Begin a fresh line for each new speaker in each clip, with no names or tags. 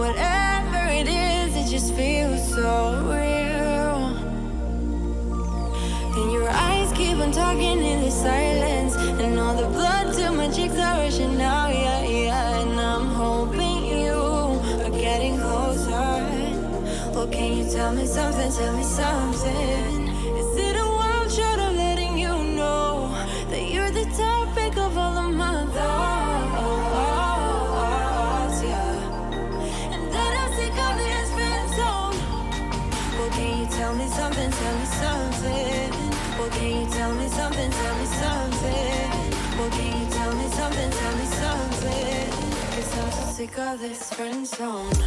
whatever it is, it just feels so real. And your eyes keep on talking in the silence, and all the blood to my cheeks are rushing now, yeah, yeah. And I'm hoping you are getting closer. Well, can you tell me something, tell me something? Is it a wild shot of letting you know that you're the topic of all of my thoughts, yeah? And that I'm sick of this friend zone. Well, can you tell me something, tell me something? Well, can you tell me something, tell me something? Well, can you tell me something, tell me something? 'Cause I'm so sick of this friend zone.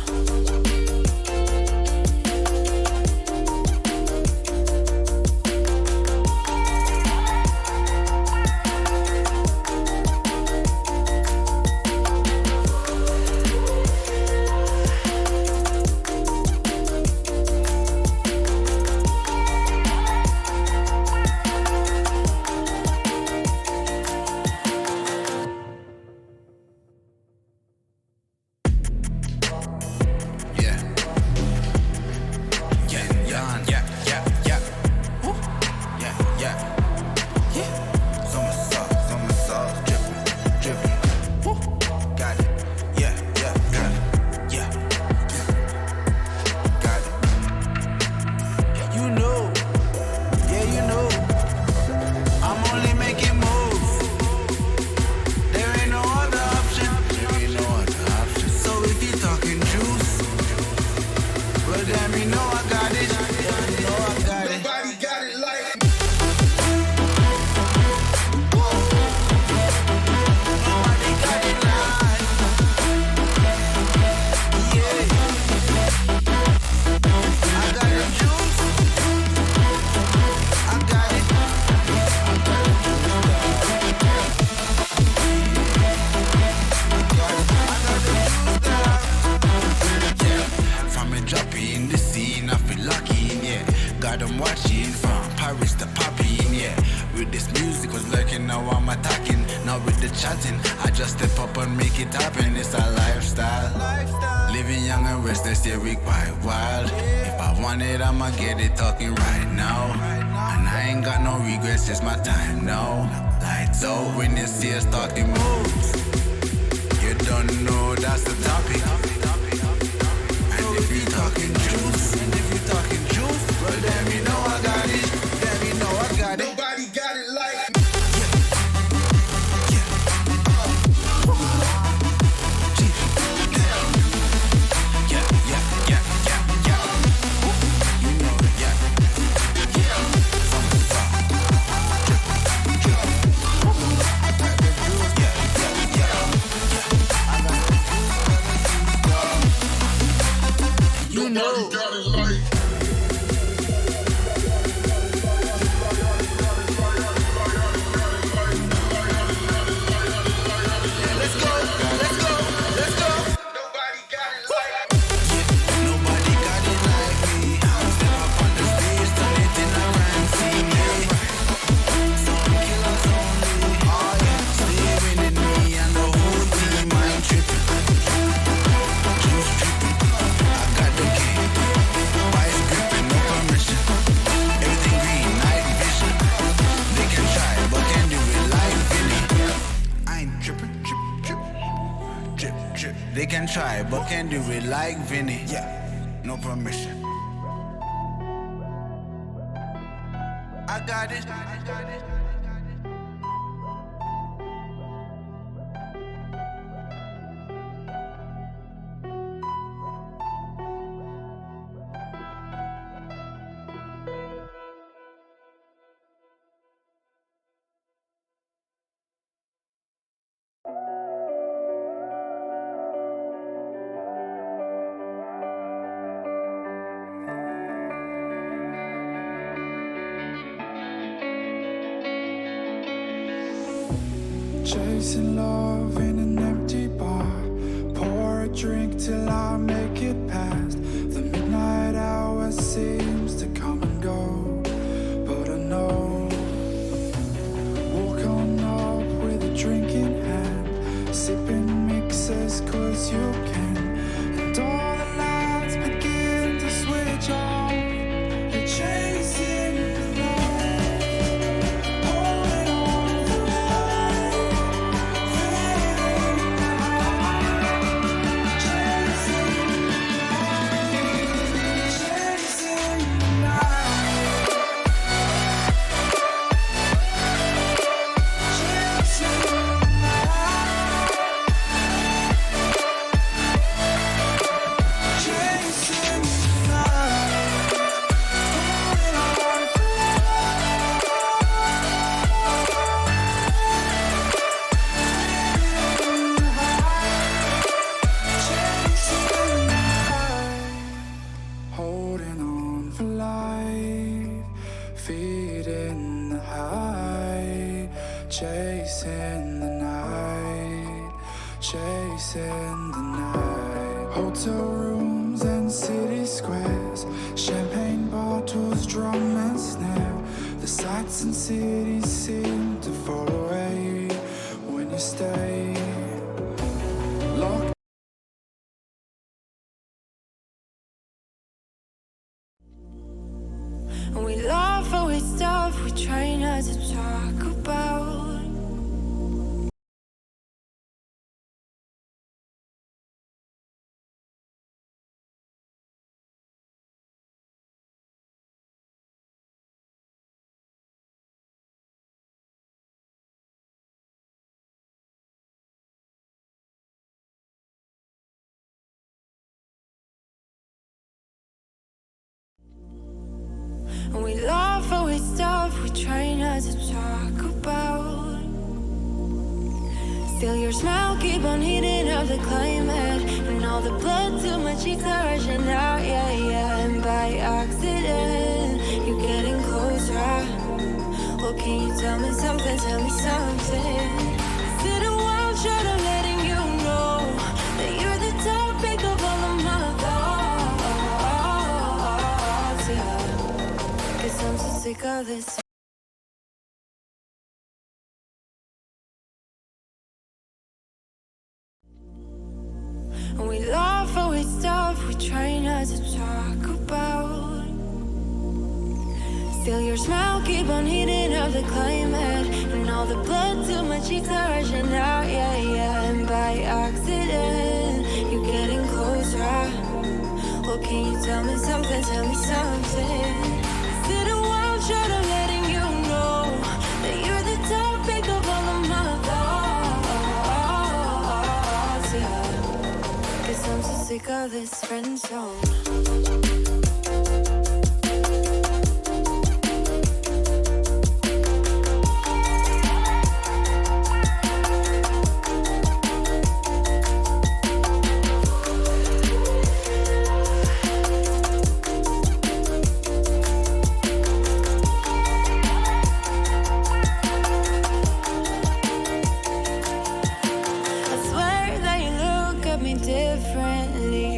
They can try, but can't do it like Vinny. Yeah, no permission. I got it.
Chasing love in an empty bar. Pour a drink till I make it past. The midnight hour seems to come and go, but I know. Walk on up with a drink in hand, sipping mixers 'cause you can. And all chasing the night. Hotel rooms and city squares, champagne bottles, drum and snare. The sights and cities seem to fall away when you stay locked.
We laugh always stuff we try not to talk about. We laugh always stuff we try not to talk about. Still your smile keep on heating up the climate, and all the blood to my cheeks are rushing out, yeah, yeah. And by accident, you're getting closer. Well, can you tell me something, tell me something? Is it a wild shot of letting you know that you're the topic of all of my thoughts, yeah. 'Cause I'm so sick of this. We laugh always stuff we try not to talk about. Still your smile keep on heating up the climate, and all the blood to my cheeks are rushing out, yeah, yeah. And by accident, you're getting closer. Well, can you tell me something, tell me something? Is it a wild shot of letting you know that you're the topic of all of my thoughts, yeah. 'Cause I'm so sick of this friend zone. I swear that you look at me differently.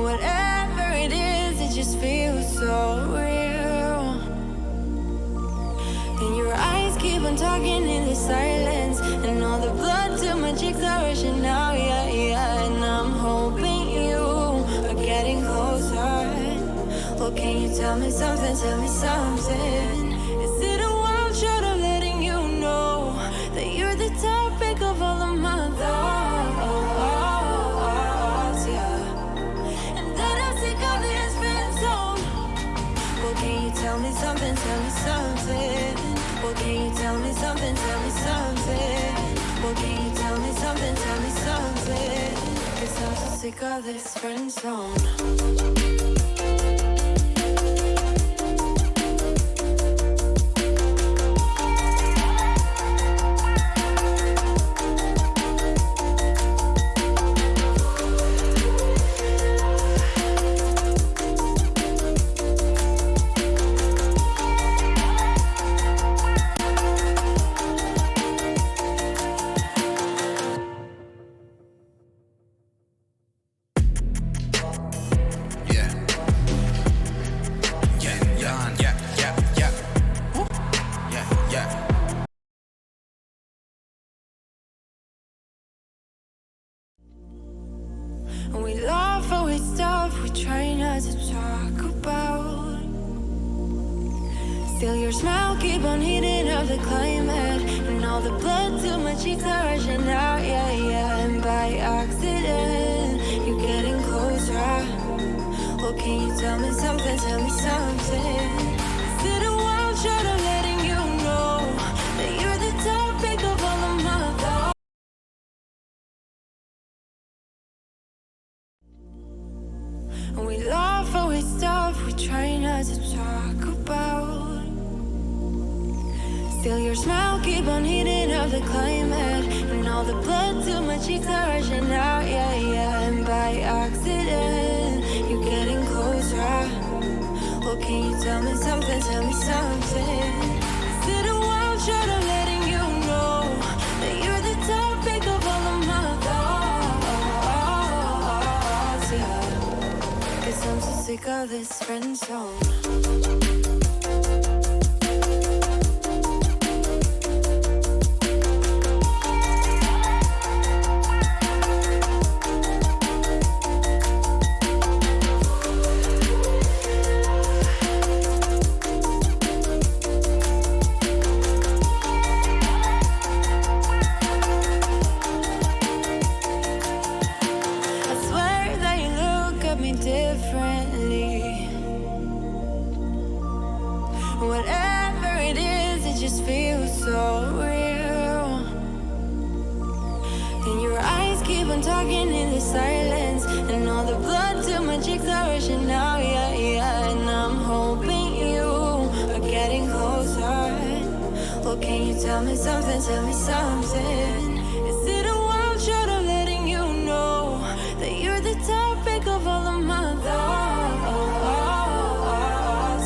Whatever it is, it just feels so real. And your eyes keep on talking in the silence, and all the blood to my cheeks are rushing out, yeah, yeah. And I'm hoping you are getting closer. Well, can you tell me something, tell me something? Is it a wild shot of letting you know that you're the topic of all of my thoughts, yeah. And that I'm sick of this friend zone. Well, can you tell me something, tell me something? Well, can you tell me something, tell me something? Well, can you tell me something, tell me something? 'Cause I'm so sick of this friend zone.
Yeah. Yeah, yeah, yeah, yeah, yeah. Woo. Yeah, yeah.
We laugh always stuff we try not to talk about. Still your smile keep on heating up the climate, and all the blood to my cheeks are rushing out, yeah, yeah. And by accident, you're getting closer. Well, can you tell me something, tell me something? Is it a wild shot of letting you know that you're the topic of all of my thoughts? We laugh always stuff we try not to talk about. Still your smile keep on heating up the climate, and all the blood to my cheeks are rushing out, yeah, yeah. And by accident, you're getting closer. Well, can you tell me something, tell me something? Is it a wild shot of letting you know that you're the of this friend zone. Differently. Whatever it is, it just feels so real. And your eyes keep on talking in the silence, and all the blood to my cheeks are rushing now, yeah, yeah. And I'm hoping you are getting closer. Well, can you tell me something? Tell me something. Is it a wild shot of letting you know that you're the topic of all of my thoughts,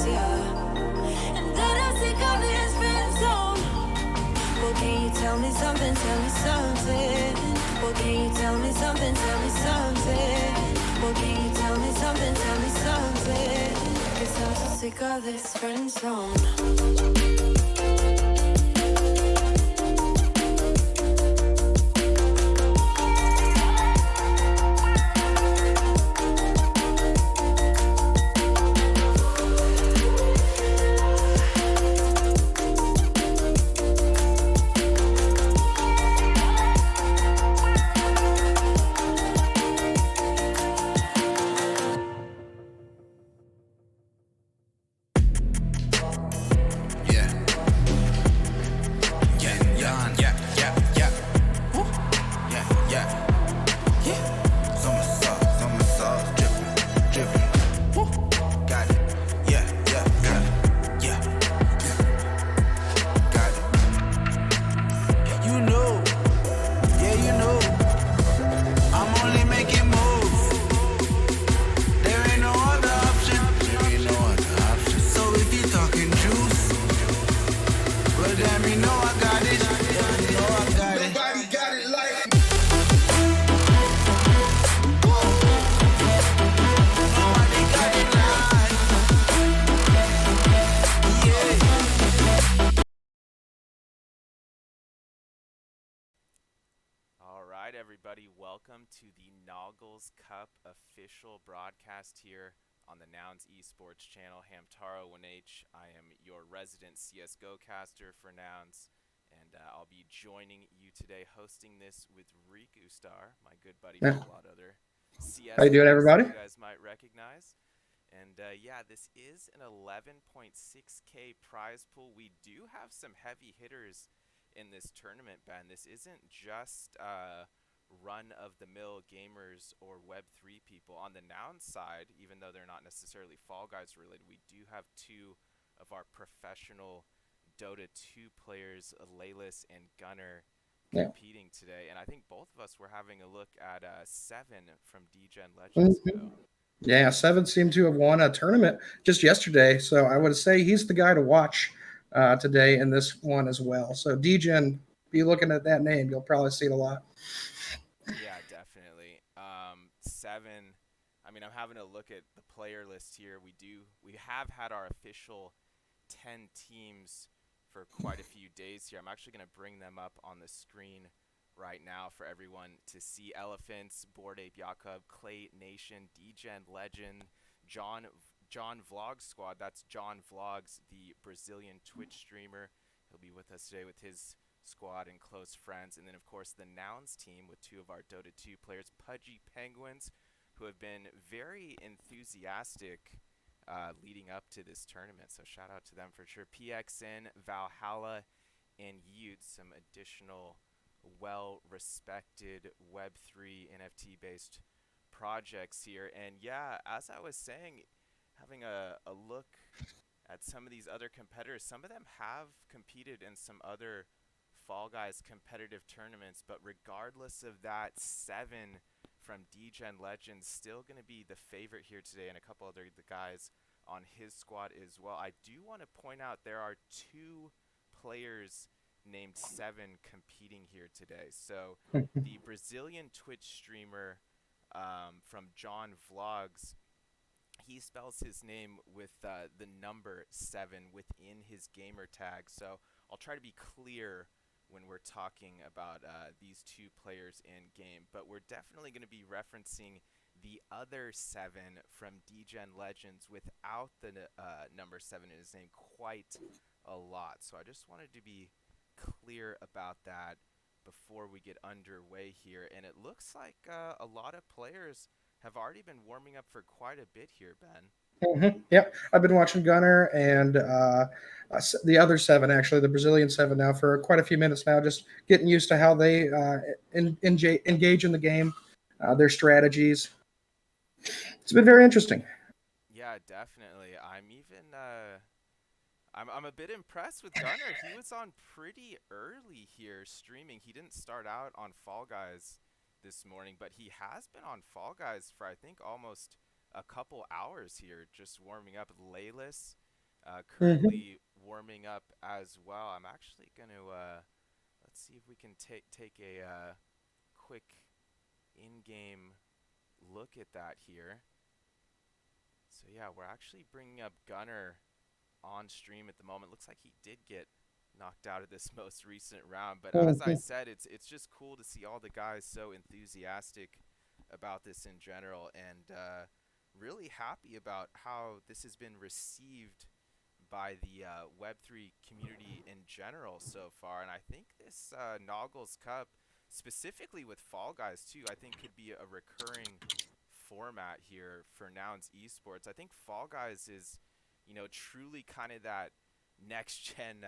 yeah? And that I'm sick of this friend zone. Well, can you tell me something? Tell me something. Well, can you tell me something? Tell me something. Well, can you tell me something? Tell me something. 'Cause I'm so sick of this friend zone.
Everybody, welcome to the Noggles Cup official broadcast here on the Nouns Esports channel. Hamtaro 1H. I am your resident CSGO caster for Nouns, and I'll be joining you today, hosting this with Riku Star, my good buddy from a lot of other CS
How you doing, everybody?
you guys might recognize. And yeah, this is an 11.6K prize pool. We do have some heavy hitters in this tournament, Ben. This isn't just run-of-the-mill gamers or Web3 people. On the Nouns side, even though they're not necessarily Fall Guys related, we do have two of our professional Dota 2 players, Laylis and Gunner, competing today. And I think both of us were having a look at Seven from DGen Legends.
Yeah, Seven seemed to have won a tournament just yesterday, so I would say he's the guy to watch today in this one as well. So DGen, be looking at that name, you'll probably see it a lot.
Yeah, definitely. Seven, I mean, I'm having a look at the player list here. We have had our official 10 teams for quite a few days here. I'm actually going to bring them up on the screen right now for everyone to see. Elephants, Bored Ape Jakob, Clay Nation, DGen Legend, John Vlog Squad. That's John Vlogs, the Brazilian Twitch streamer. He'll be with us today with his squad and close friends. And then, of course, the Nouns team with two of our Dota 2 players, Pudgy Penguins, who have been very enthusiastic leading up to this tournament. So shout out to them for sure. PXN, Valhalla, and Ute, some additional well-respected Web3 NFT-based projects here. And yeah, as I was saying, having a look at some of these other competitors, some of them have competed in some other Fall Guys competitive tournaments, but regardless of that, Seven from DGen Legends still going to be the favorite here today, and a couple other the guys on his squad as well. I do want to point out there are two players named Seven competing here today. So the Brazilian Twitch streamer from John Vlogs, he spells his name with the number 7 within his gamer tag. So I'll try to be clear when we're talking about these two players in game, but we're definitely going to be referencing the other 7 from DGen Legends without the number 7 in his name quite a lot. So I just wanted to be clear about that before we get underway here. And it looks like a lot of players have already been warming up for quite a bit here, Ben.
Yep, I've been watching Gunner and the other 7, actually, the Brazilian 7 now for quite a few minutes now, just getting used to how they engage in the game, their strategies. It's been very interesting.
Yeah, definitely. I'm a bit impressed with Gunner. He was on pretty early here streaming. He didn't start out on Fall Guys this morning, but he has been on Fall Guys for I think almost a couple hours here, just warming up. Laylis
Hmm.
currently warming up as well. I'm actually gonna let's see if we can take a quick in-game look at that here. So yeah, we're actually bringing up Gunner on stream at the moment. Looks like he did get knocked out of this most recent round, but as I
Hmm.
said, it's just cool to see all the guys so enthusiastic about this in general, and really happy about how this has been received by the Web3 community in general so far. And I think this Noggles Cup, specifically with Fall Guys too, I think could be a recurring format here for Nouns Esports. I think Fall Guys is, truly kind of that next gen.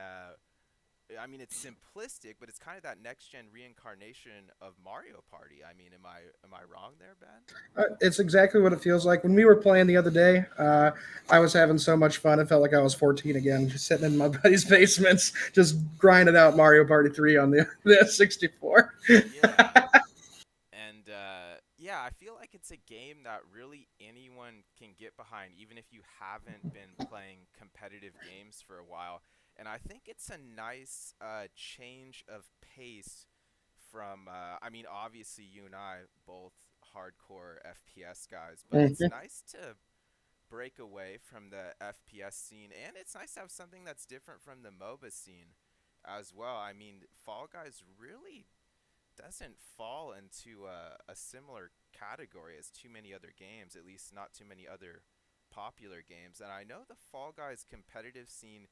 I mean, it's simplistic, but it's kind of that next gen reincarnation of Mario Party. I mean, am I wrong there, Ben?
It's exactly what it feels like. When we were playing the other day, I was having so much fun. It felt like I was 14 again, just sitting in my buddy's basements, just grinding out Mario Party 3 on the 64.
Yeah. And yeah, I feel like it's a game that really anyone can get behind, even if you haven't been playing competitive games for a while. And I think it's a nice change of pace from, I mean, obviously you and I both hardcore FPS guys, but it's
Mhm.
nice to break away from the FPS scene, and it's nice to have something that's different from the MOBA scene as well. I mean, Fall Guys really doesn't fall into a similar category as too many other games, at least not too many other popular games. And I know the Fall Guys competitive scene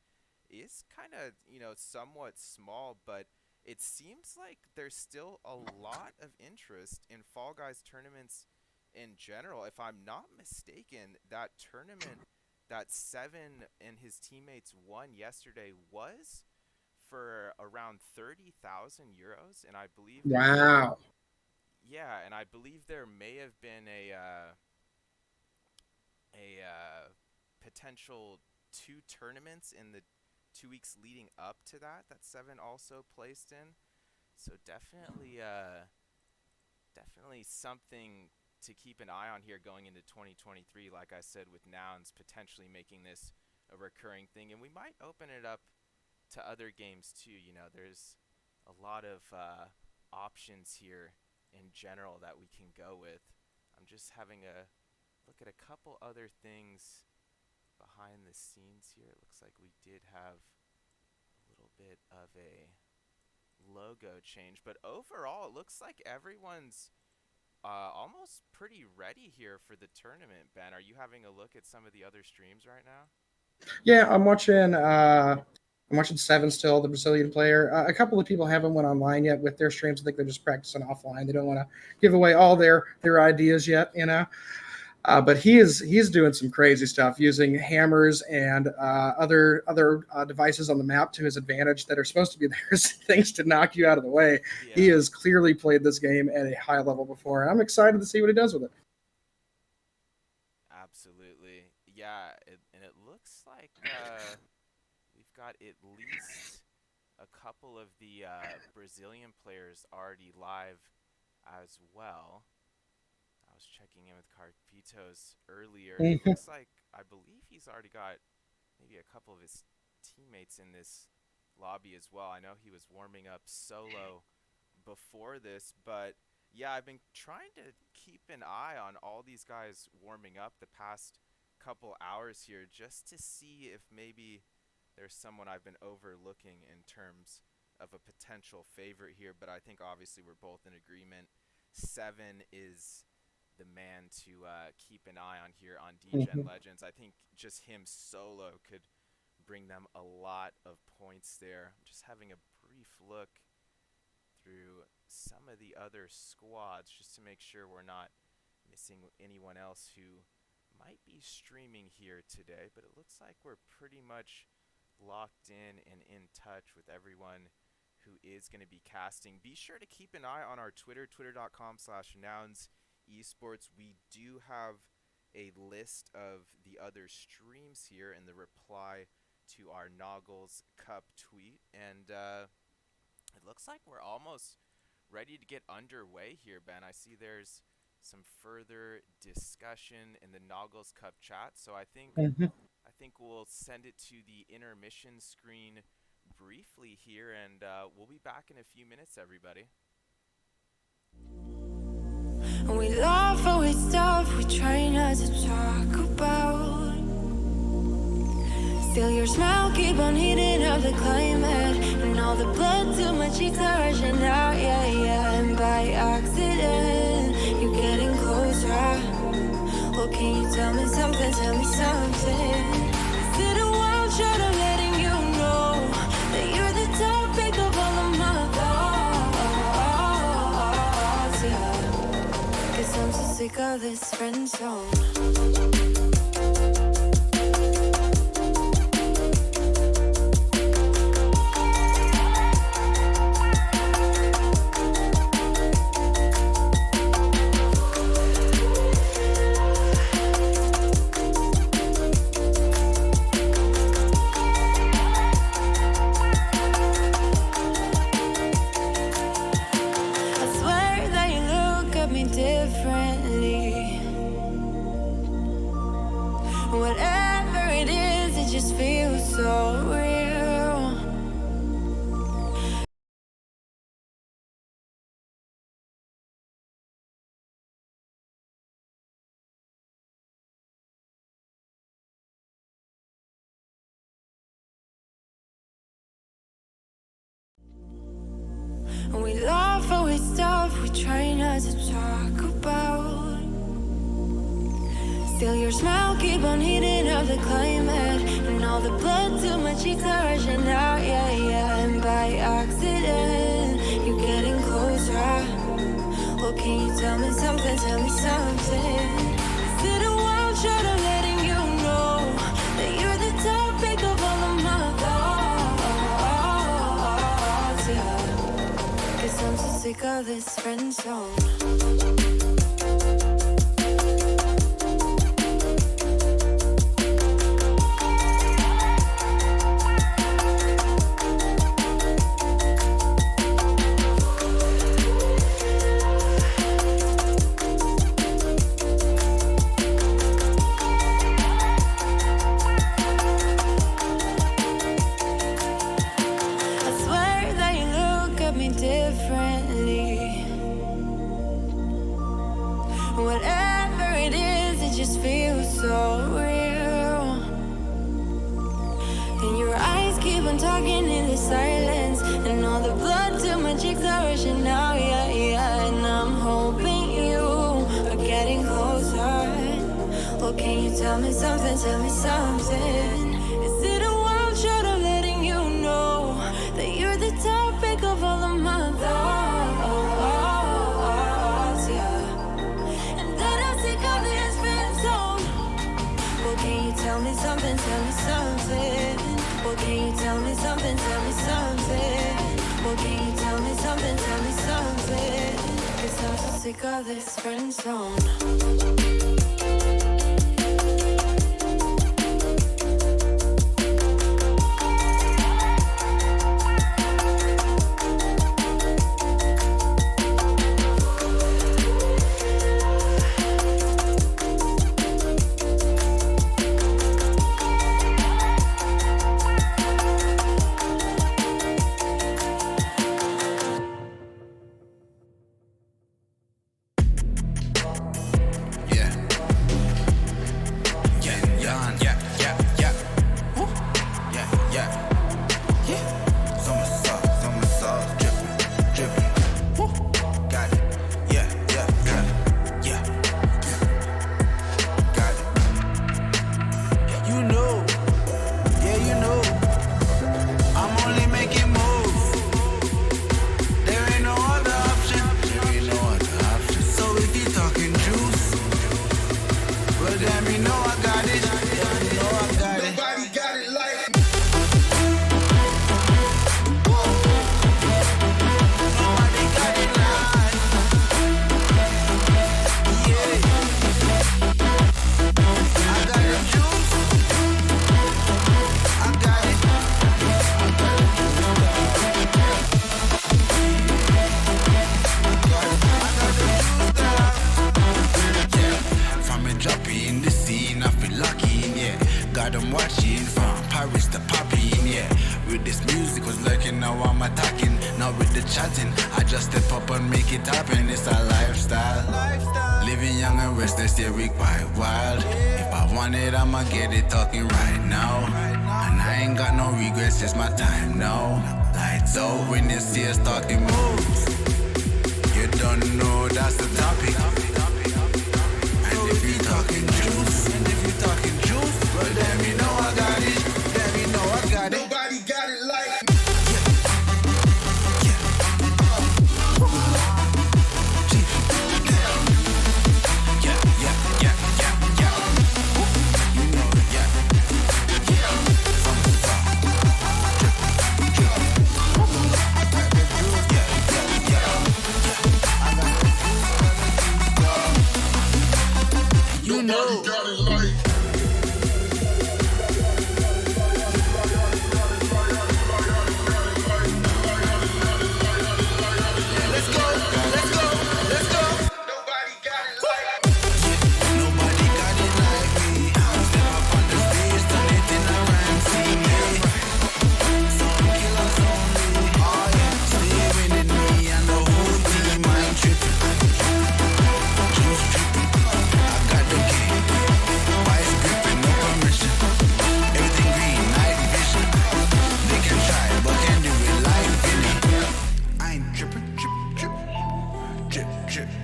is kind of, somewhat small, but it seems like there's still a lot of interest in Fall Guys tournaments in general. If I'm not mistaken, that tournament that Seven and his teammates won yesterday was for around 30,000 euros, and I believe
Wow.
I believe there may have been a potential 2 tournaments in the 2 weeks leading up to that Seven also placed in. So definitely something to keep an eye on here going into 2023. Like I said, with Nouns potentially making this a recurring thing, and we might open it up to other games too. There's a lot of options here in general that we can go with. I'm just having a look at a couple other things behind the scenes here. It looks like we did have a little bit of a logo change, but overall, it looks like everyone's almost pretty ready here for the tournament. Ben, are you having a look at some of the other streams right now?
Yeah, I'm watching. I'm watching 7 still, the Brazilian player. A couple of people haven't went online yet with their streams. I think they're just practicing offline. They don't want to give away all their ideas yet, you know. But he's doing some crazy stuff using hammers and other devices on the map to his advantage that are supposed to be there as things to knock you out of the way. He
Yeah,
has clearly played this game at a high level before. I'm excited to see what he does with it.
absolutely. Yeah, and it looks like we've got at least a couple of the Brazilian players already live as well. I was checking in with Carpitos earlier, and it
Mhm.
looks like I believe he's already got maybe a couple of his teammates in this lobby as well. I know he was warming up solo before this, but yeah, I've been trying to keep an eye on all these guys warming up the past couple hours here just to see if maybe there's someone I've been overlooking in terms of a potential favorite here, but I think obviously we're both in agreement. 7 is the man to keep an eye on here on DGen Legends. I think just him solo could bring them a lot of points there. I'm just having a brief look through some of the other squads just to make sure we're not missing anyone else who might be streaming here today, but it looks like we're pretty much locked in and in touch with everyone who is going to be casting. Be sure to keep an eye on our Twitter, twitter.com/nouns esports. We do have a list of the other streams here in the reply to our Noggles Cup tweet, and it looks like we're almost ready to get underway here, Ben. I see there's some further discussion in the Noggles Cup chat, so I think we'll send it to the intermission screen briefly here, and we'll be back in a few minutes, everybody.
We laugh always stuff we try not to talk about. Still your smile keep on heating up the climate, and all the blood to my cheeks are rushing out, yeah, yeah. And by accident, you're getting closer. Oh, can you tell me something, tell me something? Is it a wild shot of letting you know that you're the topic of all of my thoughts, yeah. 'Cause I'm so sick of this friend zone. Whatever it is, it just feels so real. We laugh always stuff we try not to talk about. Still your smile keep on heating up the climate, and all the blood to my cheeks are rushing out, yeah, yeah. And by accident, you're getting closer. Oh, can you tell me something, tell me something? Is it a wild shot of letting you know that you're the topic of all of my thoughts, yeah. 'Cause I'm so sick of this friend zone. Differently. Whatever it is, it just feels so real. And your eyes keep on talking in the silence, and all the blood to my cheeks are rushing out, yeah, yeah. And I'm hoping you are getting closer. Oh, can you tell me something, tell me something? Is it a wild shot of letting you know that you're the topic of all of my thoughts, yeah. And that I'm sick of this friend zone. Well, can you tell me something, tell me something? Well, can you tell me something, tell me something? Well, can you tell me something, tell me something? 'Cause I'm so sick of this friend zone.
Yeah. tripping, it's a lifestyle. Living young and restless, yeah, we quite wild. If I want it, I'ma get it talking right now. And I ain't got no regrets, it's my time now. Lights out when you see us talking moves. You don't know that's the topic. And if you talking juice, well then you know I got it. Then you know I got it. Nobody got it like me.
You know.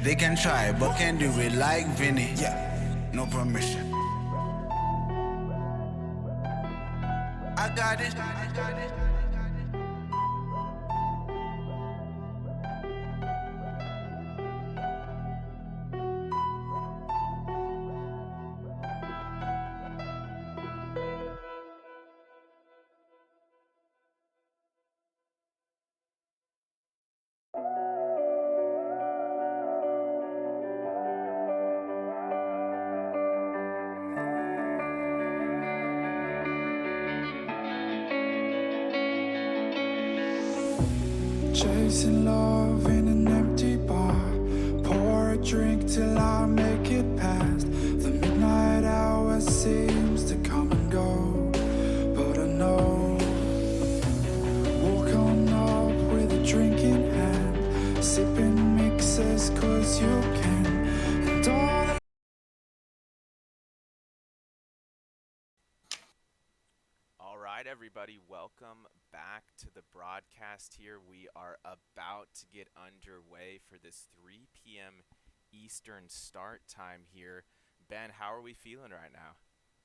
They can try, but can't do it like Vinny. Yeah, no permission. I got it.
Chasing love in an empty bar. Pour a drink till I make it past. The midnight hour seems to come and go, but I know. Walk on up with a drink in hand, sipping mixes cause you can. And all the
All right, everybody, welcome back to the broadcast here. We are about to get underway for this 3 p.m. Eastern start time here. Ben, how are we feeling right now?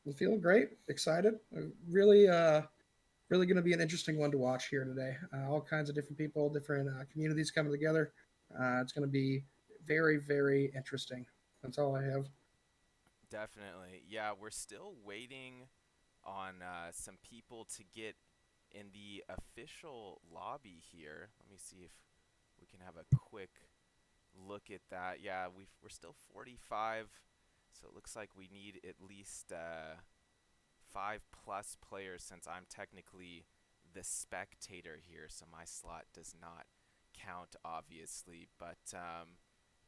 I'm feeling great, excited. Really going to be an interesting one to watch here today. All kinds of different people, different communities coming together. It's going to be very, very interesting. That's all I have.
Definitely. Yeah, we're still waiting on some people to get in the official lobby here. Let me see if we can have a quick look at that. Yeah, we're still 45, so it looks like we need at least 5+ players, since I'm technically the spectator here, so my slot does not count, obviously. But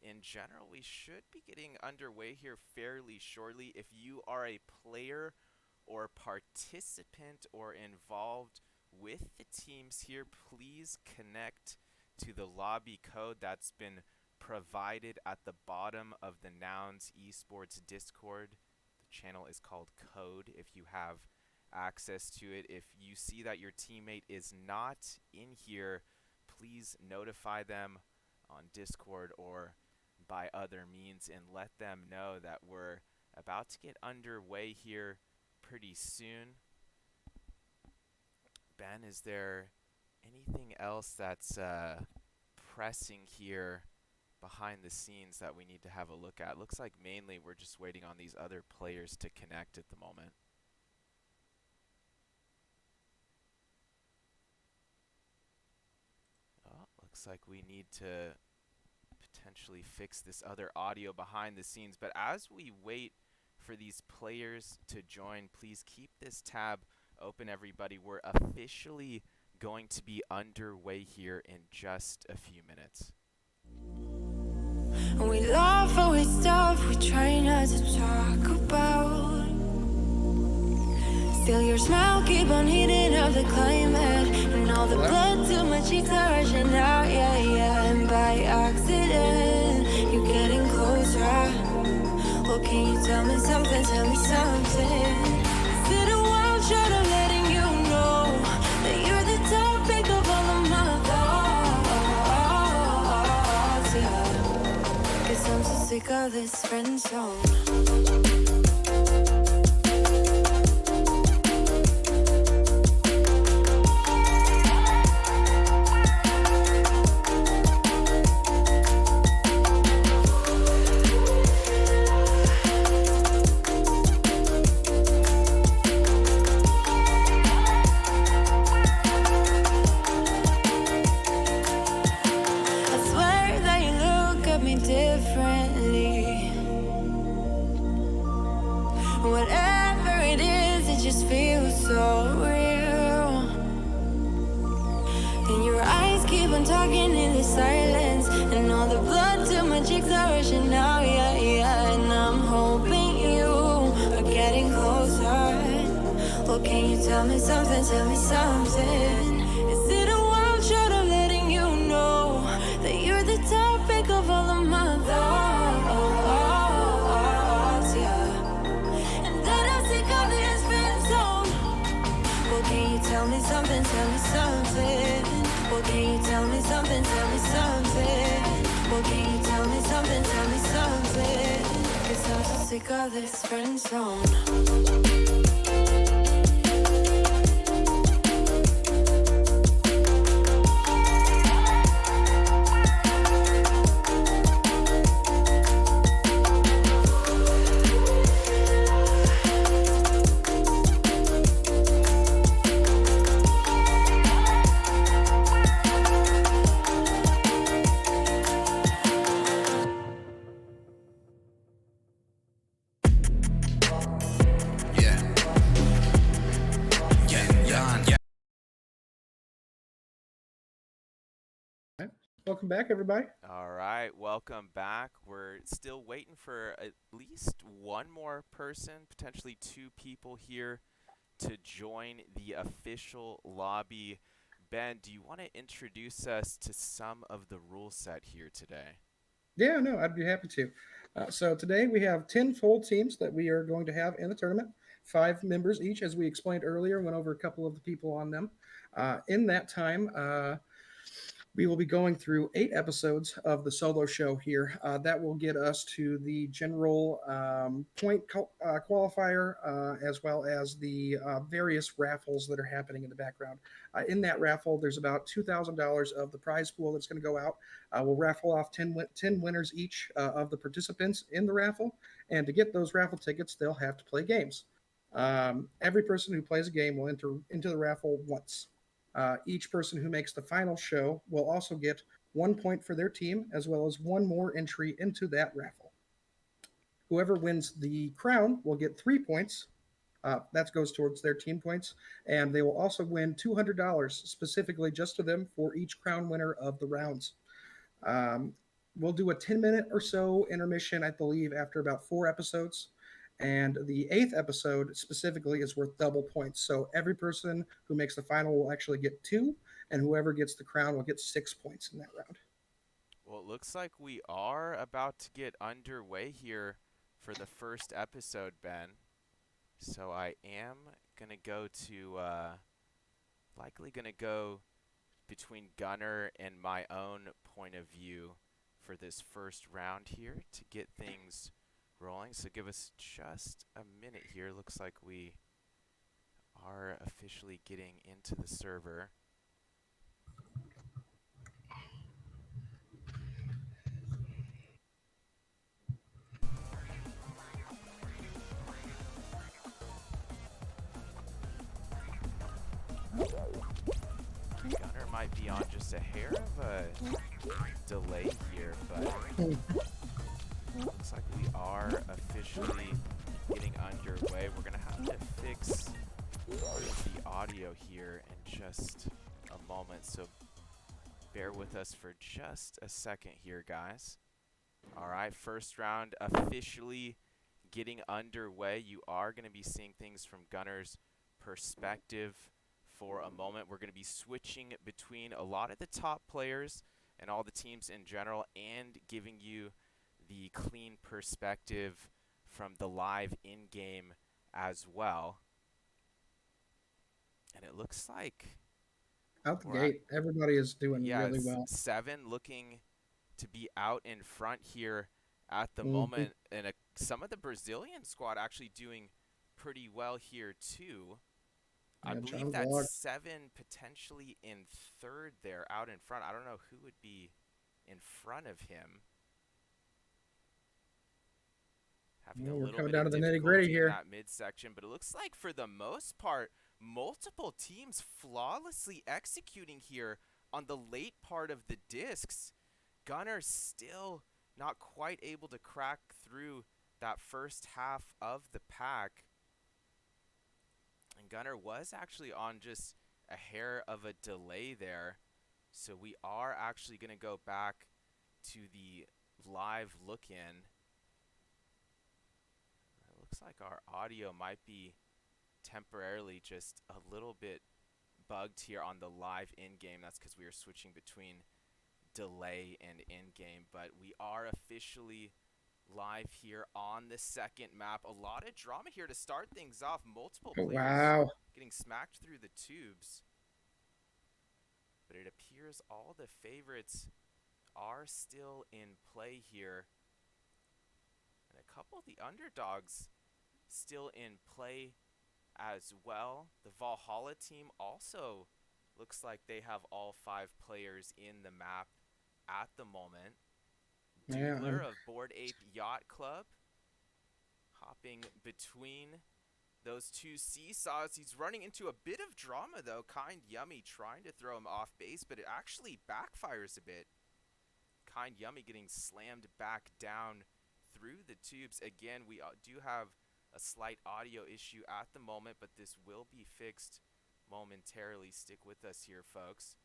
in general, we should be getting underway here fairly shortly. If you are a player or participant or involved with the teams here, please connect to the lobby code that's been provided at the bottom of the Nouns Esports Discord. The channel is called Code if you have access to it. If you see that your teammate is not in here, please notify them on Discord or by other means and let them know that we're about to get underway here pretty soon. Ben, is there anything else that's pressing here behind the scenes that we need to have a look at? Looks like mainly we're just waiting on these other players to connect at the moment. Oh, looks like we need to potentially fix this other audio behind the scenes. But as we wait for these players to join, please keep this tab open, everybody. We're officially going to be underway here in just a few minutes.
We laugh and we stuff we try not to talk about. Still your smile keep on heating up the climate, and all the blood to my cheeks are rushing out, yeah, yeah. And by accident 'Cause I'm so sick of this friend zone. I swear that you look at me differently. Whatever it is, it just feels so real. And your eyes keep on talking in the silence, and all the blood to my cheeks are rushing now, yeah, yeah. And I'm hoping you are getting closer. Well, can you tell me something? Tell me something. Is it a world short of letting you know that you're the topic of all of my thoughts, yeah? And that I'm sick of this friend zone. Well, can you tell me something? Tell me something. Well, can you tell me something? Tell me something. Well, can you tell me something? Tell me something. 'Cause I'm so sick of this friend zone.
Yeah. Yeah.
Welcome back, everybody.
All right, welcome back. We're still waiting for at least one more person, potentially two people here to join the official lobby. Ben, do you want to introduce us to some of the rule set here today?
Yeah, no, I'd be happy to. So today we have 10 full teams that we are going to have in the tournament, 5 members each, as we explained earlier, went over a couple of the people on them. In that time, we will be going through 8 episodes of the solo show here. That will get us to the general point qualifier, as well as the various raffles that are happening in the background. In that raffle, there's about $2,000 of the prize pool that's going to go out. We'll raffle off 10 winners each of the participants in the raffle. And to get those raffle tickets, they'll have to play games. Every person who plays a game will enter into the raffle once. Each person who makes the final show will also get 1 point for their team, as well as one more entry into that raffle. Whoever wins the crown will get 3 points. That goes towards their team points, and they will also win $200 specifically just to them for each crown winner of the rounds. We'll do a 10-minute or so intermission, I believe, after about 4 episodes. And the 8th episode specifically is worth double points. So every person who makes the final will actually get 2, and whoever gets the crown will get 6 points in that round.
Well, it looks like we are about to get underway here for the first episode, Ben. So I am going to go to, likely going to go between Gunner and my own point of view for this first round here to get things rolling. So give us just a minute here. Looks like we are officially getting into the server. Gunner might be on just a hair of a delay here, but looks like we are officially getting underway. We're going to have to fix part of the audio here in just a moment, so bear with us for just a second here, guys. All right, first round officially getting underway. You are going to be seeing things from Gunner's perspective for a moment. We're going to be switching between a lot of the top players and all the teams in general, and giving you the clean perspective from the live in-game as well. And it looks like
Out the gate, everybody is doing really well.
7 looking to be out in front here at the
Hmm.
moment, and some of the Brazilian squad actually doing pretty well here too. I
Yeah,
believe
John
that's
Vlog.
7 potentially in third there out in front. I don't know who would be in front of him. Having
Yeah,
a
we're
little
coming
bit
down
of
to the nitty gritty
difficulty in
here.
that midsection, but it looks like for the most part, multiple teams flawlessly executing here on the late part of the discs. Gunner still not quite able to crack through that first half of the pack. And Gunner was actually on just a hair of a delay there. So we are actually going to go back to the live look in. It looks like our audio might be temporarily just a little bit bugged here on the live in-game. That's because we are switching between delay and in-game, but we are officially live here on the second map. A lot of drama here to start things off. Multiple
Oh,
players
wow.
getting smacked through the tubes, but it appears all the favorites are still in play here, and a couple of the underdogs still in play as well. The Valhalla team also looks like they have all 5 players in the map at the moment.
Yeah,
Doodler
and
of Bored Ape Yacht Club hopping between those two seesaws. He's running into a bit of drama though. Kind Yummy trying to throw him off base, but it actually backfires a bit. Kind Yummy getting slammed back down through the tubes. Again, we do have a slight audio issue at the moment, but this will be fixed momentarily. Stick with us here, folks.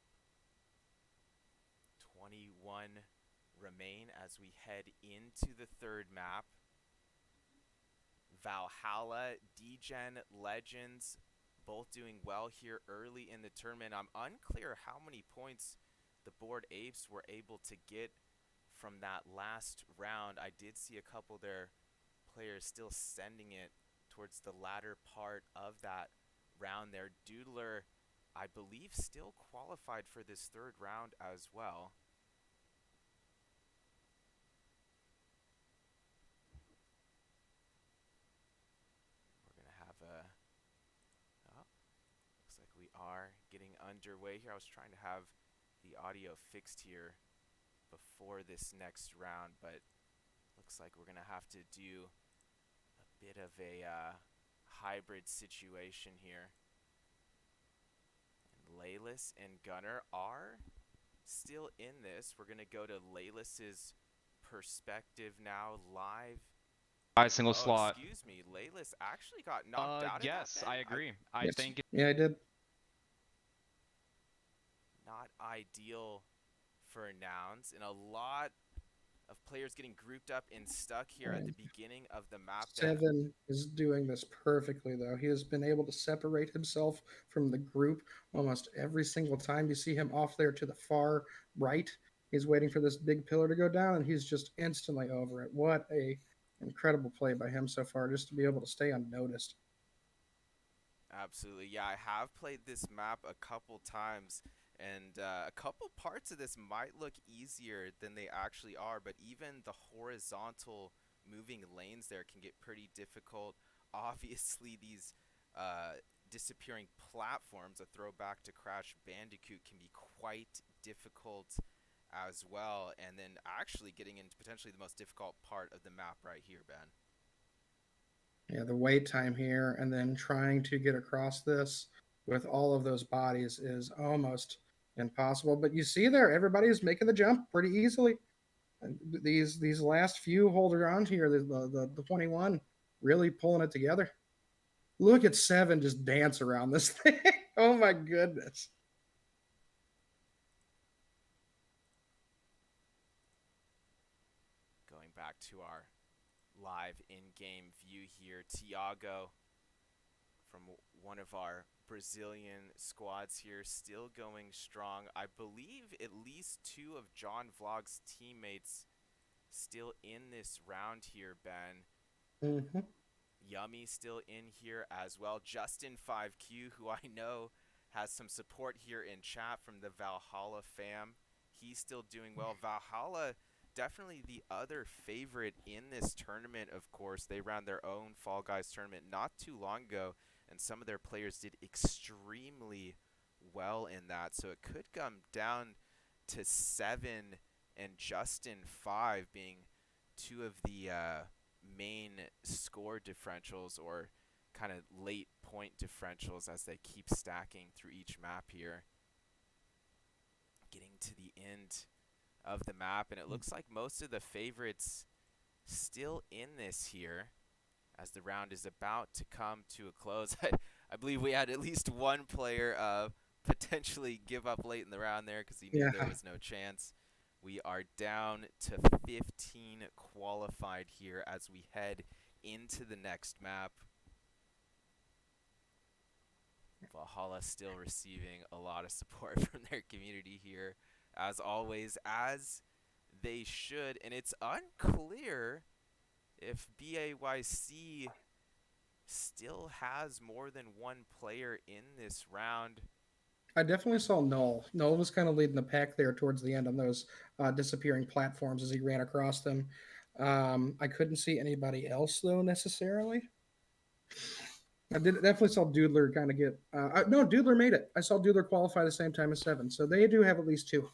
21 remain as we head into the third map. Valhalla, Degen, Legends, both doing well here early in the tournament. I'm unclear how many points the Bored Apes were able to get from that last round. I did see a couple of their players still sending it towards the latter part of that round there. Doodler, I believe, still qualified for this third round as well. We're going to have a... Oh, looks like we are getting underway here. I was trying to have the audio fixed here before this next round, but looks like we're going to have to do a bit of a hybrid situation here. And Laylis and Gunner are still in this. We're going to go to Laylis's perspective now live.
Single
Oh,
slot.
excuse me. Laylis actually got knocked out of that,
Yes, I
Ben.
agree. I
yes.
think
Yeah, I did.
Not ideal for nouns, and a lot of players getting grouped up and stuck here at the beginning of the map, Ben.
7 is doing this perfectly, though. He has been able to separate himself from the group almost every single time. You see him off there to the far right. He's waiting for this big pillar to go down, and he's just instantly over it. What a incredible play by him so far, just to be able to stay unnoticed.
Absolutely. Yeah, I have played this map a couple times, and a couple parts of this might look easier than they actually are, but even the horizontal moving lanes there can get pretty difficult. Obviously, these disappearing platforms, a throwback to Crash Bandicoot, can be quite difficult as well, and then actually getting into potentially the most difficult part of the map right here, Ben.
Yeah, the wait time here and then trying to get across this with all of those bodies is almost impossible. But you see there, everybody's making the jump pretty easily. And these last few holder on here, the 21 really pulling it together. Look at 7 just dance around this thing. Oh my goodness.
Going back to our live in-game view here, Tiago from one of our Brazilian squads here, still going strong. I believe at least 2 of John Vlog's teammates still in this round here, Ben.
Mm-hmm.
Yummy still in here as well. Justin 5Q, who I know has some support here in chat from the Valhalla fam. He's still doing well. Valhalla definitely the other favorite in this tournament, of course. They ran their own Fall Guys tournament not too long ago, and some of their players did extremely well in that. So it could come down to 7 and Justin 5 being two of the main score differentials or kind of late point differentials as they keep stacking through each map here. Getting to the end of the map, and it looks like most of the favorites still in this here as the round is about to come to a close. I believe we had at least one player potentially give up late in the round there because he knew there was no chance. We are down to 15 qualified here as we head into the next map. Valhalla still receiving a lot of support from their community here, as always, as they should. And it's unclear if BAYC still has more than one player in this round.
I definitely saw Null. Null was kind of leading the pack there towards the end on those disappearing platforms as he ran across them. I couldn't see anybody else, though, necessarily. I definitely saw Doodler kind of get. No, Doodler made it. I saw Doodler qualify the same time as 7. So they do have at least 2.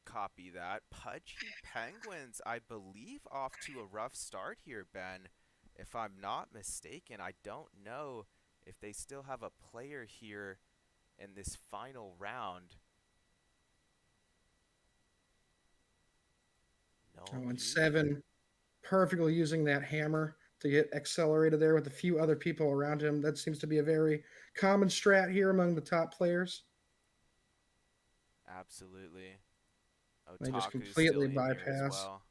Copy that. Pudgy Penguins, I believe, off to a rough start here, Ben. If I'm not mistaken, I don't know if they still have a player here in this final round. No.
Oh, and 7 perfectly using that hammer to get accelerated there with a few other people around him. That seems to be a very common strat here among the top players.
Absolutely.
They just
Otaku's
completely
still in here as
bypass.
well.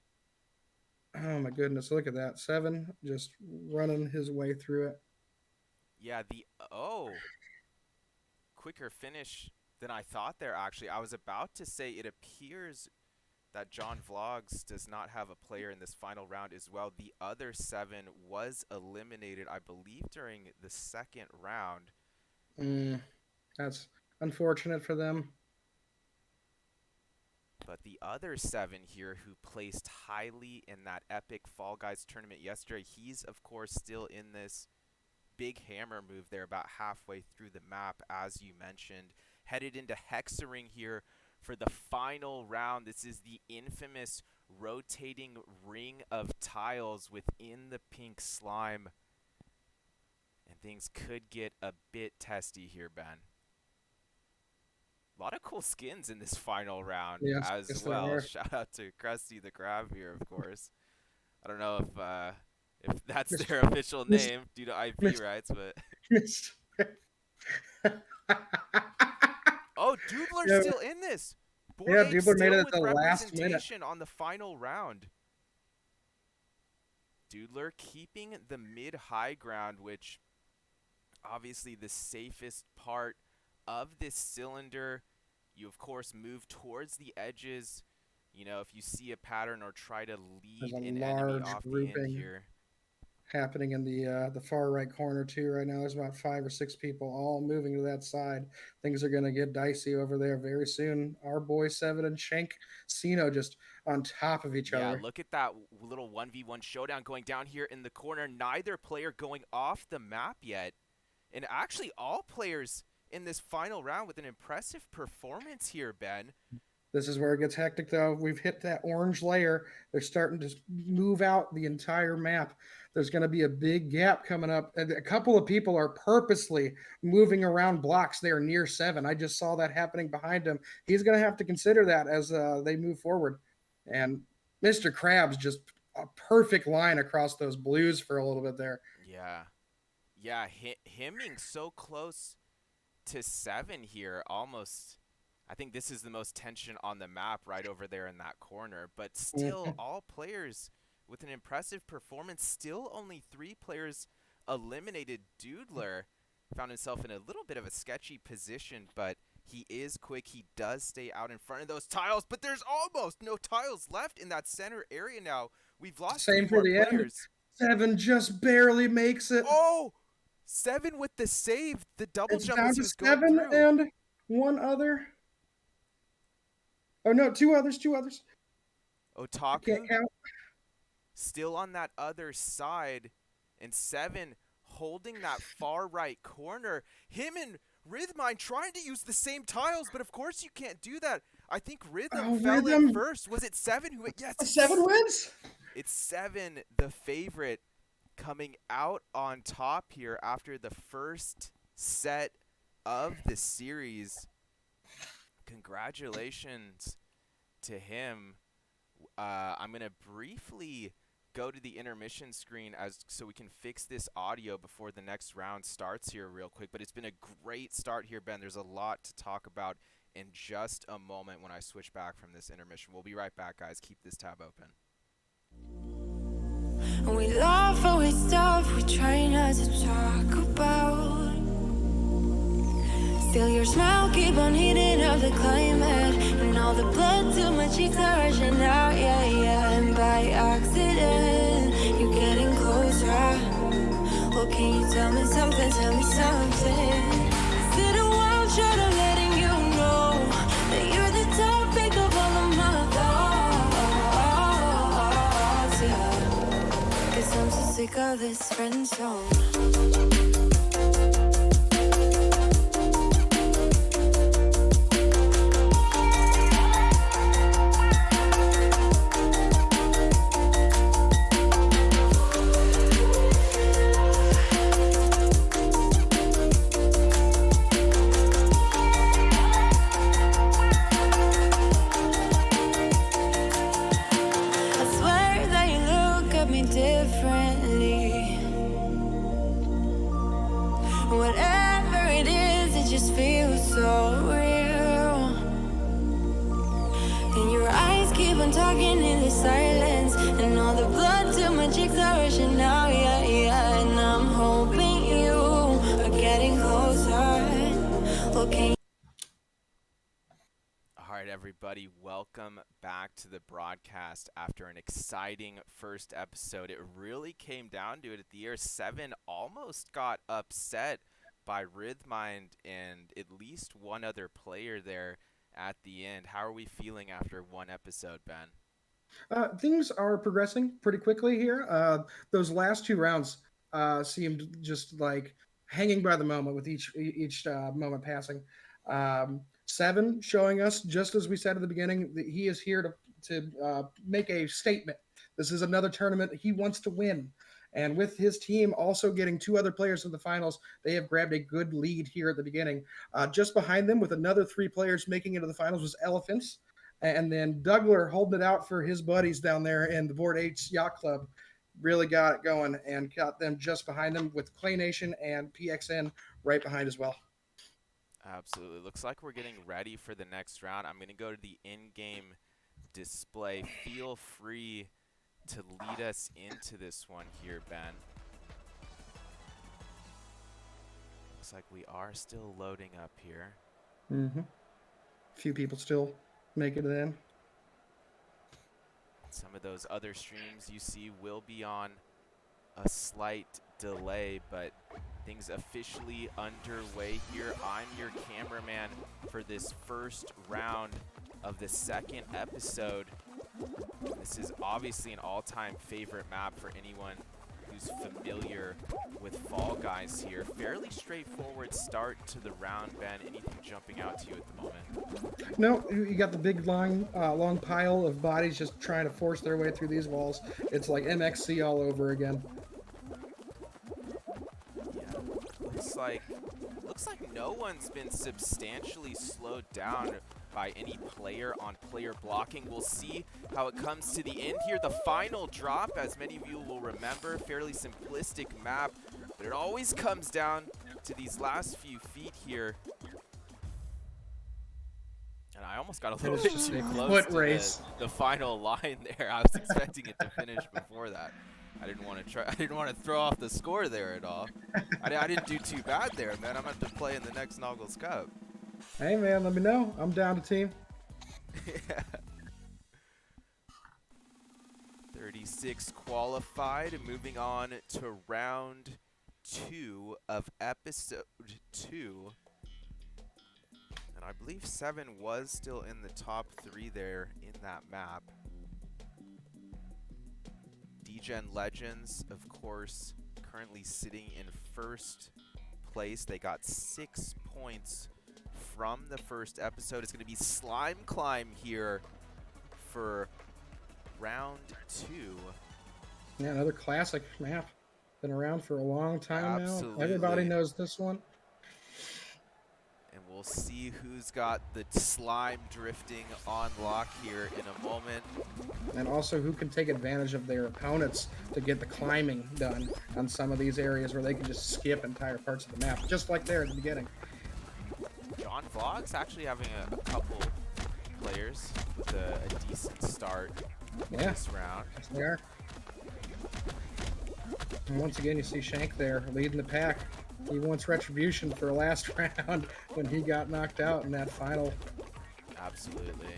Oh my goodness, look at that. 7 just running his way through it.
Yeah, quicker finish than I thought there, actually. I was about to say it appears that John Vlogs does not have a player in this final round as well. The other 7 was eliminated, I believe, during the second round.
That's unfortunate for them.
But the other 7 here who placed highly in that epic Fall Guys tournament yesterday, he's, of course, still in this big hammer move there about halfway through the map, as you mentioned. Headed into Hexering here for the final round. This is the infamous rotating ring of tiles within the pink slime. And things could get a bit testy here, Ben. A lot of cool skins in this final round as well. Shout out to Krusty the Crab here, of course. I don't know if that's their official name due to IP rights, but oh, Doodler's still in this.
Yeah, Doodler made it at the last minute
on the final round. Doodler keeping the mid-high ground, which obviously the safest part of this cylinder. You, of course, move towards the edges. You know, if you see a pattern or try to lead an enemy off the end here.
Happening in the far right corner, too, right now. There's about 5 or 6 people all moving to that side. Things are going to get dicey over there very soon. Our boy 7 and Shank Sino just on top of each other.
Yeah, look at that little 1v1 showdown going down here in the corner. Neither player going off the map yet. And actually, all players in this final round with an impressive performance here, Ben.
This is where it gets hectic, though. We've hit that orange layer. They're starting to move out the entire map. There's going to be a big gap coming up. And a couple of people are purposely moving around blocks there near 7. I just saw that happening behind him. He's going to have to consider that as they move forward. And Mr. Krabs just a perfect line across those blues for a little bit there.
Yeah. Yeah, him being so close to 7 here, almost. I think this is the most tension on the map right over there in that corner. But still, all players with an impressive performance. Still only 3 players eliminated. Doodler found himself in a little bit of a sketchy position, but he is quick. He does stay out in front of those tiles, but there's almost no tiles left in that center area now. We've lost 3 more players.
7 just barely makes it.
Oh! 7 with the save, the double jump as he was going
7
through.
And one other. Oh no, two others. I can't
Otaku
count.
still on that other side, and 7 holding that far right corner. Him and Rhythmine trying to use the same tiles, but of course you can't do that. I think Rhythm
Oh,
fell in
Rhythm.
first. Was it 7 who? Yes,
7 wins.
it's 7, the favorite, coming out on top here after the first set of the series. Congratulations to him. I'm going to briefly go to the intermission screen so we can fix this audio before the next round starts here real quick. But it's been a great start here, Ben. There's a lot to talk about in just a moment when I switch back from this intermission. We'll be right back, guys. Keep this tab open.
We laugh and we stuff we try not to talk about. Still your smile keep on heating up the climate, and all the blood to my cheeks are rushing out, yeah. And by accident, you're getting closer. Well, can you tell me something, Is it a wild shot of letting you know that you're the topic of all of my thoughts, yeah. 'Cause I'm so sick of this friend zone. Differently. Whatever it is, it just feels so real. And your eyes keep on talking in the silence, and all the blood to my cheeks are rushing out, yeah. And I'm hoping you are getting closer. Okay.
All right, everybody, welcome back to the broadcast after an exciting first episode. It really came down to it at the end. 7 almost got upset by Rhythmind and at least one other player there at the end. How are we feeling after one episode, Ben?
Things are progressing pretty quickly here. Those last 2 rounds seemed just like hanging by the moment with each moment passing. 7 showing us, just as we said at the beginning, that he is here to make a statement. This is another tournament he wants to win. And with his team also getting 2 other players in the finals, they have grabbed a good lead here at the beginning. Just behind them, with another 3 players making it to the finals, was Elephants. And then Dougler holding it out for his buddies down there in the Board 8's Yacht Club really got it going and got them just behind them, with Clay Nation and PXN right behind as well.
Absolutely. Looks like we're getting ready for the next round. I'm going to go to the in-game display. Feel free to lead us into this one here, Ben. Looks like we are still loading up here.
Mm-hmm. A few people still make it in.
Some of those other streams you see will be on a slight delay, but things officially underway here. I'm your cameraman for this first round of the second episode. This is obviously an all-time favorite map for anyone who's familiar with Fall Guys here. Fairly straightforward start to the round, Ben. Anything jumping out to you at the moment?
No, you got the big long pile of bodies just trying to force their way through these walls. It's like MXC all over again.
Yeah, looks like no one's been substantially slowed down by any player on player blocking. We'll see how it comes to the end here. The final drop, as many of you will remember, fairly simplistic map, but it always comes down to these last few feet here. And I almost got a little bit too close to the final line there. I was expecting it to finish before that. I didn't want to throw off the score there at all. I didn't do too bad there, man. I'm going to have to play in the next Noggles Cup.
Hey, man, let me know. I'm down to team.
Yeah. 36 qualified, and moving on to round 2 of episode 2. And I believe 7 was still in the top 3 there in that map. DGen Legends, of course, currently sitting in first place. They got 6 points from the first episode. It's going to be Slime Climb here for round 2.
Yeah, another classic map. Been around for a long time
Absolutely.
now. Everybody knows this one.
And we'll see who's got the slime drifting on lock here in a moment.
And also who can take advantage of their opponents to get the climbing done on some of these areas where they can just skip entire parts of the map, just like there at the beginning.
John Vlog's actually having a couple players with a decent start this round.
Yes, they are. And once again, you see Shank there leading the pack. He wants retribution for last round when he got knocked out in that final.
Absolutely.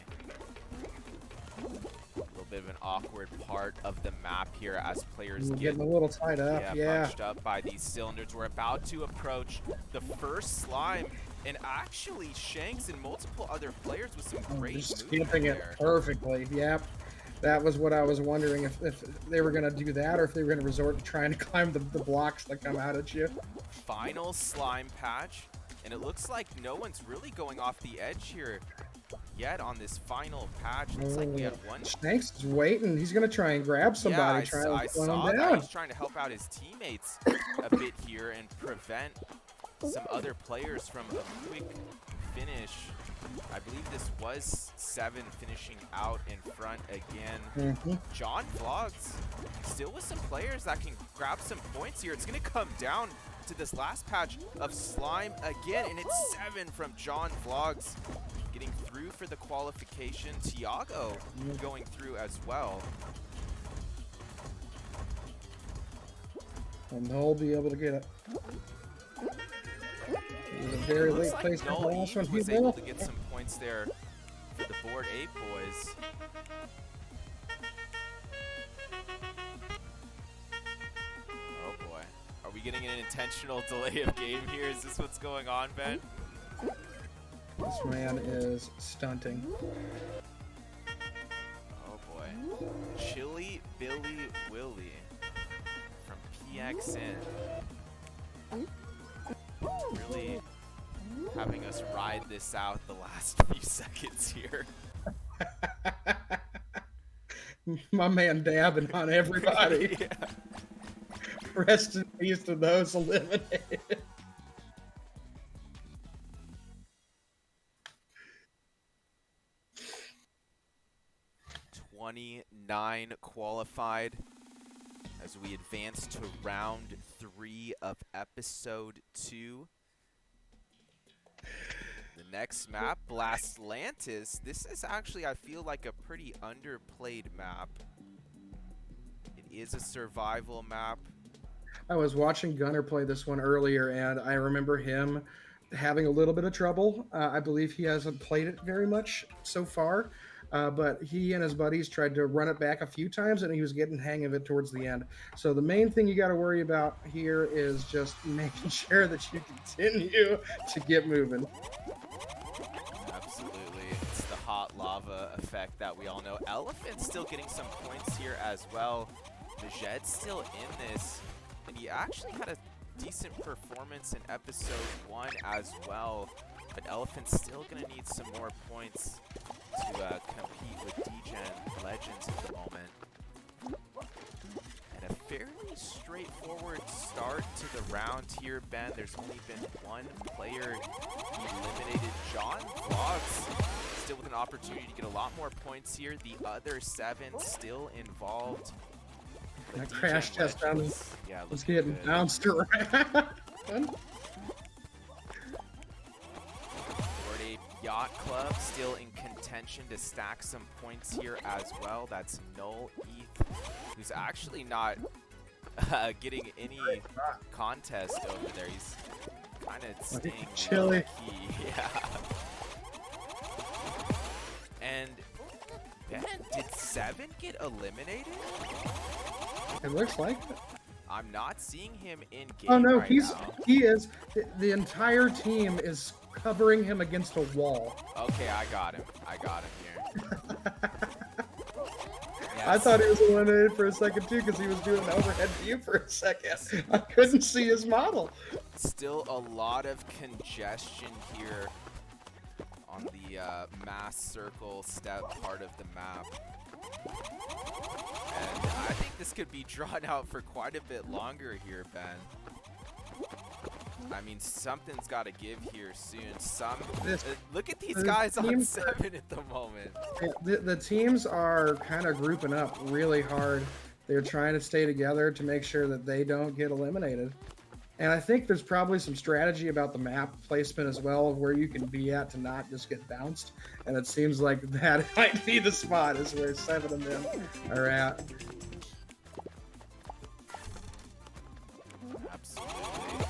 A little bit of an awkward part of the map here as players
We're
get
getting a little tied up.
bunched up by these cylinders. We're about to approach the first slime, and actually Shanks and multiple other players with some great
Just
movement
skipping it
there.
perfectly. Yep. That was what I was wondering, if they were going to do that or if they were going to resort to trying to climb the blocks that come out at you.
Final slime patch, and it looks like no one's really going off the edge here yet on this final patch. Looks like we had one.
Shanks is waiting. He's going to try and grab somebody.
I
slow
saw
him
that.
down.
He's trying to help out his teammates a bit here and prevent some other players from a quick finish. I believe this was 7 finishing out in front again. John Vlogs still with some players that can grab some points here. It's going to come down to this last patch of slime again, and it's 7 from John Vlogs getting through for the qualification. Tiago going through as well.
And they'll be able to get it. It was a very late
Looks
place
like
for the
Noel
last one.
Eames was able to get some points there for the Board 8 boys. Oh boy. Are we getting an intentional delay of game here? Is this what's going on, Ben?
This man is stunting.
Oh boy. Chili Billy Willie from PXN. Really having us ride this out the last few seconds here.
My man dabbing on everybody.
Yeah.
Rest in peace to those eliminated.
29 qualified as we advance to round 3 of episode 2. The next map, Blastlantis. This is actually, I feel like, a pretty underplayed map. It is a survival map.
I was watching Gunner play this one earlier, and I remember him having a little bit of trouble. I believe he hasn't played it very much so far, but he and his buddies tried to run it back a few times, and he was getting the hang of it towards the end. So the main thing you got to worry about here is just making sure that you continue to get moving.
Absolutely. It's the hot lava effect that we all know. Elephant's still getting some points here as well. Majed's still in this, and he actually had a decent performance in episode 1 as well. But Elephant's still going to need some more points to compete with DGen Legends at the moment. And a fairly straightforward start to the round here, Ben. There's only been one player eliminated. John Vlogs still with an opportunity to get a lot more points here. The other 7 still involved.
That crash test on was getting
good.
bounced around.
Yacht Club still in contention to stack some points here as well. That's Null ETH, who's actually not getting any contest over there. He's kind of staying
chilly.
low-key. Yeah. And Ben, did 7 get eliminated?
It looks like it.
I'm not seeing him in game.
Oh no,
right
he
now.
is. The entire team is covering him against a wall.
Okay, I got him here.
I thought he was eliminated for a second too because he was doing an overhead view for a second. I couldn't see his model.
Still a lot of congestion here on the mass circle step part of the map. And I think this could be drawn out for quite a bit longer here, Ben. I mean, something's got to give here soon. Look at these guys on 7 at the moment.
Yeah, the teams are kind of grouping up really hard. They're trying to stay together to make sure that they don't get eliminated. And I think there's probably some strategy about the map placement as well, of where you can be at to not just get bounced. And it seems like that might be the spot, is where 7 of them are at.
Absolutely.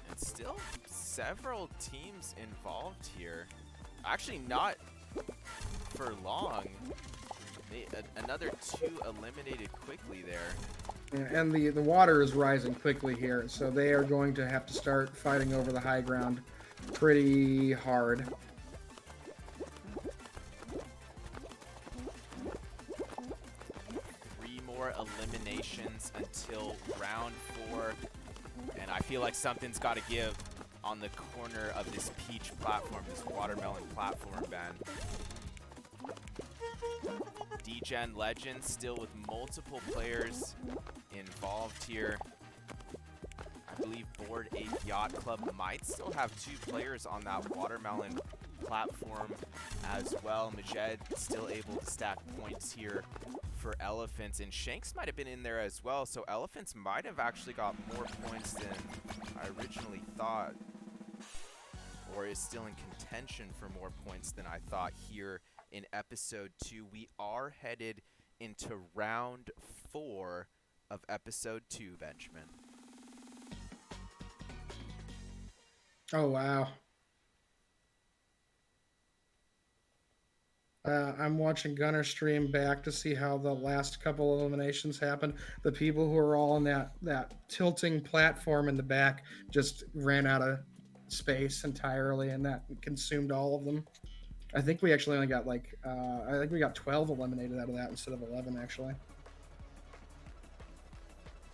And still several teams involved here. Actually, not for long. Another 2 eliminated quickly there.
And the water is rising quickly here, so they are going to have to start fighting over the high ground pretty hard.
3 more eliminations until round 4, and I feel like something's got to give on the corner of this peach platform, this watermelon platform, Ben. D-Gen Legends still with multiple players involved here. I believe Board 8 Yacht Club might still have 2 players on that watermelon platform as well. Majed still able to stack points here for Elephants, and Shanks might have been in there as well, so Elephants might have actually got more points than I originally thought, or is still in contention for more points than I thought here in episode 2. We are headed into round 4 of episode 2, Benjamin.
Oh, wow. I'm watching Gunner stream back to see how the last couple eliminations happened. The people who are all on that tilting platform in the back just ran out of space entirely, and that consumed all of them. I think we actually only got I think we got 12 eliminated out of that instead of 11, actually.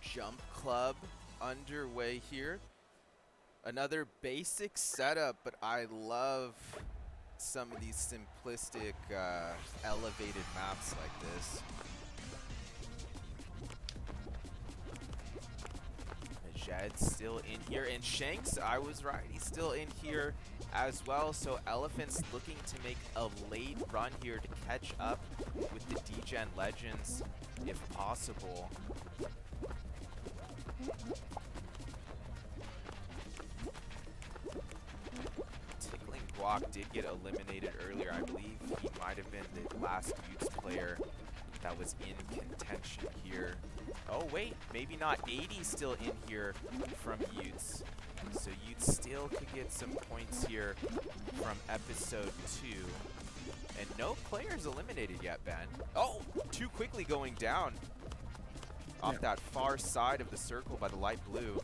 Jump Club underway here. Another basic setup, but I love some of these simplistic elevated maps like this. Jed's still in here, and Shanks, I was right, he's still in here as well. So Elephants looking to make a late run here to catch up with the D-Gen Legends if possible. Tickling Guac did get eliminated earlier. I believe he might have been the last Utes player that was in contention here. Oh wait, maybe not. 80 still in here from Utes. So Utes still could get some points here from episode 2. And no players eliminated yet, Ben. Oh, too quickly going down off that far side of the circle by the light blue.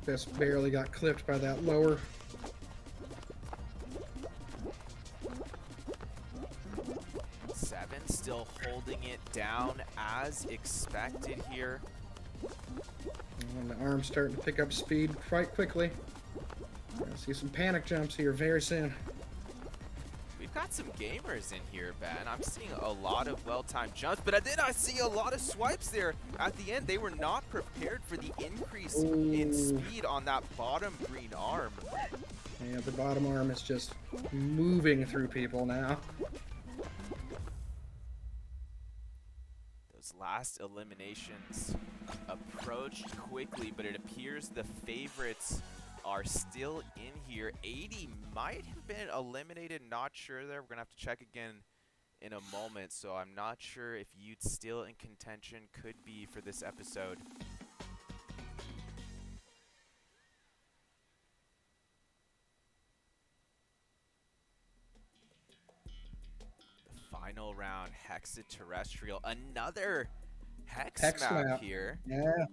Just barely got clipped by that lower.
Seven still holding it down as expected here.
And the arm's starting to pick up speed quite quickly. Gonna see some panic jumps here very soon.
We've got some gamers in here, Ben. I'm seeing a lot of well-timed jumps, but I see a lot of swipes there at the end. They were not prepared for the increase in speed on that bottom green arm.
Yeah, the bottom arm is just moving through people now.
Those last eliminations approached quickly, but it appears the favorites are still in here. 80 might have been eliminated, not sure there. We're gonna have to check again in a moment, so I'm not sure if Utes still in contention. Could be for this episode. The final round, Hexaterrestrial, another Hex map here.
Yeah.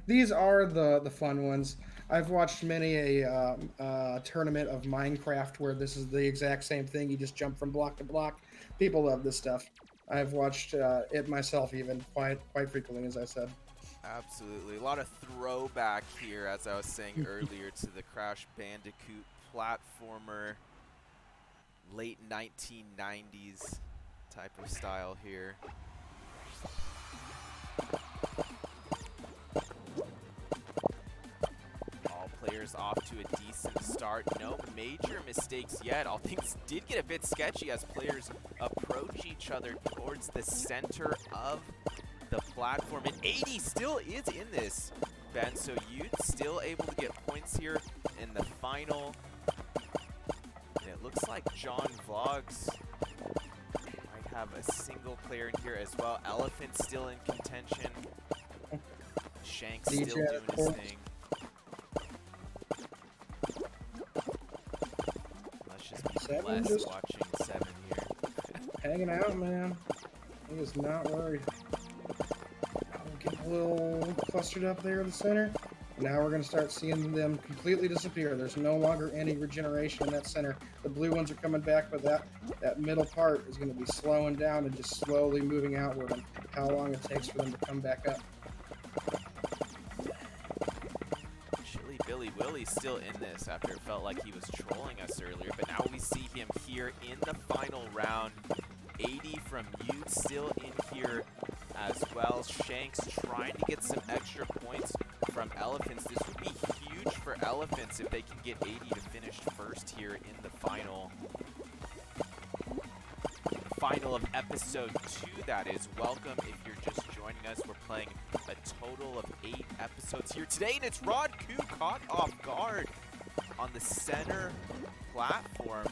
These are the fun ones. I've watched many a tournament of Minecraft where this is the exact same thing. You just jump from block to block. People love this stuff. I've watched it myself even quite frequently, as I said.
Absolutely. A lot of throwback here, as I was saying earlier, to the Crash Bandicoot platformer, late 1990s type of style here. All players off to a decent start. No major mistakes yet. All things did get a bit sketchy as players approach each other towards the center of the platform. And 80 still is in this, Ben, so Youth still able to get points here in the final. And it looks like John Vlogs might have a single player in here as well. Elephant still in contention. Shanks still doing his thing. Let's just be blessed watching Seven here.
Hanging out, man. He is not worried. Getting a little clustered up there in the center. Now we're going to start seeing them completely disappear. There's no longer any regeneration in that center. The blue ones are coming back, but that middle part is going to be slowing down and just slowly moving outward on how long it takes for them to come back up.
Chili Billy Willie's still in this after it felt like he was trolling us earlier, but now we see him here in the final round. 80 from Youth still in here as well. Shanks trying to get some extra points from Elephants. This would be huge for Elephants if they can get 80 to finish first here in the final. The final of episode 2, that is. Welcome if you're just joining us. We're playing a total of 8 episodes here today, and it's Rod Koo caught off guard on the center platform.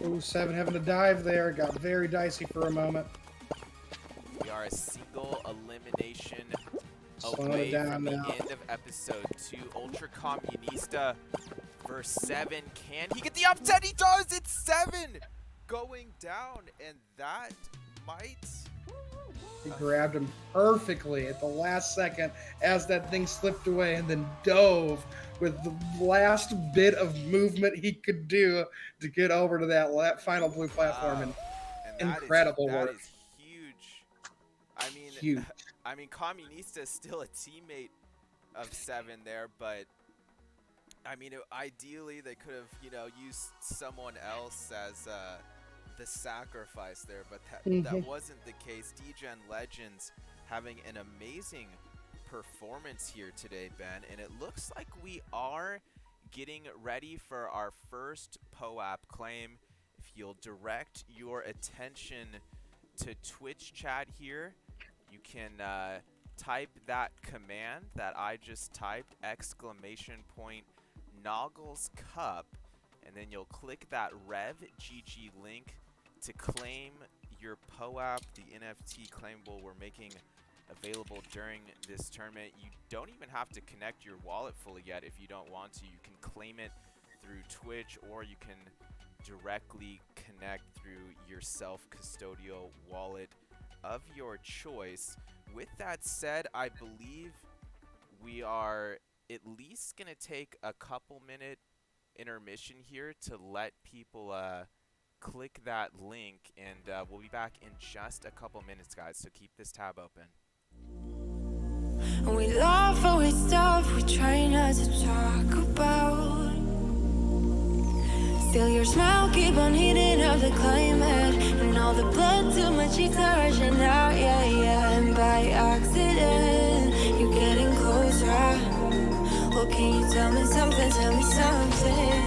Ooh, Seven having to dive there. Got very dicey for a moment.
We are a single elimination
Slowing
away
it down
from
now.
the end of episode 2. Ultra Comunista versus 7. Can he get the upset? He does! It's 7 going down, and that might...
He grabbed him perfectly at the last second as that thing slipped away and then dove with the last bit of movement he could do to get over to that final blue platform.
And
Incredible
that
work.
is huge. I mean,
Huge.
I mean, Comunista is still a teammate of 7 there, but I mean, ideally they could have, used someone else as the sacrifice there, but that wasn't the case. DGen Legends having an amazing performance here today, Ben, and it looks like we are getting ready for our first POAP claim. If you'll direct your attention to Twitch chat here, you can type that command that I just typed, !Noggles Cup, and then you'll click that Rev GG link to claim your POAP, the NFT claimable we're making available during this tournament. You don't even have to connect your wallet fully yet if you don't want to. You can claim it through Twitch, or you can directly connect through your self-custodial wallet of your choice. With that said, I believe we are at least going to take a couple minute intermission here to let people click that link, and we'll be back in just a couple minutes, guys, so keep this tab open.
We laugh and we stuff we try not to talk about. Still your smile keep on heating up the climate, and all the blood to my cheeks are rushing out, yeah. And by accident, you're getting closer. Well, can you tell me something, tell me something?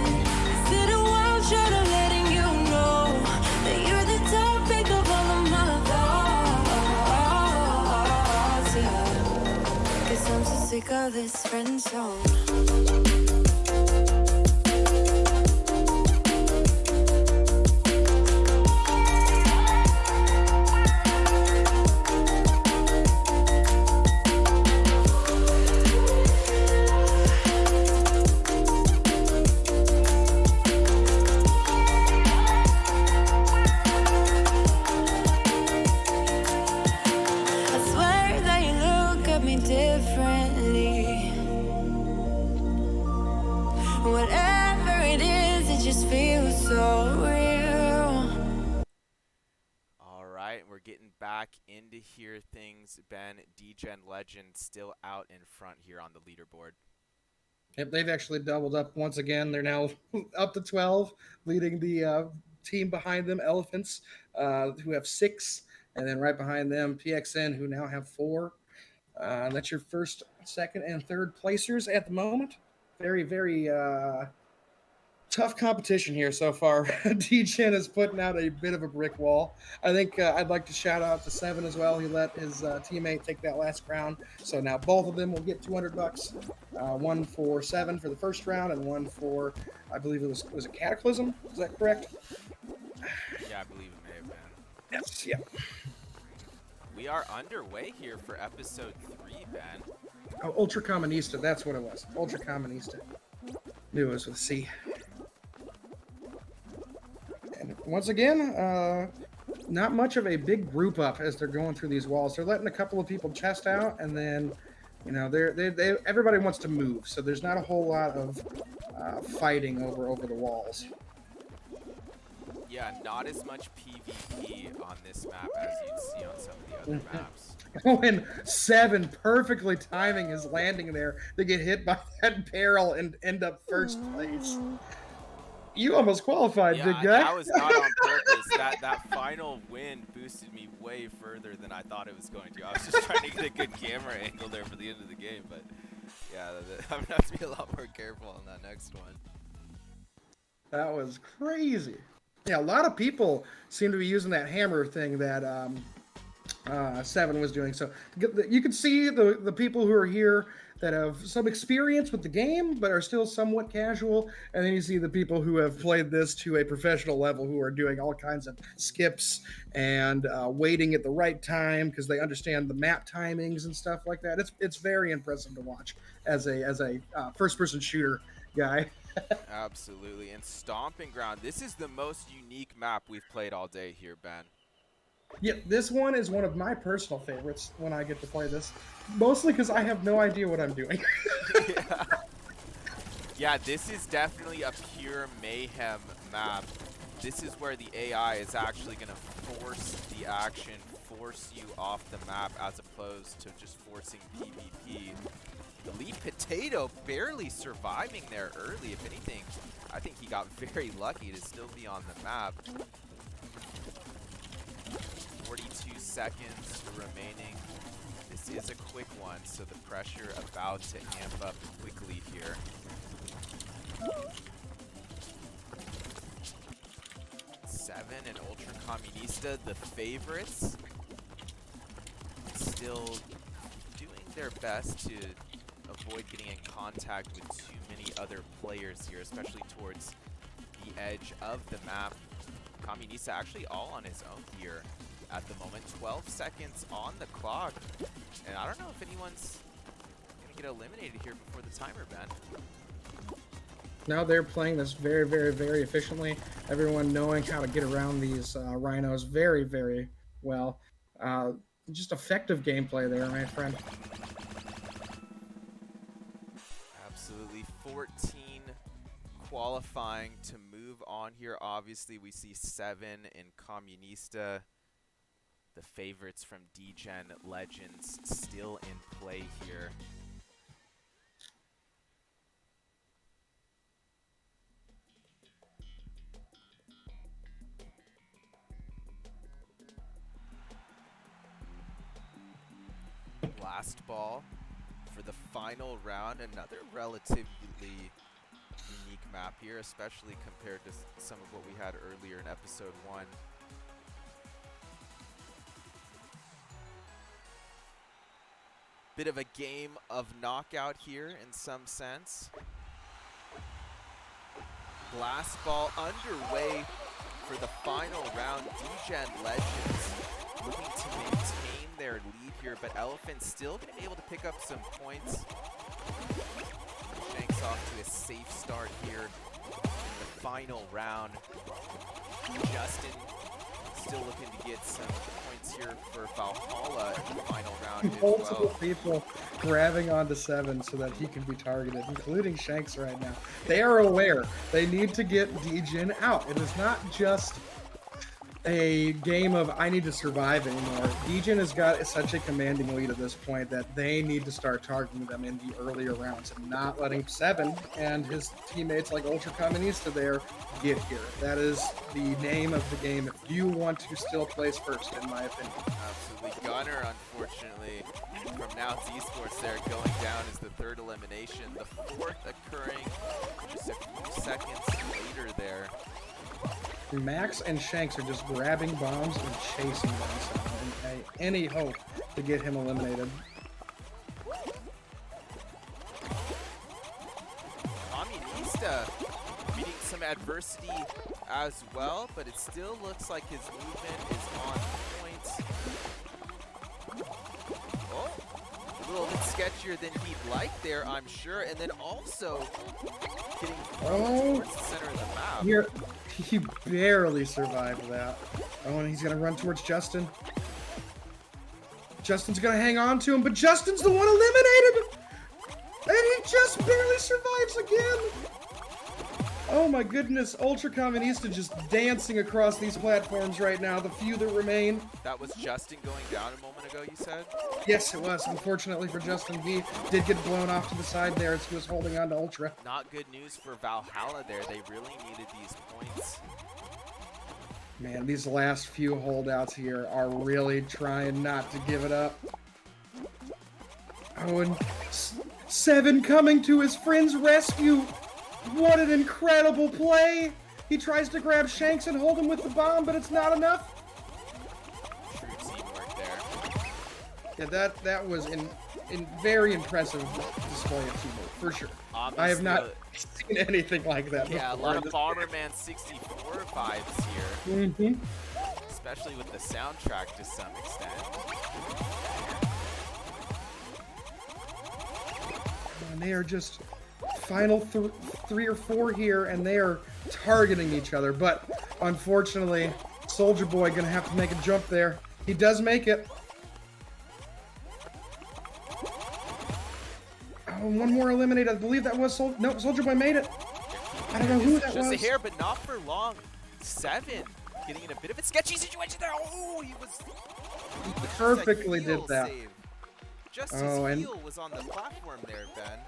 Is it a wild shot of letting you know that you're the topic of all of my thoughts, yeah. 'Cause I'm so sick of this friend zone. I swear
right, we're getting back into here things. Ben, D-Gen Legend still out in front here on the leaderboard.
Yep, they've actually doubled up once again. They're now up to 12, leading the team behind them, Elephants, who have 6, and then right behind them, PXN, who now have 4. That's your first, second, and third placers at the moment. Very, very tough competition here so far. D-Chen is putting out a bit of a brick wall. I think I'd like to shout out to Seven as well. He let his teammate take that last crown. So now both of them will get $200. One for Seven for the first round, and one for, I believe it was a Cataclysm. Is that correct?
Yeah, I believe it may have been.
Yes, yeah.
We are underway here for episode 3, Ben.
Oh, Ultra Communista, that's what it was. Ultra Communista. Knew it was with C. And once again, not much of a big group up as they're going through these walls. They're letting a couple of people chest out, and then, you know, everybody wants to move, so there's not a whole lot of fighting over the walls.
Yeah, not as much PvP on this map as you'd see on some of the other maps.
Oh, and Seven perfectly timing his landing there to get hit by that barrel and end up first place. You almost qualified,
Yeah,
big guy.
that was not on purpose. That final win boosted me way further than I thought it was going to. I was just trying to get a good camera angle there for the end of the game, but yeah, I'm gonna have to be a lot more careful on that next one.
That was crazy. Yeah, a lot of people seem to be using that hammer thing that Seven was doing. So you can see the people who are here that have some experience with the game but are still somewhat casual, and then you see the people who have played this to a professional level who are doing all kinds of skips and waiting at the right time because they understand the map timings and stuff like that. It's very impressive to watch as a first-person shooter guy.
Absolutely. And Stomping Ground, this is the most unique map we've played all day here, Ben.
Yeah, this one is one of my personal favorites when I get to play this. Mostly because I have no idea what I'm doing.
Yeah, this is definitely a pure mayhem map. This is where the AI is actually going to force the action, force you off the map as opposed to just forcing PvP. The lead Potato barely surviving there early. If anything, I think he got very lucky to still be on the map. 42 seconds remaining. This is a quick one, so the pressure about to amp up quickly here. Seven and Ultra Communista, the favorites, still doing their best to avoid getting in contact with too many other players here, especially towards the edge of the map. Communista actually all on his own here at the moment. 12 seconds on the clock, and I don't know if anyone's gonna get eliminated here before the timer, Ben.
Now they're playing this very, very, very efficiently. Everyone knowing how to get around these rhinos very, very well. Just effective gameplay there, my friend.
Absolutely. 14 qualifying to move on here. Obviously, we see Seven and Communista, the favorites from D-Gen Legends, still in play here. Last ball for the final round. Another relatively unique map here, especially compared to some of what we had earlier in episode 1. Bit of a game of knockout here in some sense. Last ball underway for the final round. D-Gen Legends looking to maintain their lead here, but Elephant still going to be able to pick up some points. Shanks off to a safe start here in the final round. Justin still looking to get some points here for Valhalla in the final round as
Multiple
well.
people grabbing onto Seven so that he can be targeted, including Shanks right now. They are aware they need to get D-Gen out. It is not just a game of I need to survive anymore. Degen has got such a commanding lead at this point that they need to start targeting them in the earlier rounds and not letting Seven and his teammates like Ultra Communista there get here. That is the name of the game if you want to still place first, in my opinion.
Absolutely. Gunner, unfortunately, from now to esports there, going down is the third elimination. The fourth occurring just a few seconds later there.
Max and Shanks are just grabbing bombs and chasing them, so any hope to get him eliminated.
Communista meeting some adversity as well, but it still looks like his movement is on point. Oh, a little bit sketchier than he'd like there, I'm sure, and then also getting towards the center of the map.
Here, he barely survived that. Oh, and he's gonna run towards Justin. Justin's gonna hang on to him, but Justin's the one eliminated! And he just barely survives again! Oh my goodness, Ultra Communista just dancing across these platforms right now, the few that remain.
That was Justin going down a moment ago, you said?
Yes, it was. Unfortunately for Justin, he did get blown off to the side there as he was holding on to Ultra.
Not good news for Valhalla there. They really needed these points.
Man, these last few holdouts here are really trying not to give it up. Oh, and Seven coming to his friend's rescue. What an incredible play! He tries to grab Shanks and hold him with the bomb, but it's not enough.
True teamwork there.
Yeah, that was in very impressive display of teamwork, for sure.
Obviously,
I have not seen anything like that
yeah,
before.
a lot of Bomberman 64 vibes here.
Mm-hmm.
Especially with the soundtrack to some extent.
And they are just final three or four here, and they are targeting each other. But unfortunately, Soldier Boy gonna have to make a jump there. He does make it. Oh, one more eliminated. I believe that was Soldier Boy made it. I don't know who that was.
Just a hair, but not for long. Seven getting in a bit of a sketchy situation there. Oh, he was
perfectly did that.
Save. Just his heel was on the platform there, Ben.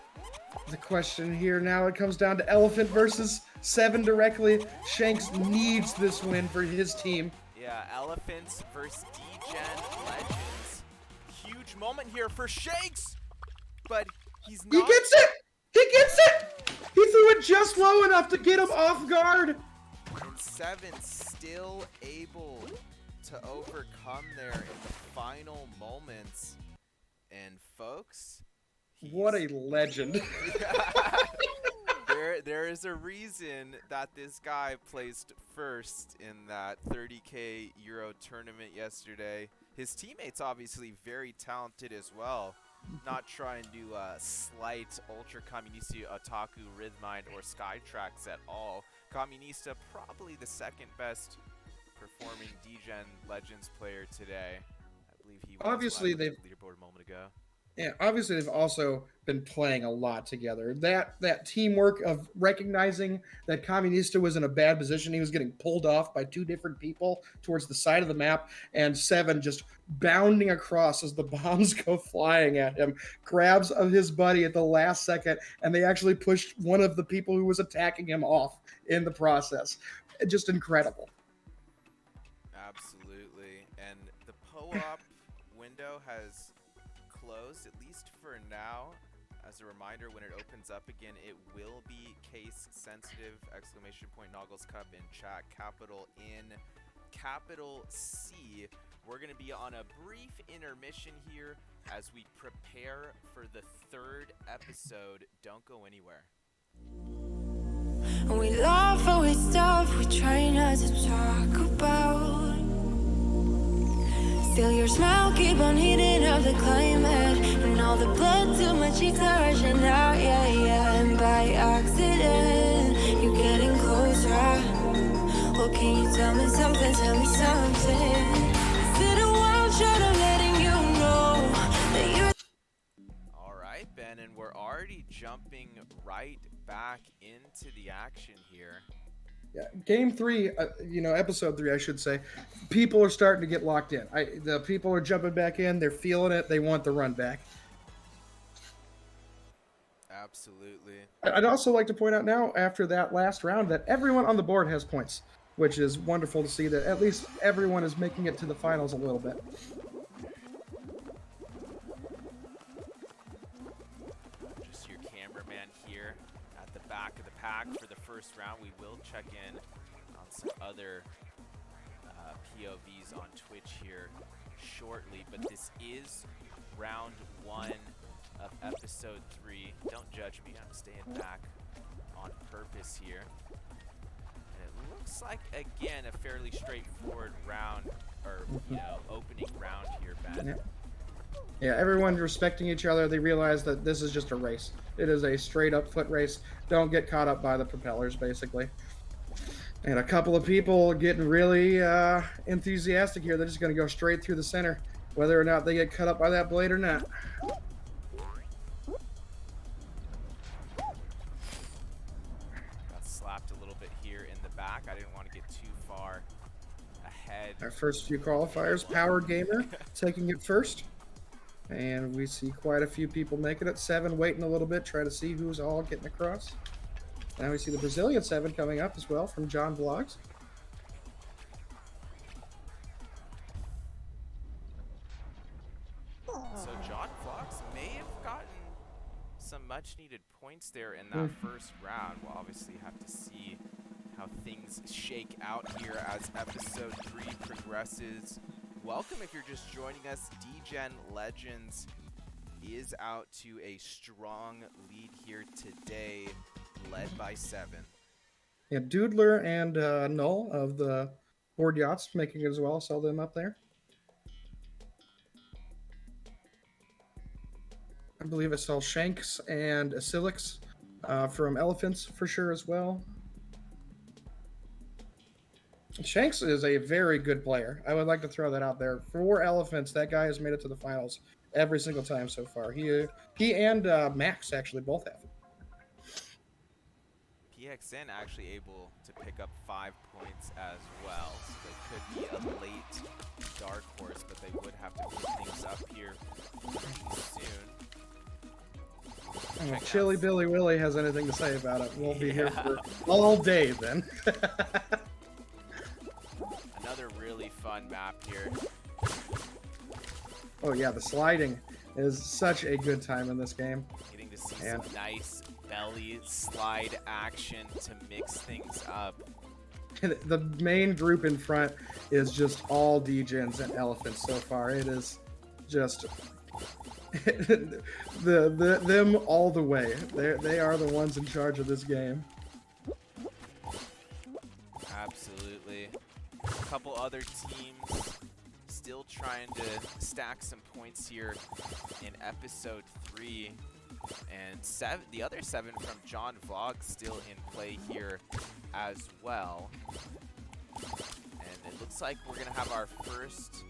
The question here now, it comes down to Elephant versus Seven directly. Shanks needs this win for his team.
Yeah, Elephants versus Degen Legends. Huge moment here for Shanks, but he's not.
He gets it! He gets it! He threw it just low enough to get him off guard.
And Seven still able to overcome there in the final moments. And folks,
what a legend.
there is a reason that this guy placed first in that 30K Euro tournament yesterday. His teammates obviously very talented as well. Not trying to slight Ultra Communista, Otaku, Rhythmind, or Skytrax at all. Communista probably the second best performing Degen Legends player today. I believe he was
obviously they've
leaderboard a moment ago.
Yeah, obviously they've also been playing a lot together. That teamwork of recognizing that Communista was in a bad position, he was getting pulled off by two different people towards the side of the map, and Seven just bounding across as the bombs go flying at him, grabs of his buddy at the last second, and they actually pushed one of the people who was attacking him off in the process. Just incredible.
Absolutely, and the PO-op window has closed, at least for now. As a reminder, when it opens up again, it will be case sensitive! Noggles Cup in chat, capital N, capital C. We're going to be on a brief intermission here as we prepare for the third episode. Don't go anywhere.
We laugh and we stuff we try not to talk about. Still your smile keep on heating up the climate, and all the blood to my cheeks are rushing out, yeah, yeah. And by accident, you're getting closer. Oh, can you tell me something, tell me something? Is it a wild shot of letting you know that you're...
Alright, Ben, and we're already jumping right back into the action here.
Yeah, game 3, episode 3, I should say. People are starting to get locked in. The people are jumping back in. They're feeling it. They want the run back.
Absolutely.
I'd also like to point out now, after that last round, that everyone on the board has points, which is wonderful to see that at least everyone is making it to the finals a little bit.
Just your cameraman here at the back of the pack for the first round. We will check in on some other POVs on Twitch here shortly, but this is round 1 of episode 3. Don't judge me, I'm staying back on purpose here. And it looks like, again, a fairly straightforward round, or, opening round here, Ben.
Yeah, everyone respecting each other. They realize that this is just a race. It is a straight up foot race. Don't get caught up by the propellers, basically. And a couple of people getting really enthusiastic here. They're just going to go straight through the center, whether or not they get cut up by that blade or not.
Got slapped a little bit here in the back. I didn't want to get too far ahead.
Our first few qualifiers, Power Gamer taking it first. And we see quite a few people making it. 7 waiting a little bit, try to see who's all getting across. Now we see the Brazilian 7 coming up as well from John Vlogs.
So John Vlogs may have gotten some much needed points there in that first round. We'll obviously have to see how things shake out here as episode 3 progresses. Welcome if you're just joining us. D-Gen Legends is out to a strong lead here today, led by 7.
Yeah, Doodler and Null of the Board Yachts making it as well. Saw them up there. I believe I saw Shanks and Asilix from Elephants for sure as well. Shanks is a very good player. I would like to throw that out there. For Elephants, that guy has made it to the finals every single time so far. He and Max actually both have.
PXN actually able to pick up 5 points as well. So they could be a late dark horse, but they would have to pick things up here soon.
If Chili Billy Willy has anything to say about it, we'll be here for all day then.
Another really fun map here.
Oh yeah, the sliding is such a good time in this game.
Getting to see some nice belly slide action to mix things up.
The main group in front is just all D-Gens and Elephants so far. It is just them all the way. They are the ones in charge of this game.
Absolutely. A couple other teams still trying to stack some points here in episode 3. And the other 7 from John Vlog still in play here as well. And it looks like we're going to have our first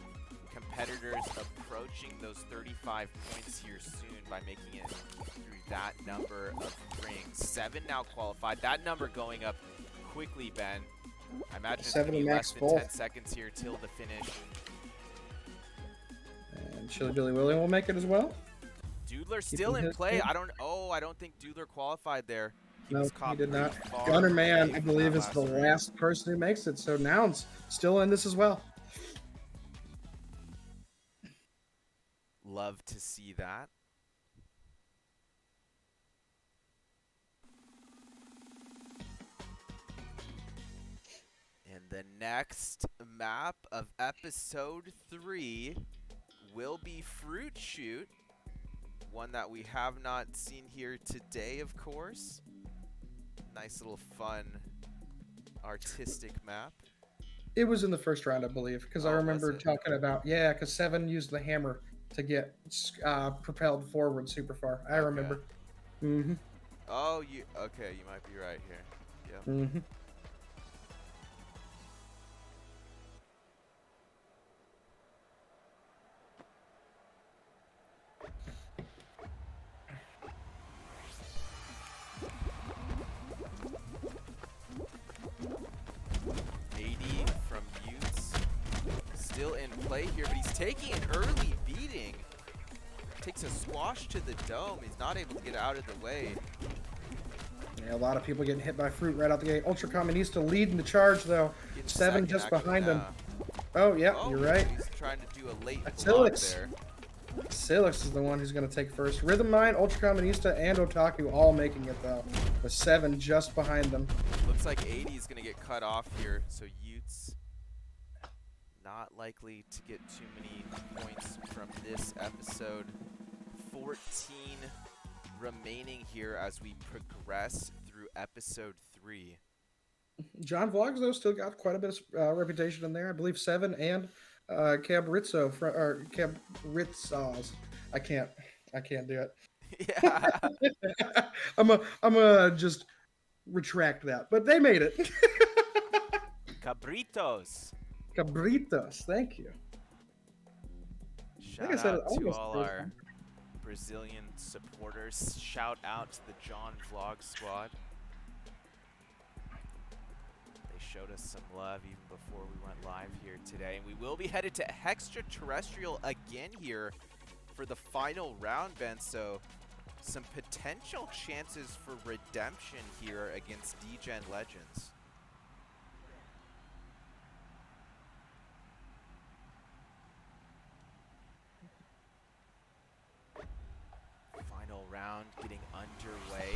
competitors approaching those 35 points here soon by making it through that number of rings. 7 now qualified. That number going up quickly, Ben. I imagine it's going to be less than 10 seconds here till the finish.
And Chili Billy Willy will make it as well.
Doodler still in play. I don't think Doodler qualified there.
No, he did not. Gunner Man, I believe, is the last person who makes it. So Nouns still in this as well.
Love to see that. And the next map of episode 3 will be Fruit Shoot. One that we have not seen here today, of course. Nice little fun, artistic map.
It was in the first round, I believe, because I remember talking about, because 7 used the hammer to get propelled forward super far. I remember. Mm-hmm.
Oh, you might be right here. Yeah.
Mm-hmm.
still in play here, but he's taking an early beating. Takes a squash to the dome. He's not able to get out of the way.
Yeah, a lot of people getting hit by fruit right out the gate. Ultra Communista leading the charge, though.
Getting
7
second,
just
actually,
behind him.
yeah.
Oh, yeah,
Oh,
you're right.
He's trying to do a late block
Silix.
there.
Silix is the one who's going to take first. Rhythm Mind, Ultra Communista, and Otaku all making it, though. With 7 just behind them.
Looks like 80 is going to get cut off here, so Utes not likely to get too many points from this episode. 14 remaining here as we progress through episode 3.
John Vlogs, though, still got quite a bit of reputation in there. I believe 7 and Cabrizzo, or Cabritzos. I can't do it.
Yeah.
I'm just retract that, but they made it.
Cabritos.
Cabritos, thank you.
Shout
I said it
out to
almost
all
first
our
time.
Brazilian supporters. Shout out to the John Vlog squad. They showed us some love even before we went live here today. And we will be headed to Extraterrestrial again here for the final round, Ben. So some potential chances for redemption here against D-Gen Legends. Final round getting underway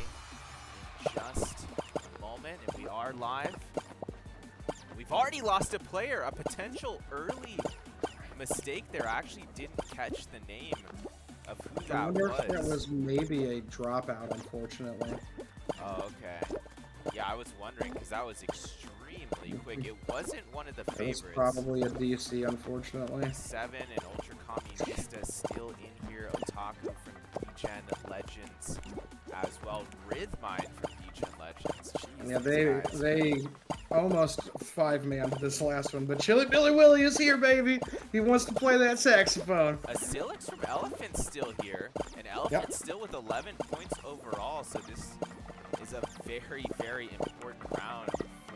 in just a moment, and we are live. We've already lost a player, a potential early mistake there. I actually didn't catch the name of who
I
that
wonder if that
was.
was maybe a dropout, unfortunately.
Oh, okay. Yeah, I was wondering because that was extremely quick. It wasn't one of the
It was
favorites.
probably a DC, unfortunately.
7 and Ultra Communista still in here. Otaku from D-Gen Legends as well. Rhythmine from D-Gen Legends. Jeez,
Yeah,
these guys.
they almost 5-manned this last one, but Chili Billy Willie is here, baby. He wants to play that saxophone.
A Silix from Elephant still here, and Elephant still with 11 points overall, so this is a very, very important round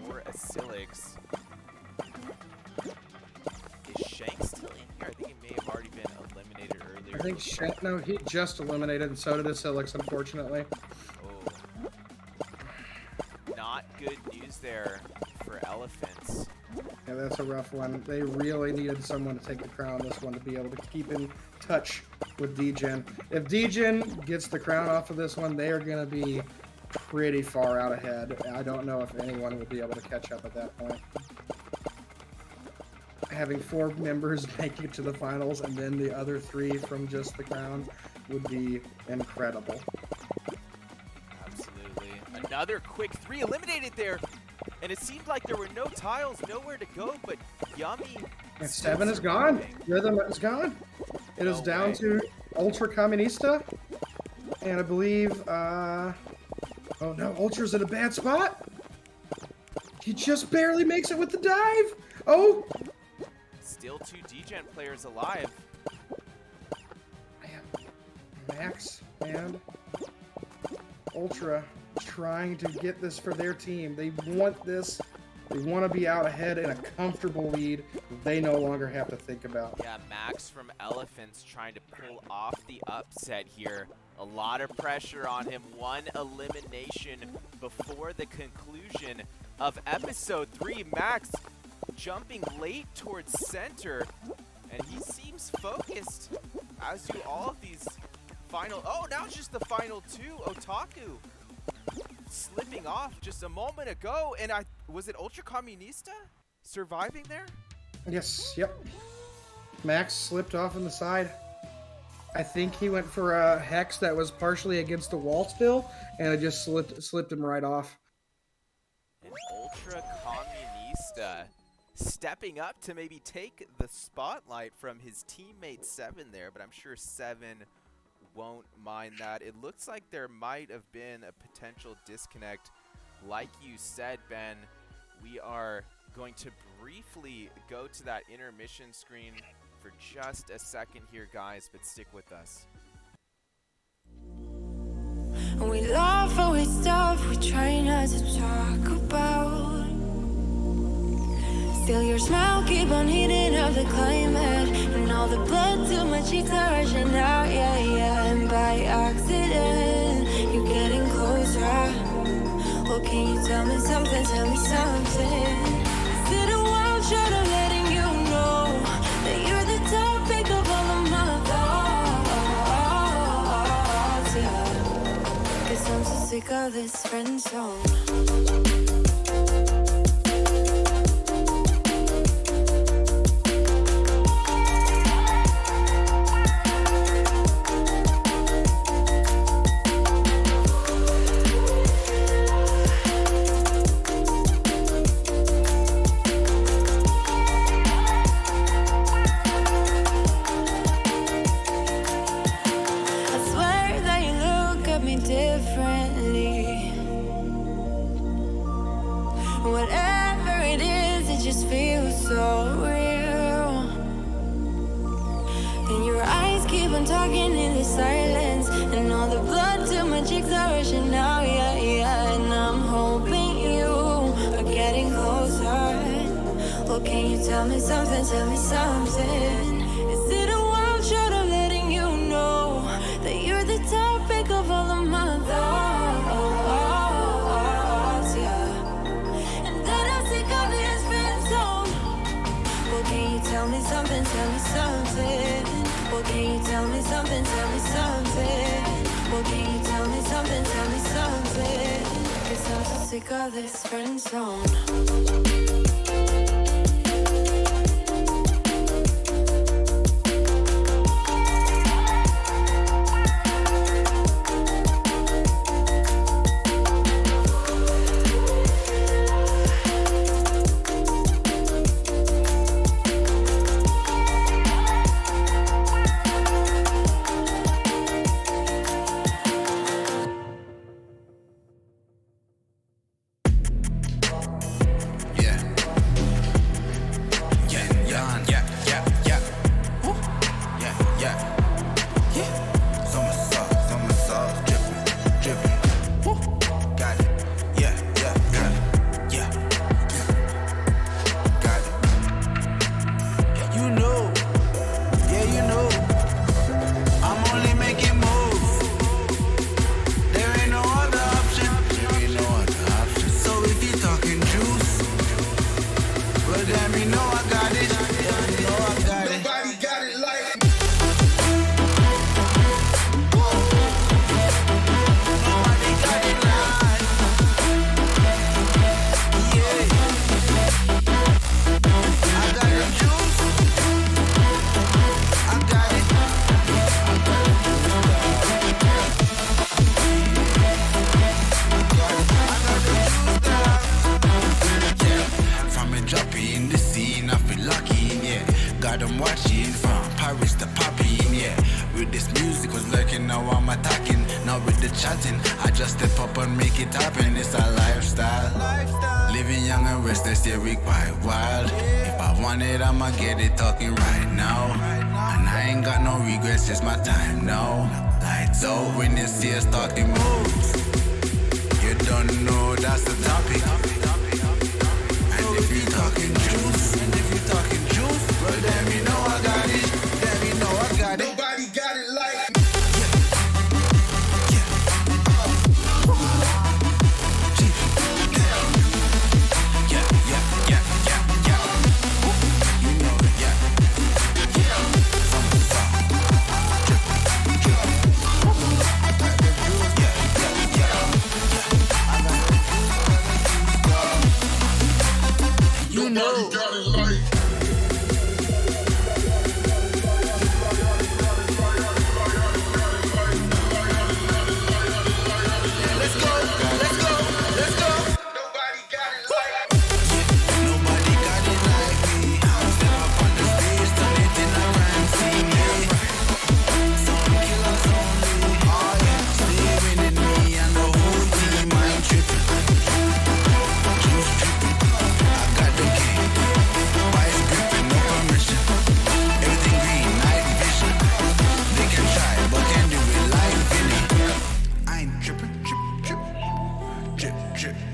for a Silix. Is Shank still in here? I think he may have already been eliminated earlier.
I think no, he just eliminated, and so did Asilix, unfortunately.
Oh. Not good news there for Elephants.
Yeah, that's a rough one. They really needed someone to take the crown this one to be able to keep in touch with D-Gen. If D-Gen gets the crown off of this one, they are going to be pretty far out ahead. I don't know if anyone will be able to catch up at that point. Having 4 members make it to the finals and then the other 3 from just the crown would be incredible.
Absolutely. Another quick 3 eliminated there. And it seemed like there were no tiles, nowhere to go, but Yummy.
And
still
7 is gone.
surviving.
Rhythm is gone. It is
No
down
way.
to Ultra Communista. And I believe, oh no, Ultra's in a bad spot. He just barely makes it with the dive. Oh,
Still 2 D-Gen players alive.
man. Max and Ultra trying to get this for their team. They want this. They want to be out ahead in a comfortable lead they no longer have to think about.
Yeah, Max from Elephants trying to pull off the upset here. A lot of pressure on him. 1 elimination before the conclusion of episode 3. Max jumping late towards center, and he seems focused, as do all of these final. Oh, now it's just the final 2. Otaku slipping off just a moment ago, and was it Ultra Communista surviving there?
Yes, yep. Max slipped off on the side. I think he went for a hex that was partially against the wall still, and it just slipped him right off.
And Ultra Communista stepping up to maybe take the spotlight from his teammate 7 there, but I'm sure 7 won't mind that. It looks like there might have been a potential disconnect. Like you said, Ben, we are going to briefly go to that intermission screen for just a second here, guys, but stick with us.
We laugh and we stop, we try not to talk about Still your smile keep on heating up the climate, and all the blood to my cheeks are rushing out, yeah, yeah. And by accident, you're getting closer. Well, can you tell me something, tell me something? Is it a wild shot of letting you know that you're the topic of all of my thoughts, yeah. 'Cause I'm so sick of this friend zone. Differently, whatever it is, it just feels so real. And your eyes keep on talking in the silence, and all the blood to my cheeks are rushing out, yeah, yeah. And I'm hoping you are getting closer. Well, can you tell me something, tell me something? Is it a wild shot of letting you know that you're the topic of all of my thoughts, yeah. And then I'm sick of this friend zone. Well, can you tell me something, tell me something? Well, can you tell me something, tell me something? Well, can you tell me something, tell me something? 'Cause I'm so sick of this friend zone.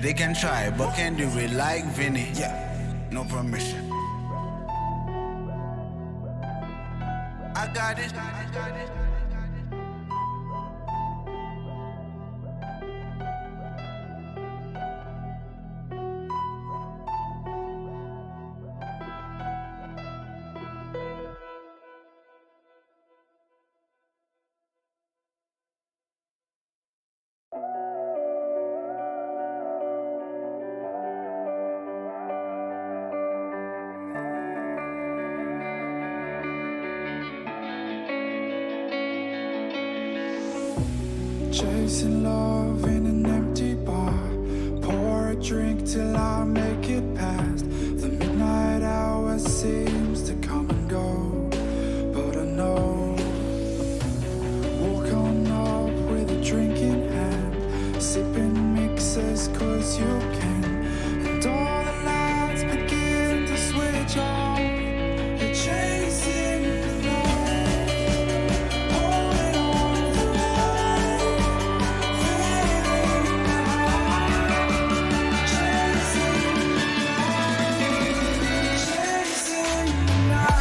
They can try, but can do it like Vinny. Yeah, no permission. I got it.
Chasing love in an empty bar. Pour a drink till I make it past. The midnight hour seems to come and go, but I know. Walk on up with a drink in hand, sipping mixes cause you can. And all the lights begin to switch off. You're chasing the light, holding on for life, feeling the high, chasing the night, chasing the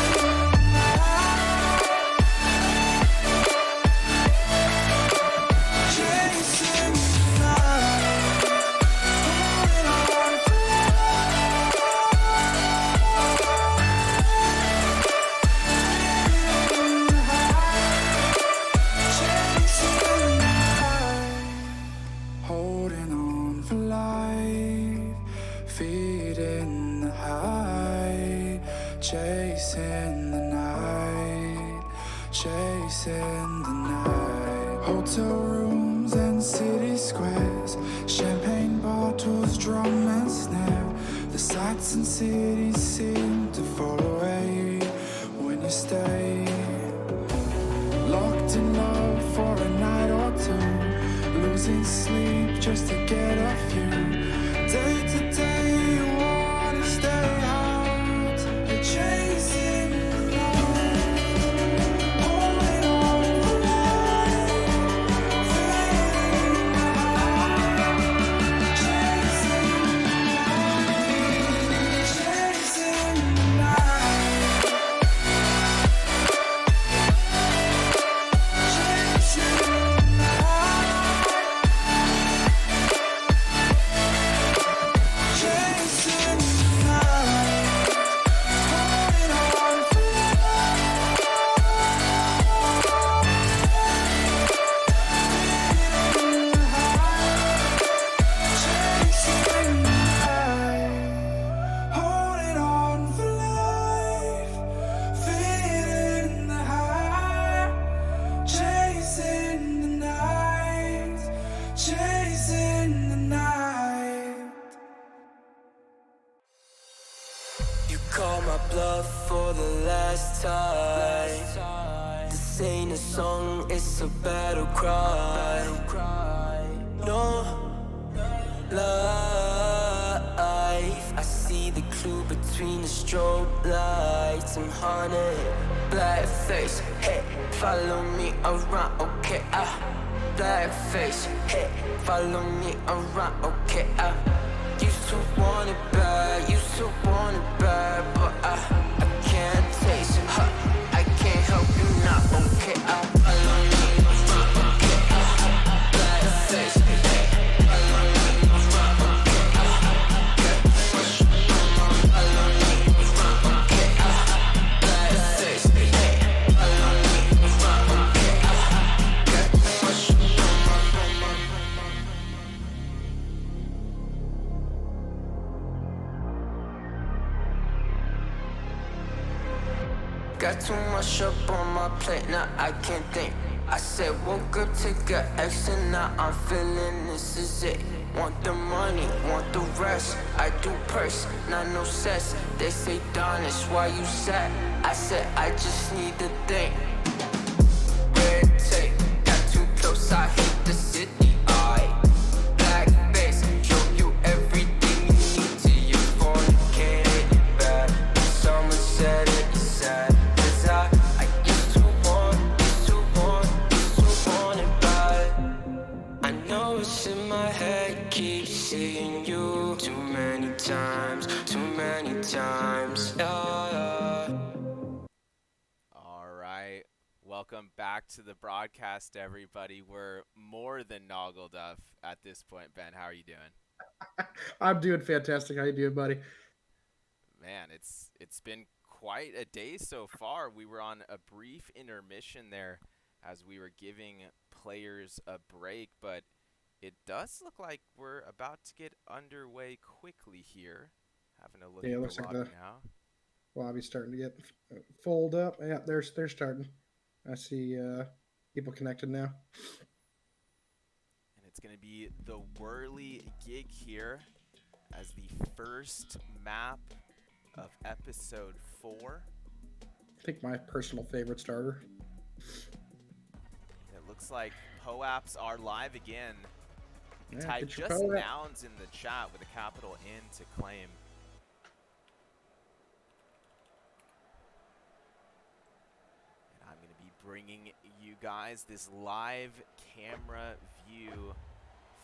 chasing the night, holding on for holding on for life, feeding the high, chasing the night, chasing the night. Hotel rooms and city squares, champagne bottles, drum and snare. The sights and cities seem to fall away when you stay. Locked in love for a night or two, losing sleep just to get off you. Day to day you wanna stay out. You're chasing the light, holding on for life, feeling the high, chasing the night, chasing the night, chasing the night, holding on for chasing the night, holding on for life, feeling the high, chasing the night, chasing the night.
You call my bluff for the last time. This ain't a song, it's a battle cry. No life. I see the clue between the strobe lights. I'm haunted, black face. Hey, follow me around, okay? Black face. Hey, follow me around, okay? Used to want it bad, used to want it bad, but I can't taste it. I can't help you now, okay? Follow me around, okay? Black face. Hey, follow me around, okay? Follow me around, okay? Black face. Hey, follow me around, okay? Got too much up on my plate, now I can't think. I said woke up, took a X, and now I'm feeling this is it. Want the money, want the rest. I do purse, not no cess. They say, Don, it's why you sad. I said, I just need the thing. Red tape, got too close, I hit the city. Black face, show you everything you need till you fornicate it bad. Someone said it's sad. I used to want it bad. I know it's in my head, keep seeing you too many times. times, too many times. Yeah.
All right. Welcome back to the broadcast, everybody. We're more than noggled up at this point. Ben, how are you doing?
I'm doing fantastic. How you doing, buddy?
Man, it's been quite a day so far. We were on a brief intermission there as we were giving players a break, but it does look like we're about to get underway quickly here. Having a look
Yeah, it
at
looks
the
like
lobby
the
now.
lobby's starting to get fold up. Yeah, they're starting. I see people connected now.
And it's going to be the Whirly gig here as the first map of episode 4.
I think my personal favorite starter.
It looks like POAPs are live again. You can
Yeah,
type
get your
just
POAP.
nouns in the chat with a capital N to claim. And I'm going to be bringing you guys this live camera view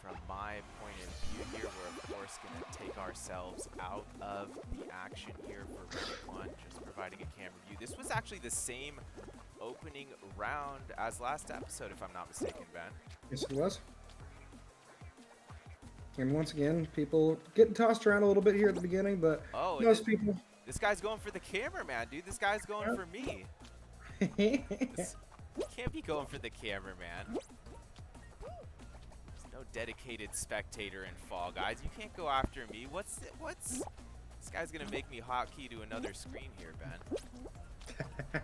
from my point of view here. We're of course going to take ourselves out of the action here for round 1, just providing a camera view. This was actually the same opening round as last episode, if I'm not mistaken, Ben.
Yes, it was. And once again, people getting tossed around a little bit here at the beginning, but
Oh,
most people.
this guy's going for the cameraman, dude. This guy's going
Yep.
for me. You can't be going for the cameraman. There's no dedicated spectator in Fall Guys. You can't go after me. What's this guy's gonna make me hotkey to another screen here, Ben.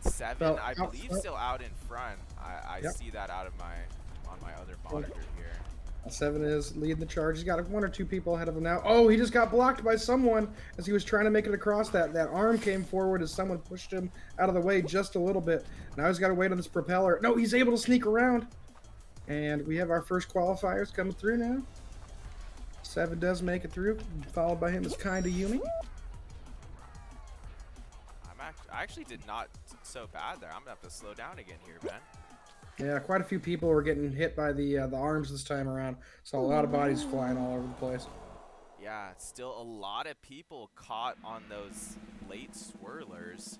7,
Well,
I believe, still out in front. I
Yep.
see that on my other monitor here.
7 is leading the charge. He's got 1 or 2 people ahead of him now. Oh, he just got blocked by someone as he was trying to make it across. That arm came forward as someone pushed him out of the way just a little bit. Now he's got to wait on this propeller. No, he's able to sneak around. And we have our first qualifiers coming through now. 7 does make it through, followed by him is Kinda Yumi.
I actually did not so bad there. I'm gonna have to slow down again here, Ben.
Yeah, quite a few people were getting hit by the arms this time around. Saw a lot of bodies flying all over the place.
Yeah, still a lot of people caught on those late swirlers.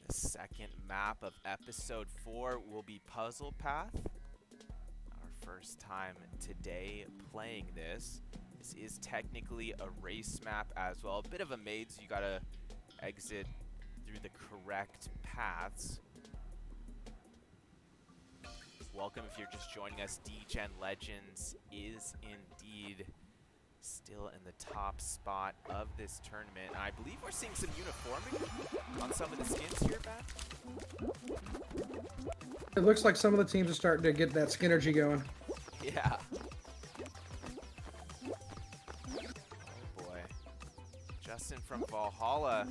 The second map of episode 4 will be Puzzle Path. Our first time today playing this. This is technically a race map as well. A bit of a maze. You gotta exit through the correct paths. Welcome if you're just joining us. D-Gen Legends is indeed still in the top spot of this tournament. And I believe we're seeing some uniformity on some of the skins here, Ben.
It looks like some of the teams are starting to get that Skinergy going.
Yeah. Oh boy. Justin from Valhalla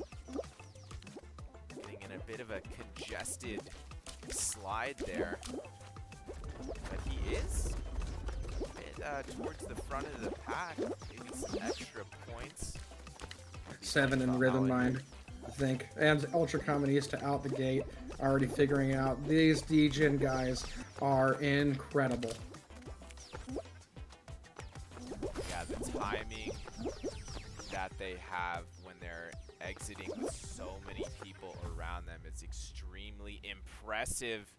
getting in a bit of a congested slide there. But he is a bit towards the front of the pack. Maybe some extra points.
7 in Rhythm Mind, I think. And Ultra Communista out the gate, already figuring out these D-Gen guys are incredible.
Yeah, the timing that they have when they're exiting with so many people around them is extremely impressive.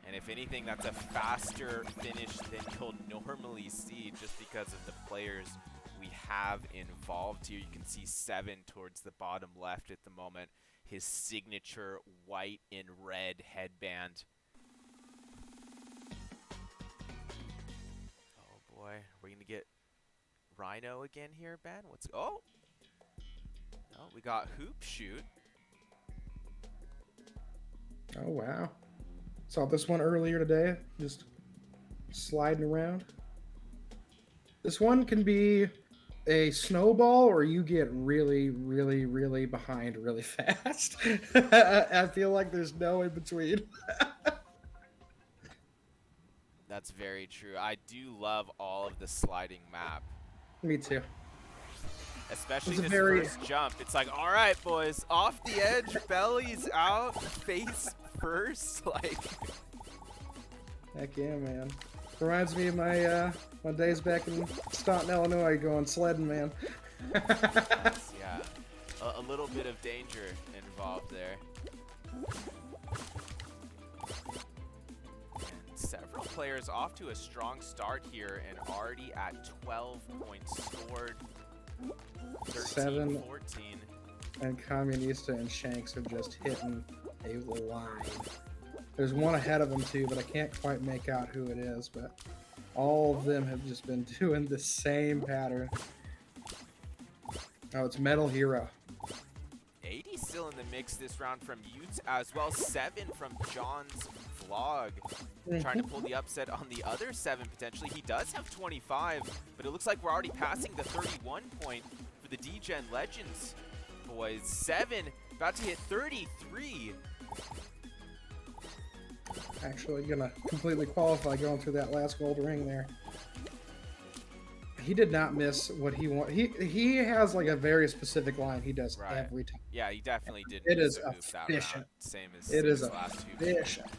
And if anything, that's a faster finish than you'll normally see just because of the players we have involved here. You can see 7 towards the bottom left at the moment. His signature white and red headband. Oh boy, we're gonna get Rhino again here, Ben. Oh, we got Hoop Shoot.
Oh, wow. Saw this one earlier today, just sliding around. This one can be a snowball or you get really, really, really behind really fast. I feel like there's no in between.
That's very true. I do love all of the sliding map.
Me too.
Especially
It's a
this
very-
first jump. It's like, all right, boys, off the edge, bellies out, face first. Like,
Heck yeah, man. Reminds me of my my days back in Staunton, Illinois, going sledding, man.
yeah, a little bit of danger involved there. And several players off to a strong start here and already at 12 points scored. 13, 14.
And Communista and Shanks are just hitting a line. There's one ahead of them too, but I can't quite make out who it is. But all of them have just been doing the same pattern. Oh, it's Metal Hero.
80 still in the mix this round from Utes as well. 7 from John's vlog. Trying to pull the upset on the other 7 potentially. He does have 25, but it looks like we're already passing the 31 point for the D-Gen Legends boys. 7 about to hit 33.
Actually gonna completely qualify going through that last gold ring there. He did not miss what he want. He has like a very specific line he does every time.
Yeah, he definitely didn't
It
miss
is
a move that
efficient.
round. Same as
It is
his last 2.
efficient.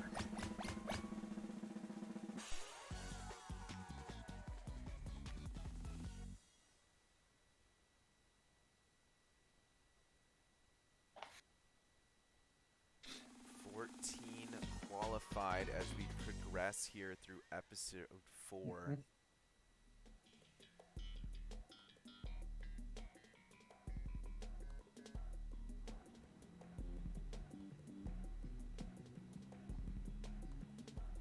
Qualified as we progress here through episode 4.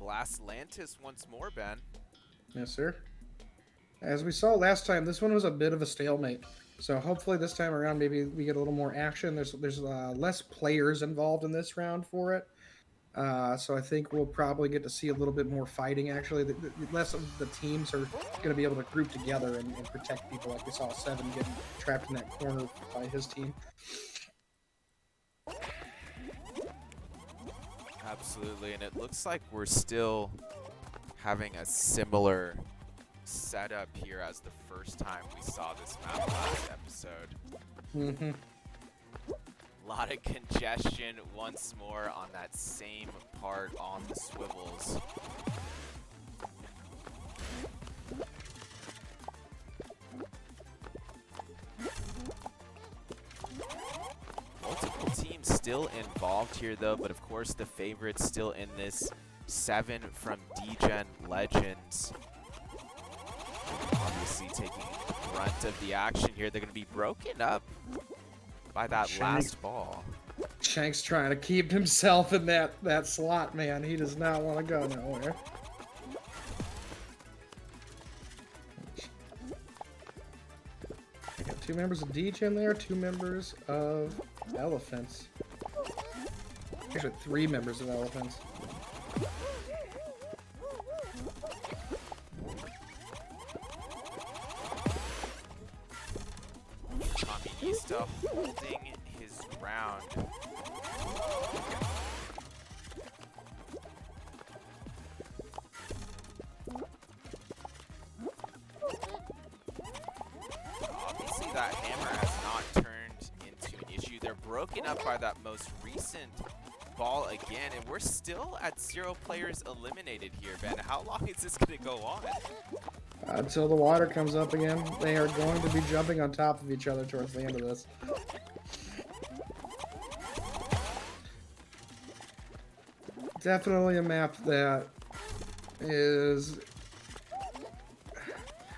Blastlantis once more, Ben.
Yes, sir. As we saw last time, this one was a bit of a stalemate. So hopefully this time around, maybe we get a little more action. There's less players involved in this round for it. So I think we'll probably get to see a little bit more fighting, actually. The less of the teams are going to be able to group together and protect people, like we saw 7 getting trapped in that corner by his team.
Absolutely, and it looks like we're still having a similar setup here as the first time we saw this map last episode. A lot of congestion once more on that same part on the swivels. Multiple teams still involved here though, but of course the favorites still in this. 7 from D-Gen Legends. Obviously taking the brunt of the action here. They're going to be broken up by that last ball.
Shanks trying to keep himself in that slot, man. He does not want to go nowhere. We got 2 members of D-Gen there, 2 members of Elephants. Actually, 3 members of Elephants.
Communista holding his ground. Obviously that hammer has not turned into an issue. They're broken up by that most recent ball again, and we're still at 0 players eliminated here, Ben. How long is this going to go on?
Until the water comes up again. They are going to be jumping on top of each other towards the end of this. Definitely a map that is...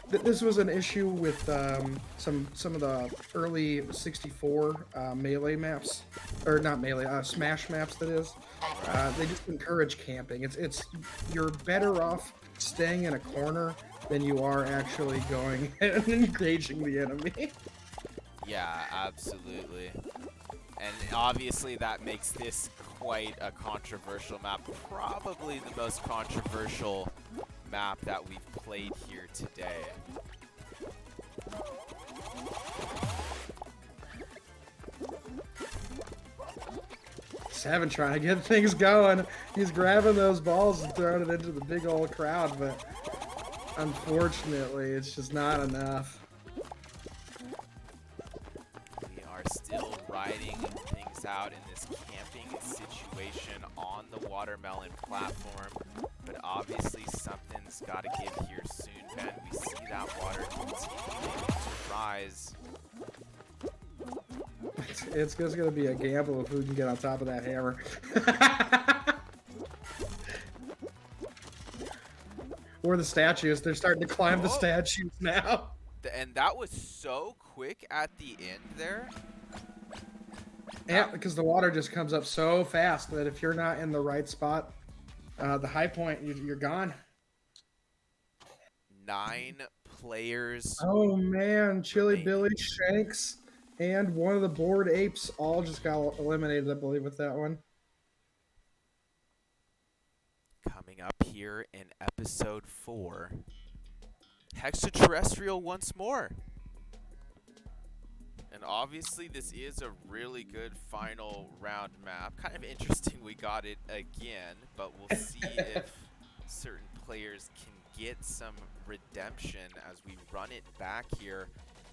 This was an issue with some of the early 64 melee maps, or not melee, Smash maps. That is, they just encourage camping. It's you're better off staying in a corner than you are actually going and engaging the enemy.
Yeah, absolutely. And obviously that makes this quite a controversial map. Probably the most controversial map that we've played here today.
Seven trying to get things going. He's grabbing those balls and throwing it into the big old crowd, but unfortunately, it's just not enough.
We are still riding things out in this camping situation on the watermelon platform, but obviously something's got to give here soon, Ben. We see that water continuing to rise.
It's just going to be a gamble if we can get on top of that hammer. Or the statues. They're starting to climb the statues now.
And that was so quick at the end there.
Yeah, because the water just comes up so fast that if you're not in the right spot, the high point, you're gone.
9 players.
Oh, man. Chili Billy, Shanks, and one of the Bored Apes all just got eliminated, I believe, with that one.
Coming up here in episode 4, Hexaterrestrial once more. And obviously this is a really good final round map. Kind of interesting we got it again, but we'll see if certain players can get some redemption as we run it back here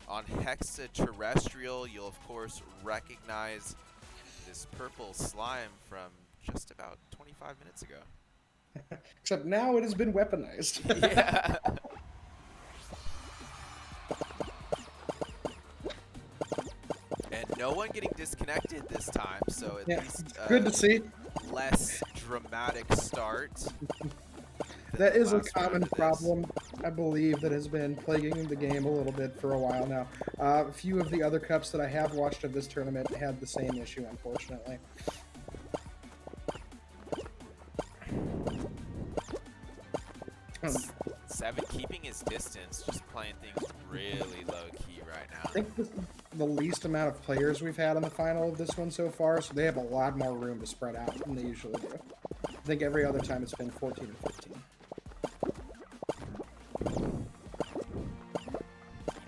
on Hexaterrestrial. You'll of course recognize this purple slime from just about 25 minutes ago.
Except now it has been weaponized.
Yeah. And no one getting disconnected this time, so at least
good to see.
Less dramatic start.
That is a common problem, I believe, that has been plaguing the game a little bit for a while now. A few of the other cups that I have watched of this tournament had the same issue, unfortunately.
Seven keeping his distance, just playing things really low-key right now.
I think this is the least amount of players we've had on the final of this one so far, so they have a lot more room to spread out than they usually do. I think every other time it's been 14 or 15.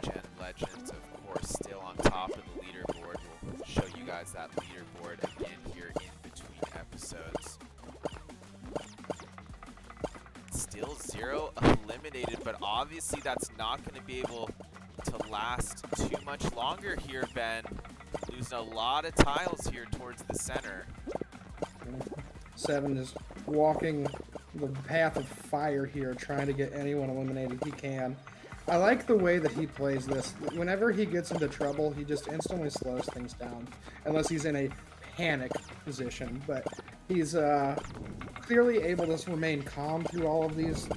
Gen Legends, of course, still on top of the leaderboard. We'll show you guys that leaderboard again here in between episodes. Still 0 eliminated, but obviously that's not going to be able to last too much longer here, Ben. Losing a lot of tiles here towards the center.
Seven is walking the path of fire here, trying to get anyone eliminated he can. I like the way that he plays this. Whenever he gets into trouble, he just instantly slows things down, unless he's in a panic position. But he's clearly able to remain calm through all of these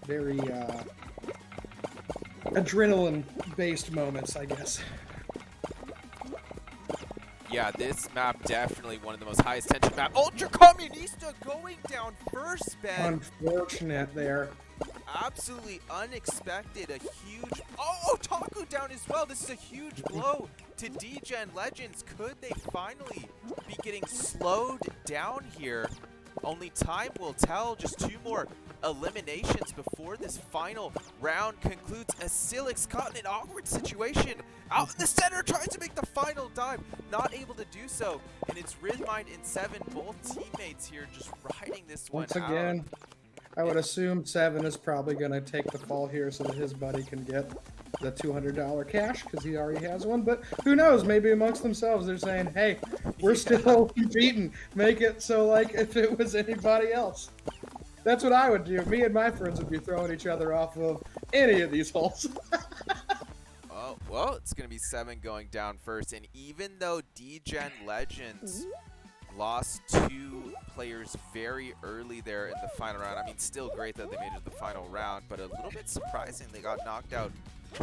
very adrenaline-based moments, I guess.
Yeah, this map definitely one of the most highest tension map. Ultra Communista going down first, Ben.
Unfortunate there.
Absolutely unexpected. A huge... Oh, Taku down as well. This is a huge blow to D-Gen Legends. Could they finally be getting slowed down here? Only time will tell. Just 2 more eliminations before this final round concludes. Asilix caught in an awkward situation. Out in the center, trying to make the final dive. Not able to do so. And it's Rhythmind and Seven, both teammates here, just riding this one
Once again,
out.
I would assume Seven is probably going to take the fall here so that his buddy can get the $200 cash because he already has one. But who knows? Maybe amongst themselves they're saying, hey, we're still competing. Make it so like if it was anybody else. That's what I would do. Me and my friends would be throwing each other off of any of these holes.
Oh, well, it's going to be Seven going down first. And even though D-Gen Legends lost 2 players very early there in the final round, I mean, still great that they made it to the final round, but a little bit surprising they got knocked out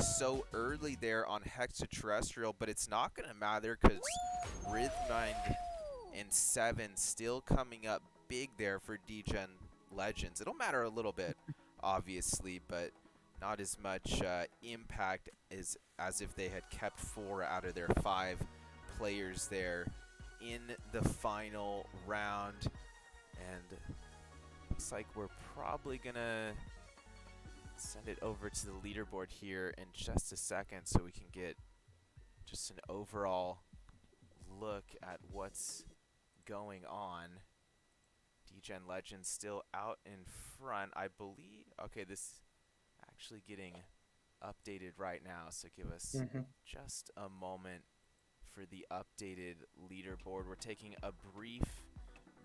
so early there on Hexaterrestrial. But it's not going to matter because Rhythmind and Seven still coming up big there for D-Gen Legends. It'll matter a little bit, obviously, but not as much impact as if they had kept 4 out of their 5 players there in the final round. And looks like we're probably gonna send it over to the leaderboard here in just a second so we can get just an overall look at what's going on. DGen Legends still out in front, I believe. Okay, this actually getting updated right now, so give us just a moment for the updated leaderboard. We're taking a brief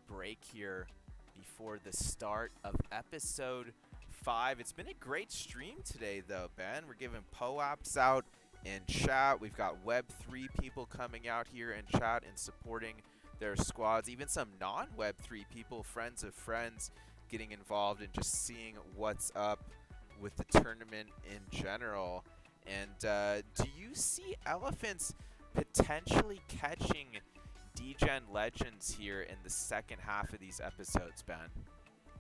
break here before the start of episode 5. It's been a great stream today, though, Ben. We're giving POAPs out in chat. We've got Web3 people coming out here in chat and supporting their squads. Even some non-Web3 people, friends of friends, getting involved and just seeing what's up with the tournament in general. And do you see Elephants potentially catching DGen Legends here in the second half of these episodes, Ben?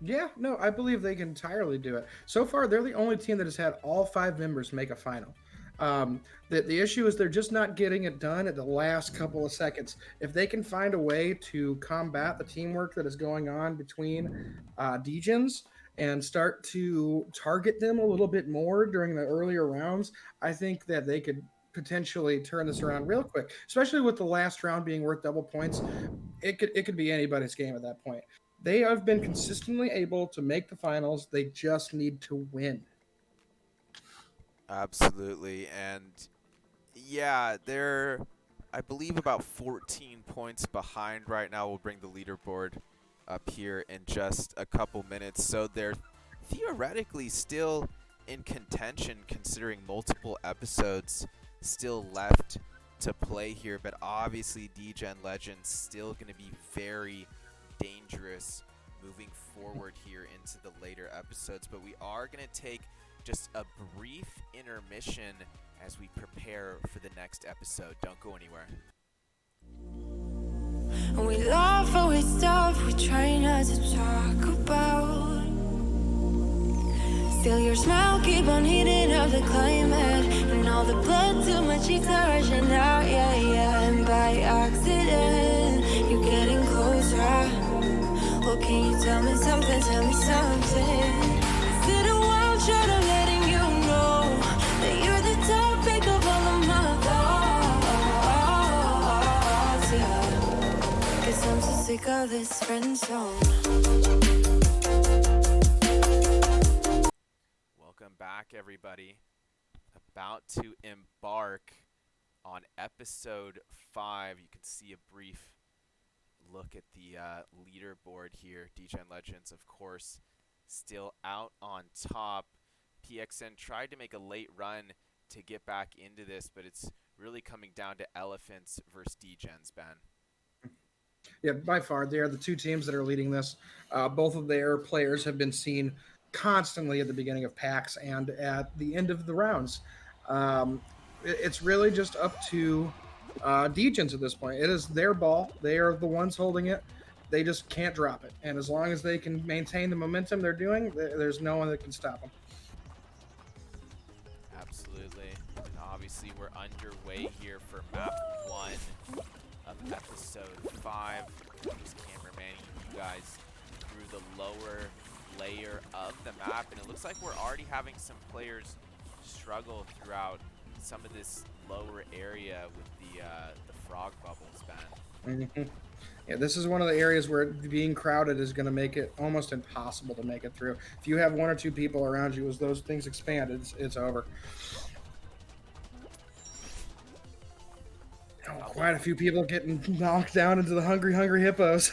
Yeah, no, I believe they can entirely do it. So far, they're the only team that has had all 5 members make a final. The issue is they're just not getting it done at the last couple of seconds. If they can find a way to combat the teamwork that is going on between DGens and start to target them a little bit more during the earlier rounds, I think that they could potentially turn this around real quick, especially with the last round being worth double points. It could be anybody's game at that point. They have been consistently able to make the finals. They just need to win.
Absolutely. And yeah, they're, I believe, about 14 points behind right now. We'll bring the leaderboard up here in just a couple minutes. So they're theoretically still in contention, considering multiple episodes still left to play here. But obviously, DGen Legends still going to be very dangerous moving forward here into the later episodes. But we are going to take just a brief intermission as we prepare for the next episode. Don't go anywhere.
We laugh and we stop, we try not to talk about. Still your smile keep on heating up the climate, and all the blood to my cheeks are rushing out, yeah, yeah. And by accident, you're getting closer. Well, can you tell me something, tell me something? Is it a wild shot of letting you know that you're the topic of all of my thoughts, yeah. 'Cause I'm so sick of this friend zone.
Welcome back, everybody. About to embark on episode 5. You can see a brief look at the leaderboard here. DGen Legends, of course, still out on top. PXN tried to make a late run to get back into this, but it's really coming down to Elephants versus DGens, Ben.
Yeah, by far, they are the 2 teams that are leading this. Both of their players have been seen constantly at the beginning of packs and at the end of the rounds. It's really just up to DGens at this point. It is their ball. They are the ones holding it. They just can't drop it. And as long as they can maintain the momentum they're doing, there's no one that can stop them.
Absolutely. And obviously, we're underway here for map 1 of episode 5. Just cameraman you guys through the lower layer of the map, and it looks like we're already having some players struggle throughout some of this lower area with the frog bubbles, Ben.
Yeah, this is one of the areas where being crowded is going to make it almost impossible to make it through. If you have 1 or 2 people around you, as those things expand, it's over. Oh, quite a few people getting knocked down into the hungry hippos.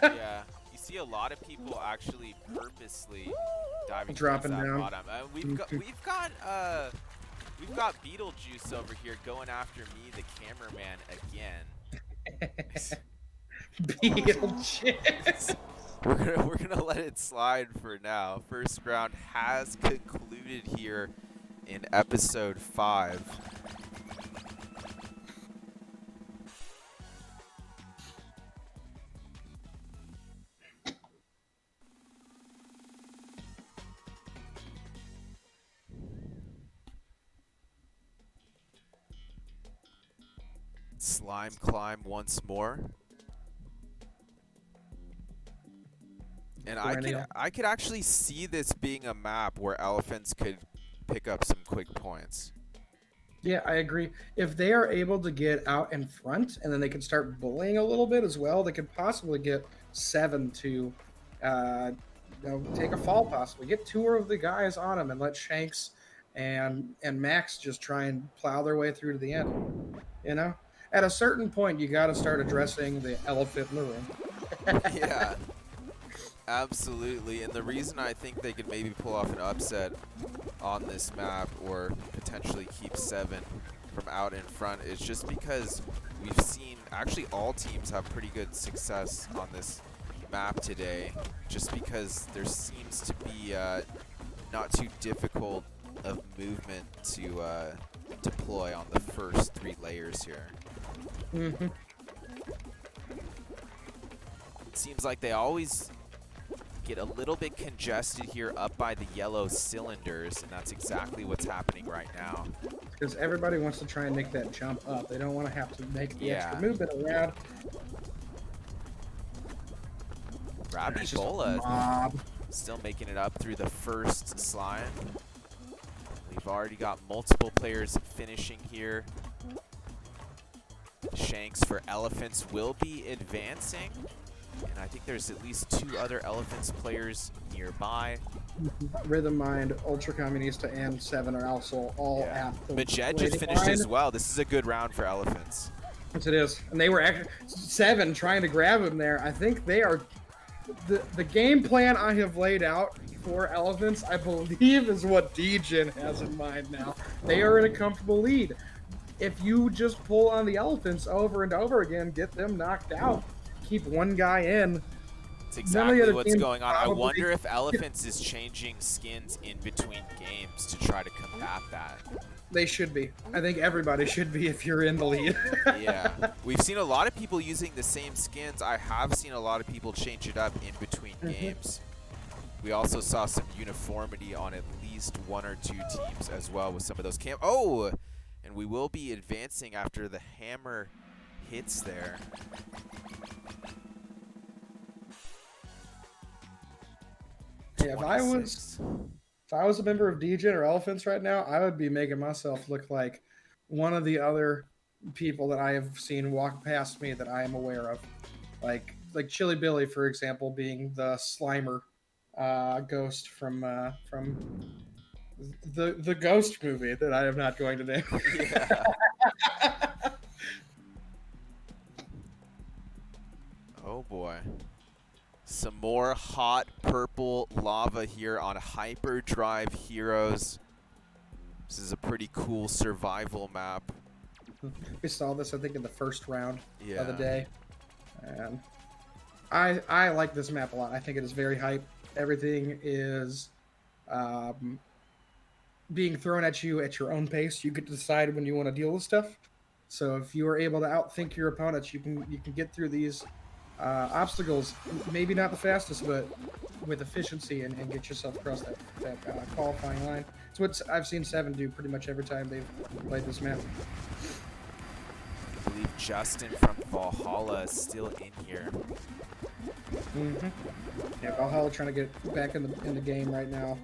Yeah, you see a lot of people actually purposely diving
Dropping
towards that
down.
bottom. We've got Beetlejuice over here going after me, the cameraman, again.
Beetlejuice.
We're gonna let it slide for now. First round has concluded here in episode 5. Slime climb once more. And I could actually see this being a map where Elephants could pick up some quick points.
Yeah, I agree. If they are able to get out in front and then they can start bullying a little bit as well, they could possibly get 7 to uh, take a fall possibly. Get 2 of the guys on them and let Shanks and Max just try and plow their way through to the end. You know? At a certain point you gotta start addressing the elephant in the room.
Yeah, absolutely. And the reason I think they could maybe pull off an upset on this map or potentially keep 7 from out in front is just because we've seen actually all teams have pretty good success on this map today, just because there seems to be not too difficult of movement to deploy on the first 3 layers here.
Mm-hmm.
It seems like they always get a little bit congested here up by the yellow cylinders, and that's exactly what's happening right now.
Because everybody wants to try and make that jump up. They don't want to have to make the
Yeah.
extra movement around.
Rabbi
It's just a
Bola
mob.
still making it up through the first slime. We've already got multiple players finishing here. Shanks for Elephants will be advancing. And I think there's at least 2 other Elephants players nearby.
Rhythm Mind, Ultra Communista, and 7 are also all at the
Majed just
waiting
finished
line.
as well. This is a good round for Elephants.
Yes, it is. And they were actually 7 trying to grab him there. I think they are the game plan I have laid out for Elephants, I believe, is what DGen has in mind now. They are in a comfortable lead. If you just pull on the Elephants over and over again, get them knocked out, keep one guy in.
It's
None of the
exactly
other
what's
teams
going on. I
probably-
wonder if Elephants is changing skins in between games to try to combat that.
They should be. I think everybody should be if you're in the lead.
Yeah. We've seen a lot of people using the same skins. I have seen a lot of people change it up in between games. We also saw some uniformity on at least 1 or 2 teams as well with some of those Oh! And we will be advancing after the hammer hits there.
Yeah, if I was a member of DGen or Elephants right now, I would be making myself look like one of the other people that I have seen walk past me that I am aware of, like Chili Billy, for example, being the Slimer ghost from the Ghost movie that I am not going to name.
Yeah. Oh boy. Some more hot purple lava here on Hyperdrive Heroes. This is a pretty cool survival map.
We saw this, I think, in the first round of the
Yeah.
day. And I like this map a lot. I think it is very hype. Everything is being thrown at you at your own pace. You get to decide when you want to deal with stuff. So if you are able to outthink your opponents, you can get through these obstacles. Maybe not the fastest, but with efficiency and get yourself across that qualifying line. It's what I've seen 7 do pretty much every time they've played this map.
I believe Justin from Valhalla is still in here.
Yeah, Valhalla trying to get back in the game right now.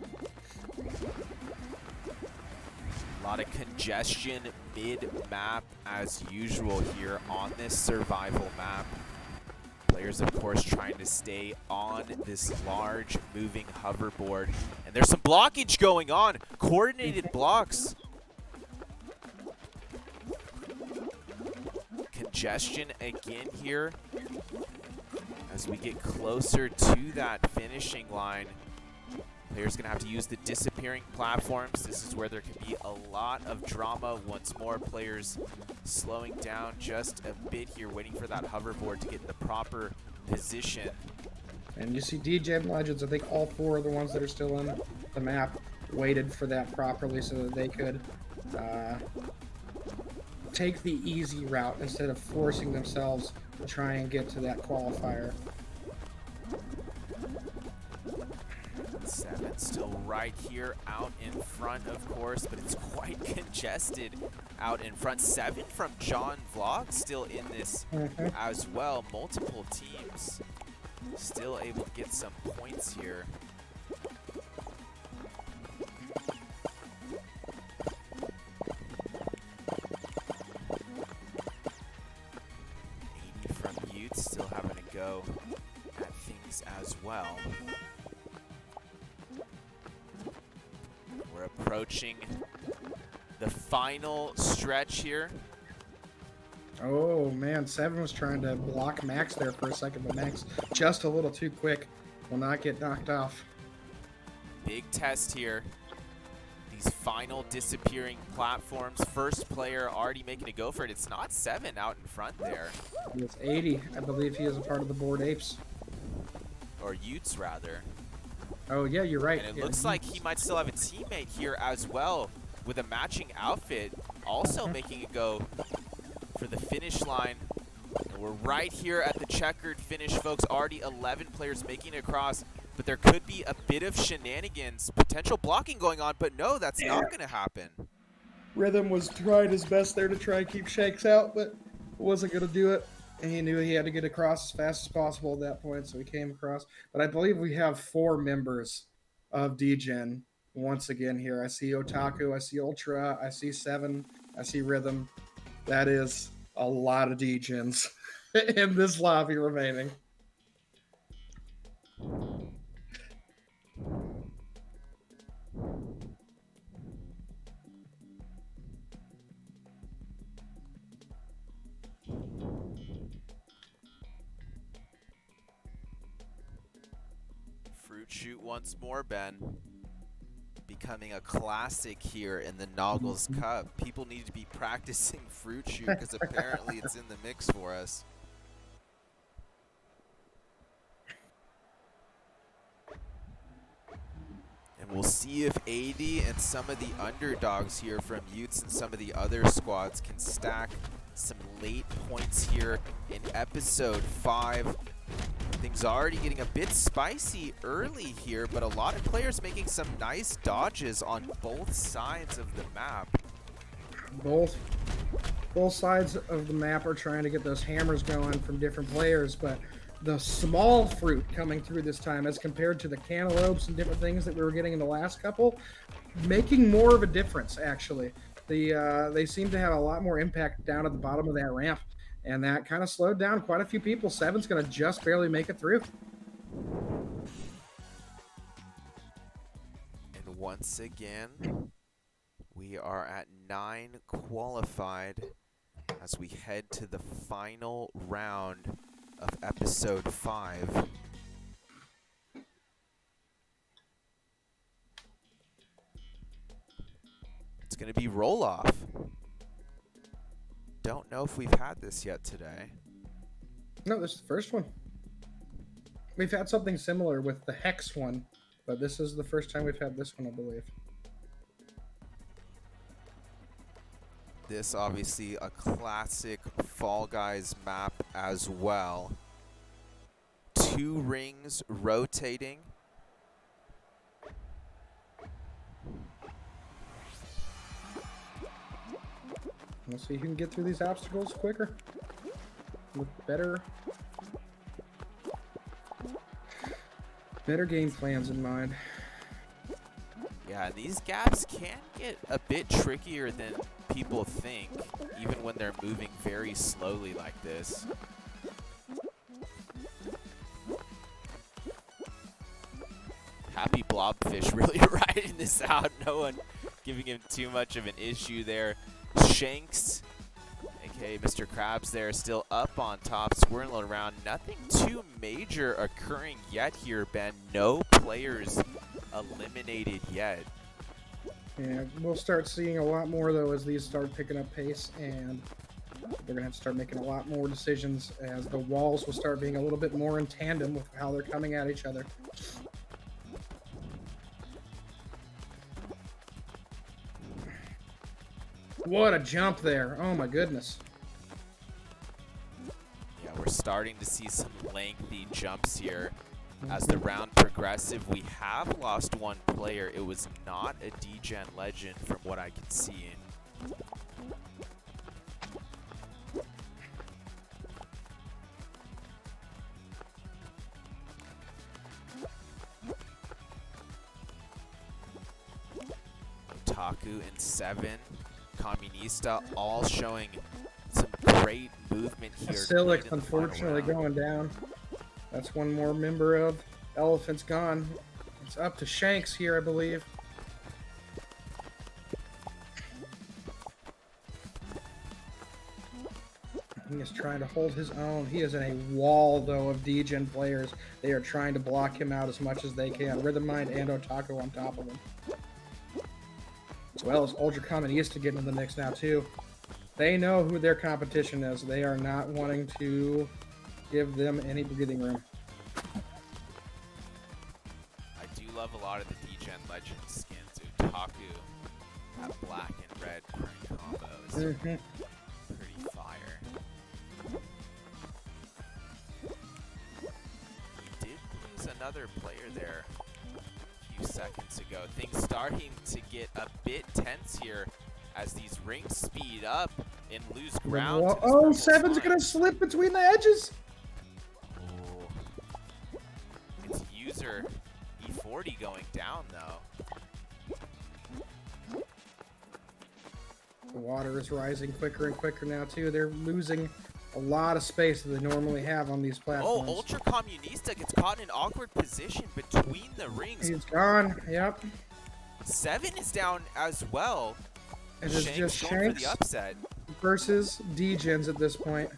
A lot of congestion mid-map as usual here on this survival map. Players, of course, trying to stay on this large moving hoverboard. And there's some blockage going on. Coordinated blocks. Congestion again here. As we get closer to that finishing line, players going to have to use the disappearing platforms. This is where there can be a lot of drama once more. Players slowing down just a bit here, waiting for that hoverboard to get in the proper position.
And you see DGen Legends, I think all 4 of the ones that are still in the map waited for that properly so that they could take the easy route instead of forcing themselves to try and get to that qualifier.
7 still right here out in front, of course, but it's quite congested out in front. 7 from John Vlog still in this as well. Multiple teams still able to get some points here. well. We're approaching the final stretch here.
Oh man, 7 was trying to block Max there for a second, but Max just a little too quick. Will not get knocked off.
Big test here. These final disappearing platforms. First player already making a go for it. It's not 7 out in front there.
It's 80. I believe he is a part of the Bored Apes.
Or Utes, rather.
Oh yeah, you're right.
And it
Yeah,
looks like he might still have a teammate here as well with a matching outfit, also making a go for the finish line. And we're right here at the checkered finish, folks. Already 11 players making it across, but there could be a bit of shenanigans, potential blocking going on, but no, that's not going to happen.
Rhythm was trying his best there to try and keep Shanks out, but wasn't going to do it. And he knew he had to get across as fast as possible at that point, so he came across. But I believe we have 4 members of DGen once again here. I see Otaku, I see Ultra, I see 7, I see Rhythm. That is a lot of DGens in this lobby remaining.
Fruit shoot once more, Ben. Becoming a classic here in the Noggles Cup. People need to be practicing fruit shoot because apparently it's in the mix for us. And we'll see if 80 and some of the underdogs here from Utes and some of the other squads can stack some late points here in episode 5. Things already getting a bit spicy early here, but a lot of players making some nice dodges on both sides of the map.
Both sides of the map are trying to get those hammers going from different players, but the small fruit coming through this time as compared to the cantaloupes and different things that we were getting in the last couple, making more of a difference, actually. They seem to have a lot more impact down at the bottom of that ramp, and that kind of slowed down quite a few people. 7's going to just barely make it through.
And once again, we are at 9 qualified as we head to the final round of episode 5. It's going to be roll-off. Don't know if we've had this yet today.
No, this is the first one. We've had something similar with the Hex one, but this is the first time we've had this one, I believe.
This obviously a classic Fall Guys map as well. 2 rings rotating.
We'll see who can get through these obstacles quicker. With better game plans in mind.
Yeah, these gaps can get a bit trickier than people think, even when they're moving very slowly like this. Happy Blobfish really riding this out. No one giving him too much of an issue there. Shanks, aka Mr. Krabs there, still up on top, swirling around. Nothing too major occurring yet here, Ben. No players eliminated yet.
Yeah, we'll start seeing a lot more, though, as these start picking up pace, and they're going to have to start making a lot more decisions as the walls will start being a little bit more in tandem with how they're coming at each other. What a jump there. Oh, my goodness.
Yeah, we're starting to see some lengthy jumps here. As the round progressive, we have lost 1 player. It was not a DGen legend from what I can see. Otaku and 7, Communista, all showing some great movement here.
Silix, unfortunately, going down. That's one more member of Elephant's gone. It's up to Shanks here, I believe. He is trying to hold his own. He is in a wall, though, of Degen players. They are trying to block him out as much as they can. Rhythm Mind and Otaku on top of him. As well as Ultra Communista getting in the mix now, too. They know who their competition is. They are not wanting to give them any breathing room.
I do love a lot of the Degen Legend skins. Otaku, that black and red combo is pretty fire. We did lose another player there a few seconds ago. Things starting to get a bit tense here as these rings speed up and lose ground.
Oh, Seven's going to slip between the edges.
Oh. It's user E40 going down, though.
The water is rising quicker and quicker now, too. They're losing a lot of space that they normally have on these platforms.
Oh, Ultra Communista gets caught in an awkward position between the rings.
He's gone, yep.
7 is down as well.
It is
Shanks
just
going for
Shanks
the upset.
versus Degens at this point.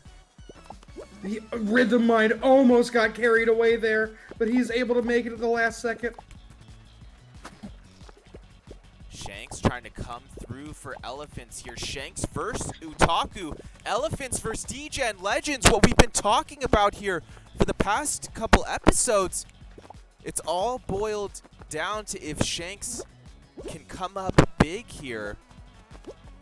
Rhythm Mind almost got carried away there, but he's able to make it at the last second.
Shanks trying to come through for Elephants here. Shanks versus Otaku. Elephants versus Degen Legends. What we've been talking about here for the past couple episodes. It's all boiled down to if Shanks can come up big here.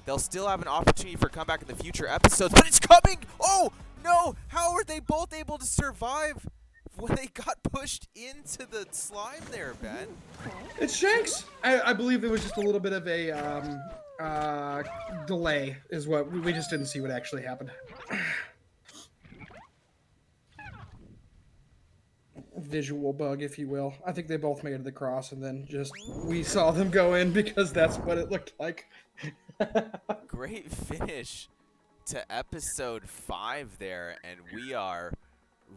They'll still have an opportunity for comeback in the future episodes, but it's coming! Oh, no! How are they both able to survive when they got pushed into the slime there, Ben?
It's Shanks! I believe there was just a little bit of a delay, is what we just didn't see what actually happened. Visual bug, if you will. I think they both made it to the cross, and then just we saw them go in because that's what it looked like.
Great finish to episode 5 there, and we are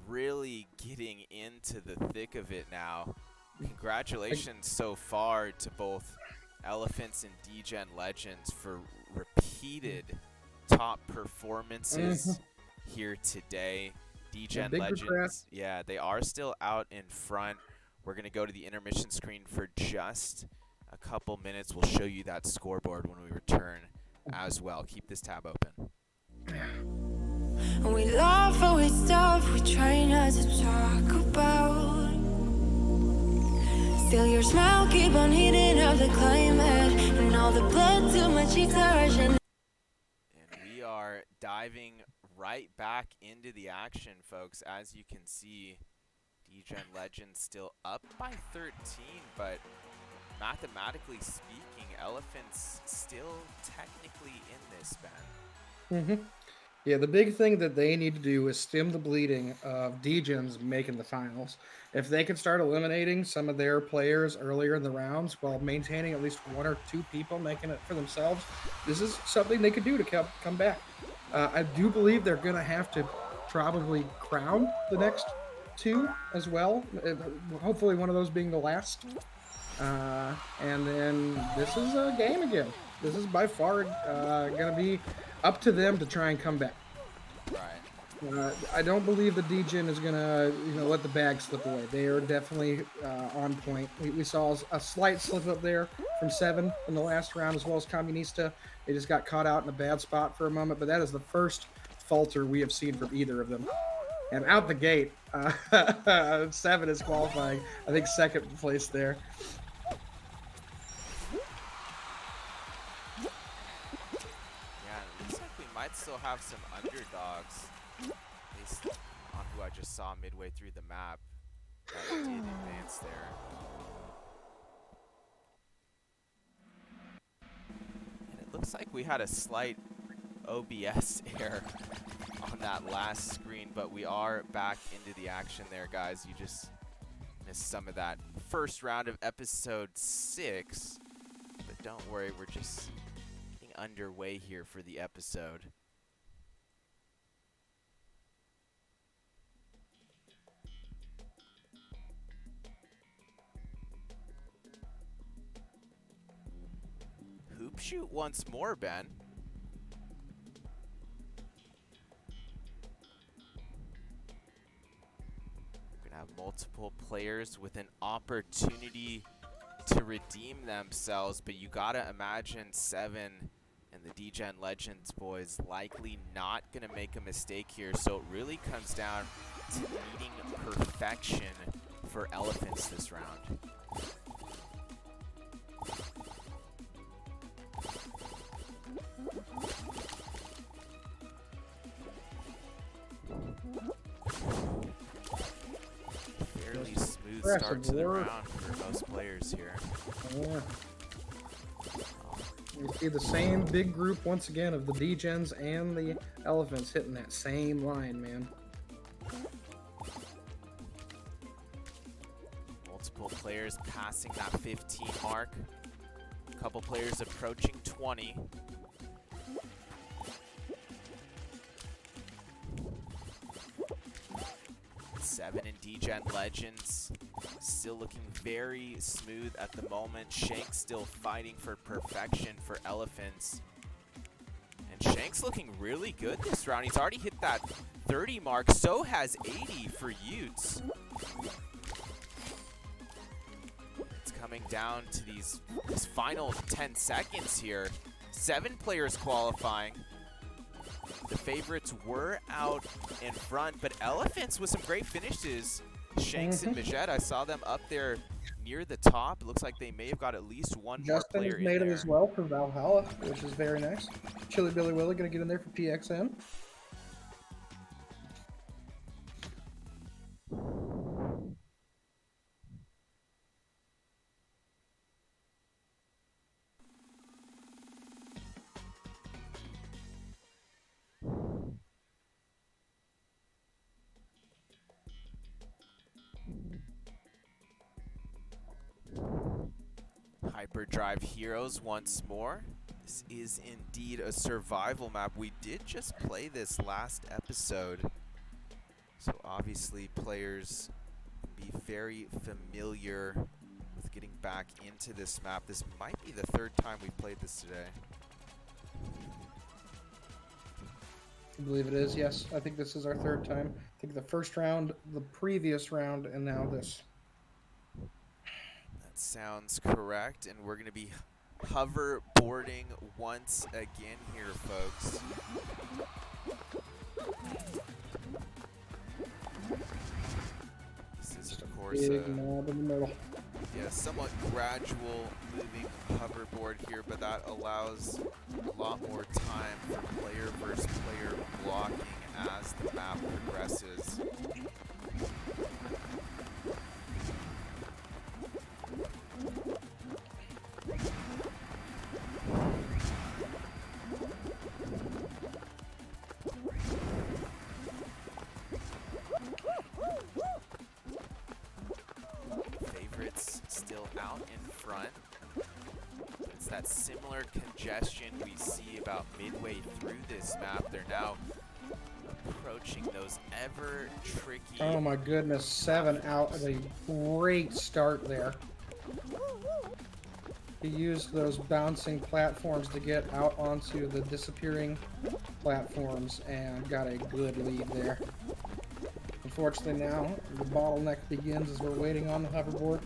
really getting into the thick of it now. Congratulations so far to both Elephants and Degen Legends for repeated top performances here today. Degen Legends, yeah, they are still out in front. We're going to go to the intermission screen for just a couple minutes. We'll show you that scoreboard when we return as well. Keep this tab open.
We laugh away stuff we try not to talk about. Still your smile keep on heating up the climate, and all the blood to my cheeks are rushing.
And we are diving right back into the action, folks. As you can see, Degen Legends still up by 13, but mathematically speaking, Elephants still technically in this, Ben.
Yeah, the big thing that they need to do is stem the bleeding of Degens making the finals. If they can start eliminating some of their players earlier in the rounds while maintaining at least 1 or 2 people making it for themselves, this is something they could do to come back. I do believe they're going to have to probably crown the next 2 as well. Hopefully one of those being the last. And then this is a game again. This is by far going to be up to them to try and come back.
Right.
I don't believe the Degen is going to let the bag slip away. They are definitely on point. We saw a slight slip up there from 7 in the last round, as well as Communista. They just got caught out in a bad spot for a moment, but that is the first falter we have seen from either of them. And out the gate, 7 is qualifying. I think second place there.
Might still have some underdogs, at least on who I just saw midway through the map that did advance there. And it looks like we had a slight OBS error on that last screen, but we are back into the action there, guys. You just missed some of that first round of episode 6, but don't worry, we're just underway here for the episode. sharpshoot once more, Ben. We're gonna have multiple players with an opportunity to redeem themselves, but you gotta imagine Seven and the D-Gen Legends boys likely not gonna make a mistake here, so it really comes down to needing perfection for Elephants this round. Fairly smooth start to the round for most players here.
Yeah. You see the same big group once again of the D-Gens and the Elephants hitting that same line, man.
Multiple players passing that 15 mark. A couple players approaching 20. Seven and D-Gen Legends still looking very smooth at the moment. Shank's still fighting for perfection for Elephants. And Shank's looking really good this round. He's already hit that 30 mark. So has 80 for Utes. It's coming down to these final 10 seconds here. 7 players qualifying. The favorites were out in front, but Elephants with some great finishes. Shanks and Majette, I saw them up there near the top. It looks like they may have got at least one more player
Justin's made
in
it
there.
as well for Valhalla, which is very nice. Chili Billy Willie gonna get in there for PXN.
Hyperdrive Heroes once more. This is indeed a survival map. We did just play this last episode, so obviously players be very familiar with getting back into this map. This might be the 3rd time we've played this today.
I believe it is, yes. I think this is our 3rd time. I think the first round, the previous round, and now this.
That sounds correct, and we're going to be hoverboarding once again here, folks. This is, of course,
Big knob in the middle.
yeah, somewhat gradual moving hoverboard here, but that allows a lot more time for player versus player blocking as the map progresses. Favorites still out in front. It's that similar congestion we see about midway through this map. They're now approaching those ever tricky.
Oh my goodness, 7 out of a great start there. He used those bouncing platforms to get out onto the disappearing platforms and got a good lead there. Unfortunately now, the bottleneck begins as we're waiting on the hoverboard.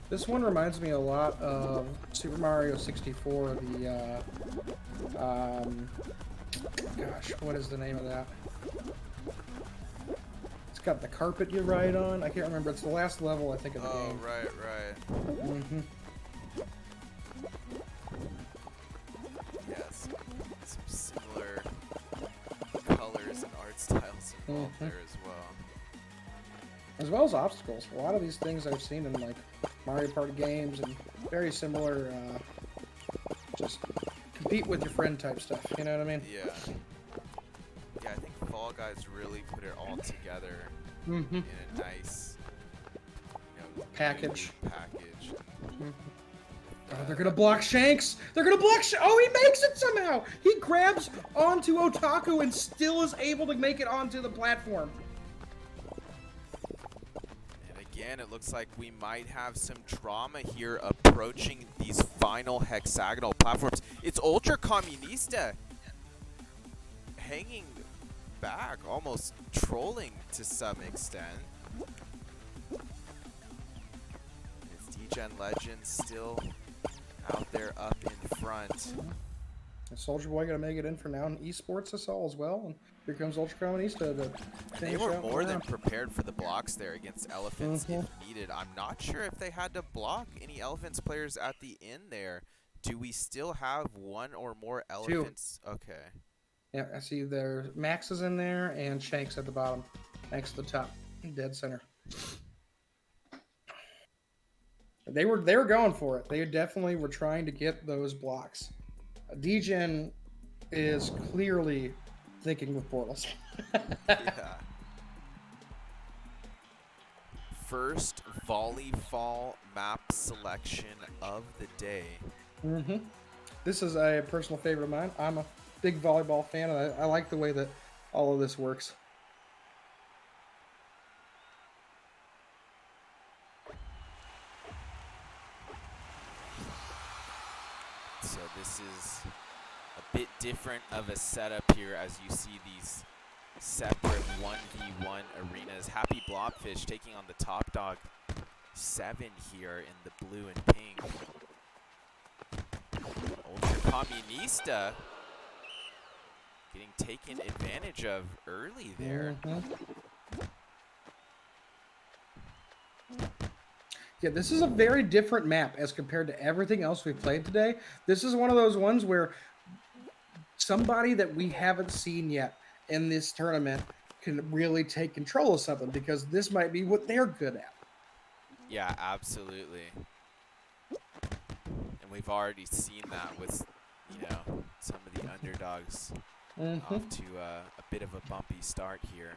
This one reminds me a lot of Super Mario 64, the, gosh, what is the name of that? It's got the carpet you ride on. I can't remember. It's the last level, I think, of the game.
Oh, right.
Mm-hmm.
Yes. Some similar colors and art styles involved there as well.
As well as obstacles. A lot of these things I've seen in like Mario Party games and very similar, just compete with your friend type stuff. You know what I mean?
Yeah. Yeah, I think Fall Guys really put it all together
Mm-hmm.
in a nice,
Package.
package.
Oh, they're gonna block Shanks. They're gonna block. Oh, he makes it somehow. He grabs onto Otaku and still is able to make it onto the platform.
And again, it looks like we might have some drama here approaching these final hexagonal platforms. It's Ultra Comunista hanging back, almost trolling to some extent. It's D-Gen Legends still out there up in front.
Soldier Boy gonna make it in for now in esports this all as well, and here comes Ultra Comunista to
They
finish
were
out the
more than
round.
prepared for the blocks there against Elephants if needed. I'm not sure if they had to block any Elephants players at the end there. Do we still have one or more Elephants? Okay.
Yeah, I see there. Max is in there and Shanks at the bottom, next to the top, dead center. They were going for it. They definitely were trying to get those blocks. D-Gen is clearly thinking with portals.
Yeah. First volleyball map selection of the day.
This is a personal favorite of mine. I'm a big volleyball fan, and I like the way that all of this works.
So this is a bit different of a setup here as you see these separate 1v1 arenas. Happy Blobfish taking on the top dog 7 here in the blue and pink. Ultra Comunista getting taken advantage of early there.
Yeah, this is a very different map as compared to everything else we've played today. This is one of those ones where somebody that we haven't seen yet in this tournament can really take control of something, because this might be what they're good at.
Yeah, absolutely. And we've already seen that with, you know, some of the underdogs off to a bit of a bumpy start here.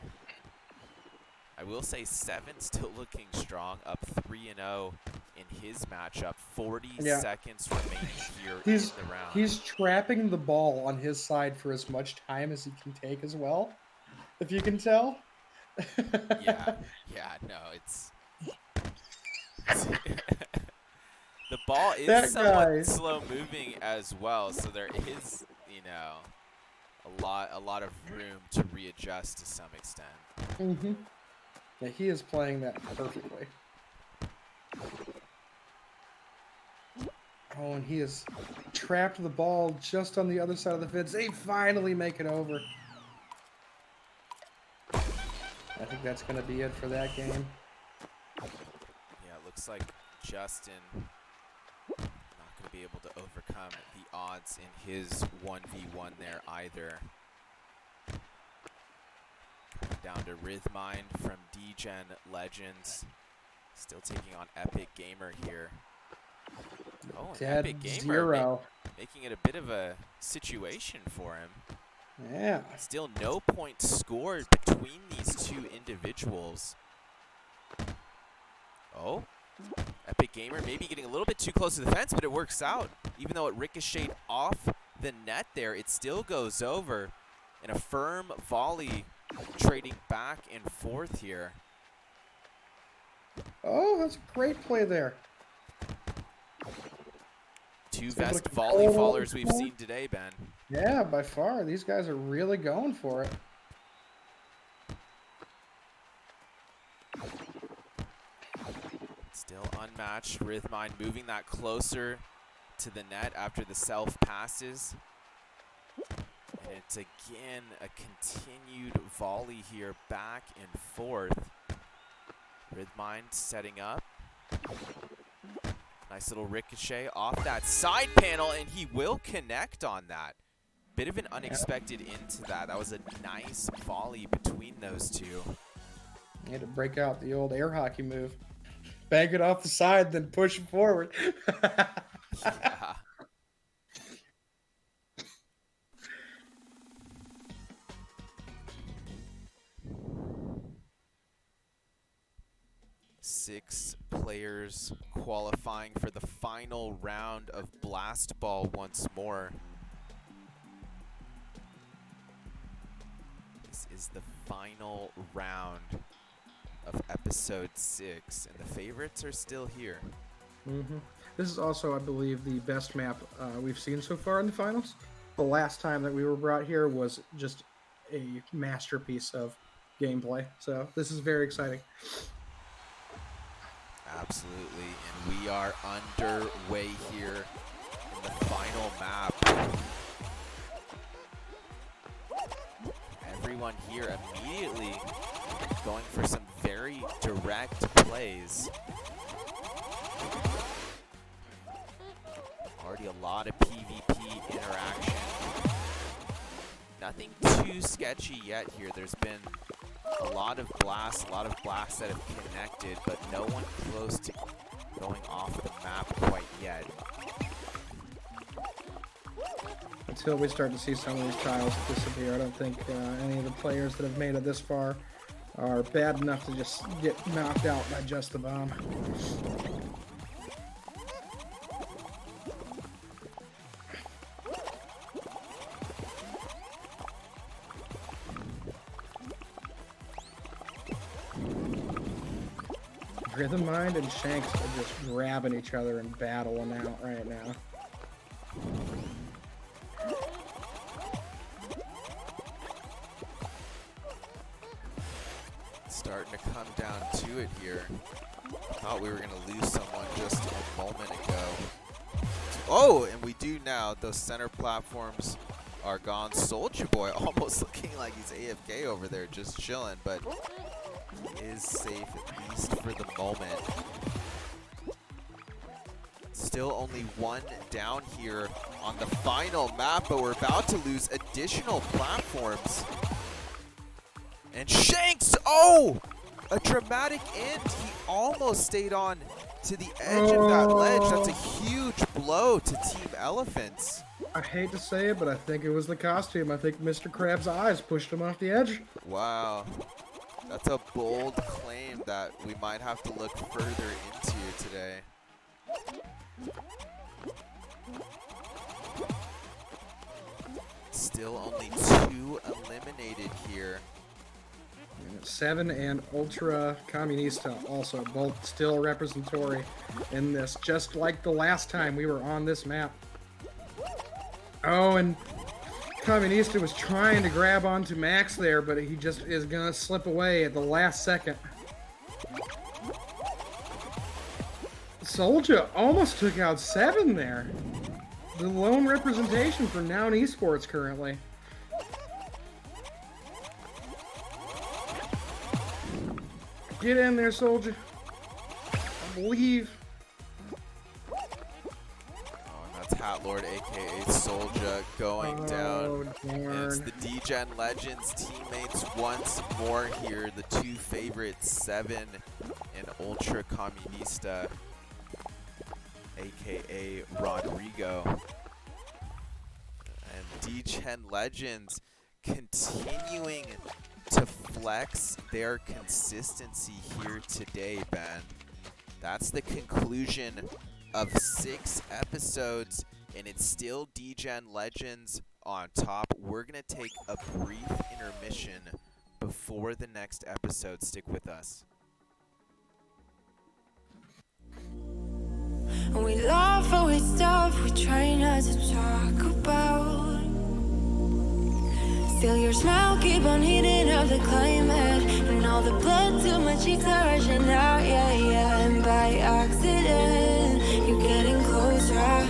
I will say 7 still looking strong, up 3-0 in his matchup. 40 seconds remaining here in the round.
He's trapping the ball on his side for as much time as he can take as well, if you can tell.
Yeah, no, it's the ball is
That
somewhat
guy.
slow moving as well, so there is, you know, a lot of room to readjust to some extent.
Yeah, he is playing that perfectly. Oh, and he has trapped the ball just on the other side of the fence. They finally make it over. I think that's going to be it for that game.
Yeah, it looks like Justin not going to be able to overcome the odds in his 1v1 there either. Coming down to Rhythmind from D-Gen Legends. Still taking on Epic Gamer here. Oh,
Dead
Epic Gamer
zero.
making it a bit of a situation for him.
Yeah.
Still no points scored between these two individuals. Oh, Epic Gamer maybe getting a little bit too close to the fence, but it works out. Even though it ricocheted off the net there, it still goes over. And a firm volley trading back and forth here.
Oh, that's a great play there.
Two
Seems like
best
a
volley
cool
fallers we've
ball.
seen today, Ben.
Yeah, by far. These guys are really going for it.
Still unmatched. Rhythmind moving that closer to the net after the self passes. And it's again a continued volley here back and forth. Rhythmind setting up. Nice little ricochet off that side panel, and he will connect on that. Bit of an unexpected end to that. That was a nice volley between those two.
You had to break out the old air hockey move. Bank it off the side, then push it forward.
Yeah. Six players qualifying for the final round of Blast Ball once more. This is the final round of episode 6, and the favorites are still here.
This is also, I believe, the best map we've seen so far in the finals. The last time that we were brought here was just a masterpiece of gameplay. So this is very exciting.
Absolutely, and we are underway here in the final map. Everyone here immediately going for some very direct plays. Already a lot of PvP interaction. Nothing too sketchy yet here. There's been a lot of blasts that have connected, but no one close to going off the map quite yet.
Until we start to see some of these tiles disappear, I don't think any of the players that have made it this far are bad enough to just get knocked out by just the bomb. Rhythm Mind and Shanks are just grabbing each other and battling out right now.
Starting to come down to it here. Thought we were going to lose someone just a moment ago. Oh, and we do now. Those center platforms are gone. Soulja Boy almost looking like he's AFK over there, just chilling, but he is safe at least for the moment. Still only one down here on the final map, but we're about to lose additional platforms. And Shanks, oh! A dramatic end. He almost stayed on to the edge of that ledge. That's a huge blow to Team Elephants.
I hate to say it, but I think it was the costume. I think Mr. Krabs' eyes pushed him off the edge.
Wow. That's a bold claim that we might have to look further into today. Still only 2 eliminated here.
7 and Ultra Comunista also both still representatory in this, just like the last time we were on this map. Oh, and Comunista was trying to grab onto Max there, but he just is gonna slip away at the last second. Soulja almost took out 7 there. The lone representation for Noun Esports currently. Get in there, Soulja. I believe.
Oh, and that's Hat Lord, aka Soulja, going down. It's the D-Gen Legends teammates once more here. The 2 favorites, 7 and Ultra Comunista, aka Rodrigo. And D-Gen Legends continuing to flex their consistency here today, Ben. That's the conclusion of 6 episodes, and it's still D-Gen Legends on top. We're going to take a brief intermission before the next episode. Stick with us.
We laugh over stuff we try not to talk about. Still your smile keep on heating up the climate, and all the blood to my cheeks are rushing out, yeah, yeah. And by accident, you're getting closer.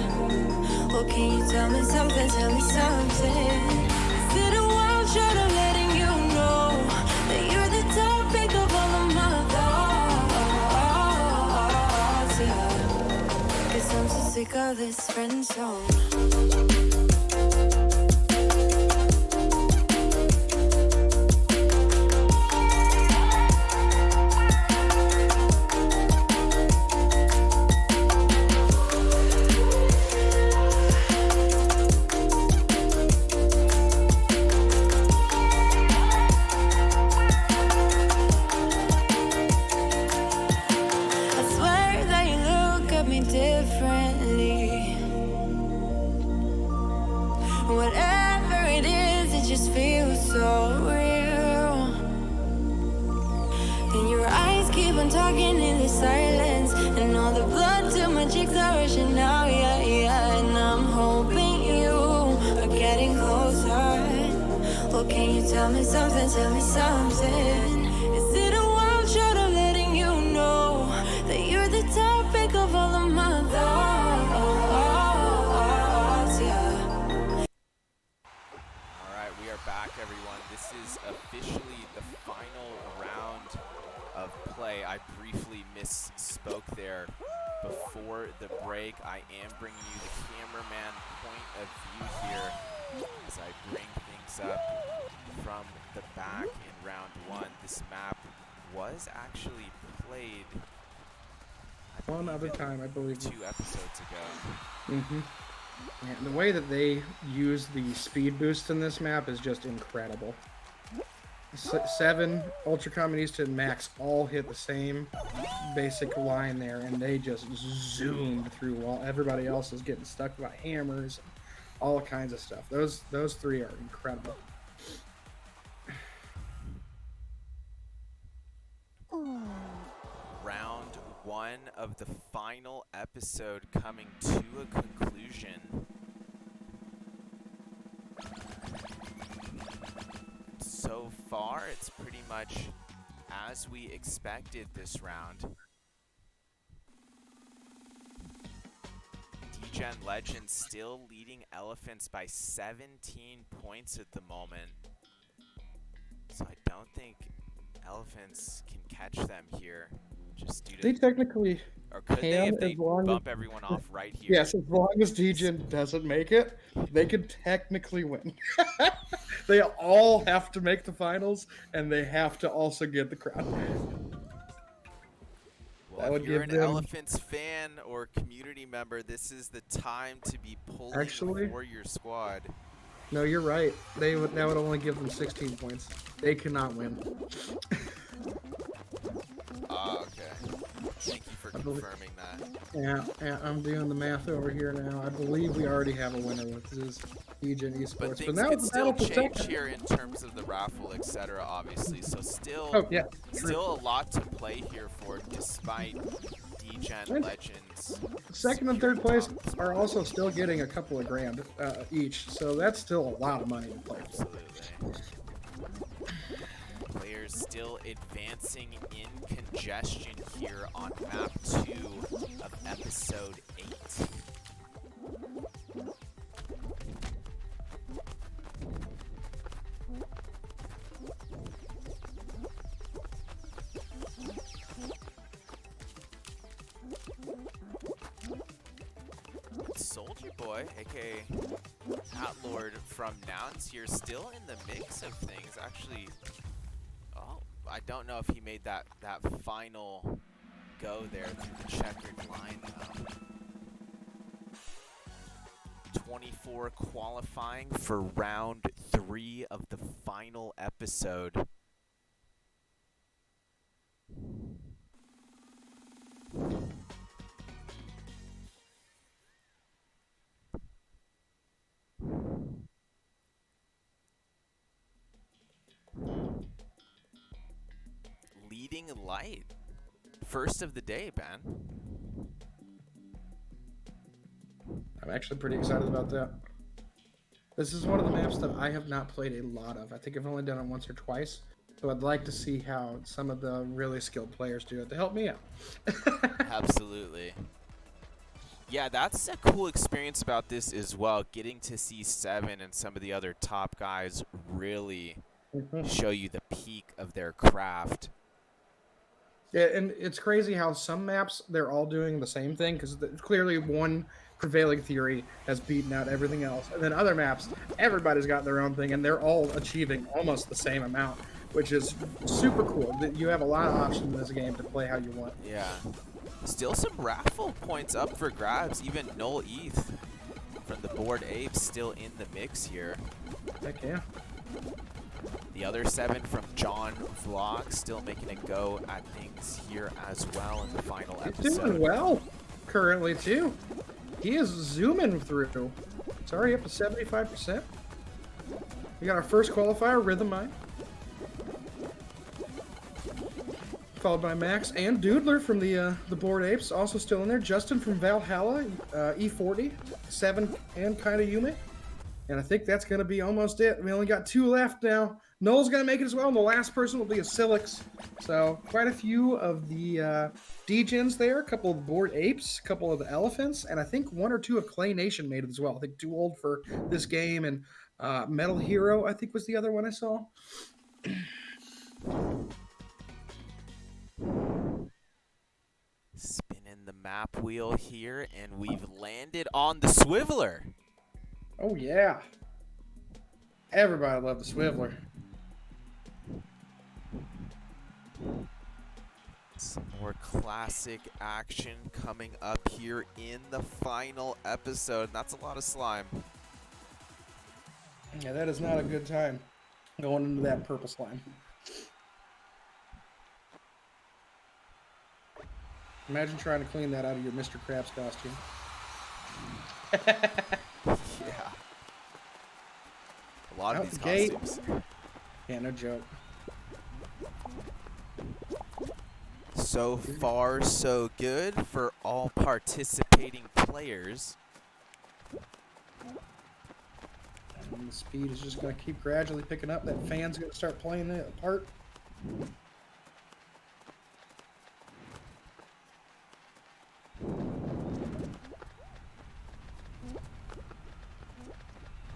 Well, can you tell me something, tell me something? Is it a wild shot of letting you know that you're the topic of all of my thoughts, yeah. 'Cause I'm so sick of this friend zone. Whatever it is, it just feels so real. In your eyes rushing now, yeah, yeah. And I'm hoping you are getting closer. Well, can you tell me something, tell me something? Is it a wild shot of letting you know that you're the topic of all of my thoughts, yeah.
Alright, we are back, everyone. This is officially the final round of play. I briefly misspoke there before the break. I am bringing you the cameraman point of view here as I bring things up from the back in round 1. This map was actually played
One other time, I believe.
2 episodes ago.
Mm-hmm. And the way that they use the speed boost in this map is just incredible. 7, Ultra Communista, and Max all hit the same basic line there, and they just zoomed through while everybody else is getting stuck by hammers, all kinds of stuff. Those 3 are incredible.
Round 1 of the final episode coming to a conclusion. So far, it's pretty much as we expected this round. D-Gen Legends still leading Elephants by 17 points at the moment. So I don't think Elephants can catch them here. Just due to
They technically
or could they
can,
if they
as long as-
bump everyone off right here?
Yes, as long as D-Gen doesn't make it, they could technically win. They all have to make the finals, and they have to also get the crown.
Well,
That
if
would
you're
give
an
them-
Elephants fan or community member, this is the time to be pulling
Actually-
for your squad.
No, you're right. That would only give them 16 points. They cannot win.
Ah, okay. Thank you for
believe-
confirming that.
Yeah, I'm doing the math over here now. I believe we already have a winner with this D-Gen
But
Esports.
things
now
could
it's a
still
battle for
change
second.
here in terms of the raffle, etc. Obviously, so still,
Oh, yeah. True.
still a lot to play here for, despite D-Gen
And
Legends.
Second and third place
securing
are also still getting a couple of grand each, so that's still a lot of money to play.
Absolutely. Players still advancing in congestion here on map 2 of episode 8. Soldier Boy, aka Hat Lord from Nouns here, still in the mix of things. Actually, oh, I don't know if he made that final go there through the checkered line though. 24 qualifying for round 3 of the final episode. Leading light. First of the day, Ben.
I'm actually pretty excited about that. This is one of the maps that I have not played a lot of. I think I've only done it once or twice. So I'd like to see how some of the really skilled players do it to help me out.
Absolutely. Yeah, that's a cool experience about this as well. Getting to see Seven and some of the other top guys really show you the peak of their craft.
Yeah, and it's crazy how some maps, they're all doing the same thing, because clearly one prevailing theory has beaten out everything else. And then other maps, everybody's got their own thing, and they're all achieving almost the same amount, which is super cool. That you have a lot of options in this game to play how you want.
Yeah. Still some raffle points up for grabs. Even Null ETH from the Bored Apes still in the mix here.
Heck yeah.
The other 7 from John Vlog still making a go at things here as well in the final
He's doing
episode.
well currently, too. He is zooming through. It's already up to 75%. We got our first qualifier, Rhythm Mine. followed by Max and Doodler from the Bored Apes, also still in there. Justin from Valhalla, E40, 7, and Kinda Yume. And I think that's going to be almost it. We only got 2 left now. Noel's going to make it as well, and the last person will be a Silix. So quite a few of the D-Gens there, a couple of the Bored Apes, a couple of the Elephants, and I think 1 or 2 of Clay Nation made it as well. I think Too Old for this game, and Metal Hero, I think, was the other one I saw.
Spinning the map wheel here, and we've landed on the Swiveler.
Oh, yeah. Everybody loved the Swiveler.
Some more classic action coming up here in the final episode. That's a lot of slime.
Yeah, that is not a good time going into that purple slime. Imagine trying to clean that out of your Mr. Krabs costume.
Yeah. A lot of these costumes.
Yeah, no joke.
So far, so good for all participating players.
And the speed is just going to keep gradually picking up. That fan's going to start playing it apart.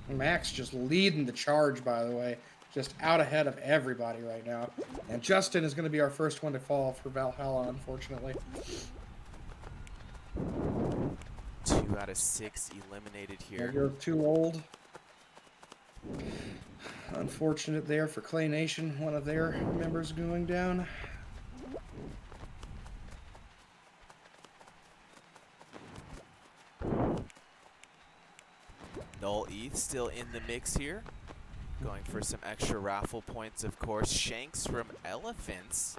Max just leading the charge, by the way. Just out ahead of everybody right now. And Justin is going to be our first one to fall for Valhalla, unfortunately.
2 out of 6 eliminated here.
You're too old. Unfortunate there for Clay Nation, one of their members going down.
Null ETH still in the mix here. Going for some extra raffle points, of course. Shanks from Elephants,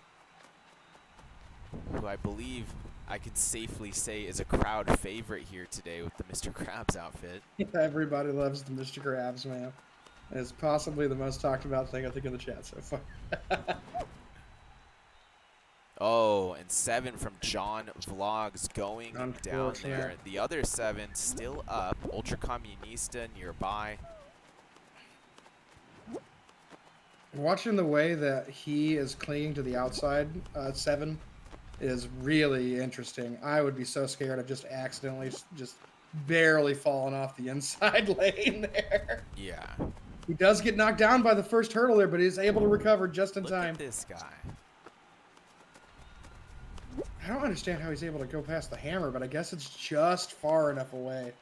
who I believe I can safely say is a crowd favorite here today with the Mr. Krabs outfit.
Everybody loves the Mr. Krabs, man. It's possibly the most talked about thing I think in the chat so far.
Oh, and 7 from John Vlogs going down there. The other 7 still up. Ultra Comunista nearby.
Watching the way that he is clinging to the outside, 7, is really interesting. I would be so scared of just accidentally just barely falling off the inside lane there.
Yeah.
He does get knocked down by the first hurdle there, but he's able to recover just in time.
Look at this guy.
I don't understand how he's able to go past the hammer, but I guess it's just far enough away.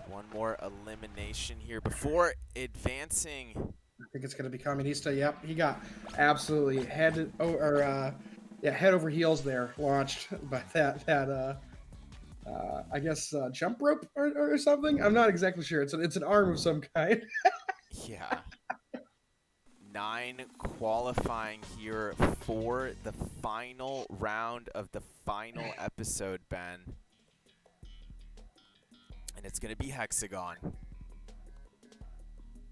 One more elimination here before advancing.
I think it's going to be Comunista. Yep, he got absolutely head over heels there, launched by that I guess jump rope or something. I'm not exactly sure. It's an arm of some kind.
Yeah. 9 qualifying here for the final round of the final episode, Ben. And it's going to be Hexagon.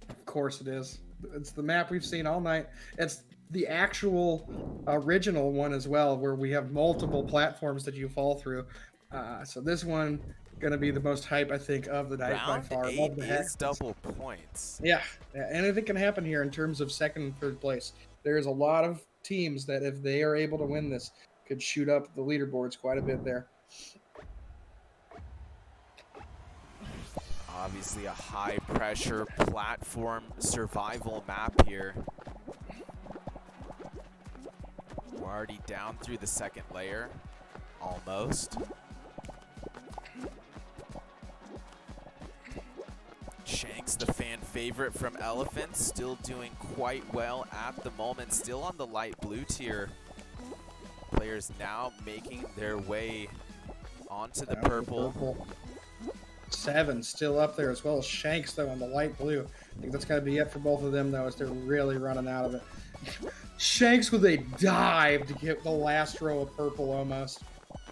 Of course it is. It's the map we've seen all night. It's the actual original one as well, where we have multiple platforms that you fall through. So this one going to be the most hype, I think, of the night by far.
Round 8 is double points.
Yeah, anything can happen here in terms of second and third place. There's a lot of teams that, if they are able to win this, could shoot up the leaderboards quite a bit there.
Obviously a high-pressure platform survival map here. We're already down through the second layer, almost. Shanks, the fan favorite from Elephants, still doing quite well at the moment. Still on the light blue tier. Players now making their way onto the purple.
7 still up there, as well as Shanks, though, on the light blue. I think that's going to be it for both of them, though, as they're really running out of it. Shanks with a dive to get the last row of purple almost.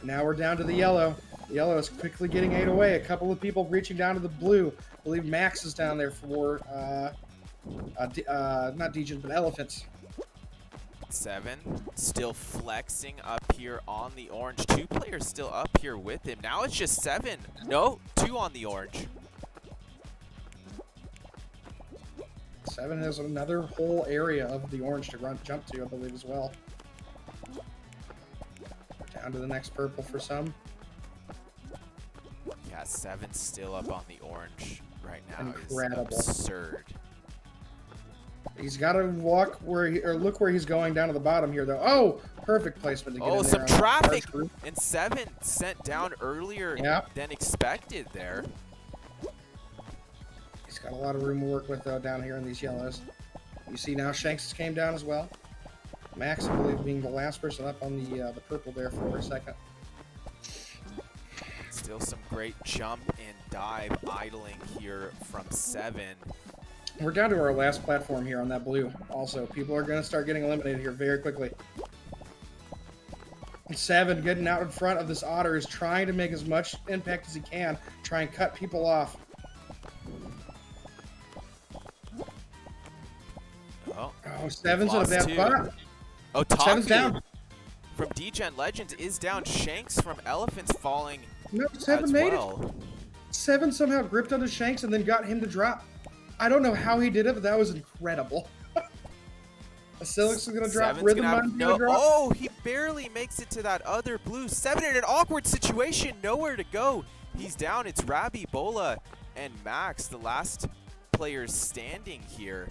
Now we're down to the yellow. The yellow is quickly getting ate away. A couple of people reaching down to the blue. I believe Max is down there for, not Degen, but Elephants.
7 still flexing up here on the orange. 2 players still up here with him. Now it's just 7. No, 2 on the orange.
7 has another whole area of the orange to jump to, I believe, as well. Down to the next purple for some.
Yeah, 7's still up on the orange right now.
Incredible.
Is absurd.
He's got to walk where or look where he's going down to the bottom here, though. Oh, perfect placement to get in there.
Some traffic. And 7 sent down earlier than expected there.
He's got a lot of room to work with, though, down here in these yellows. You see now Shanks came down as well. Max, I believe, being the last person up on the purple there for a second.
Still some great jump and dive idling here from 7.
We're down to our last platform here on that blue. Also, people are going to start getting eliminated here very quickly. 7 getting out in front of this otter is trying to make as much impact as he can, try and cut people off.
Oh,
7's in a bad spot.
Oh,
7's down.
From DGen Legends is down. Shanks from Elephants falling.
No, 7 made it. 7 somehow gripped onto Shanks and then got him to drop. I don't know how he did it, but that was incredible. Asilix is going to drop. Rhythm Button's going to drop.
Oh, he barely makes it to that other blue. 7 in an awkward situation. Nowhere to go. He's down. It's Rabbi, Bola, and Max, the last players standing here.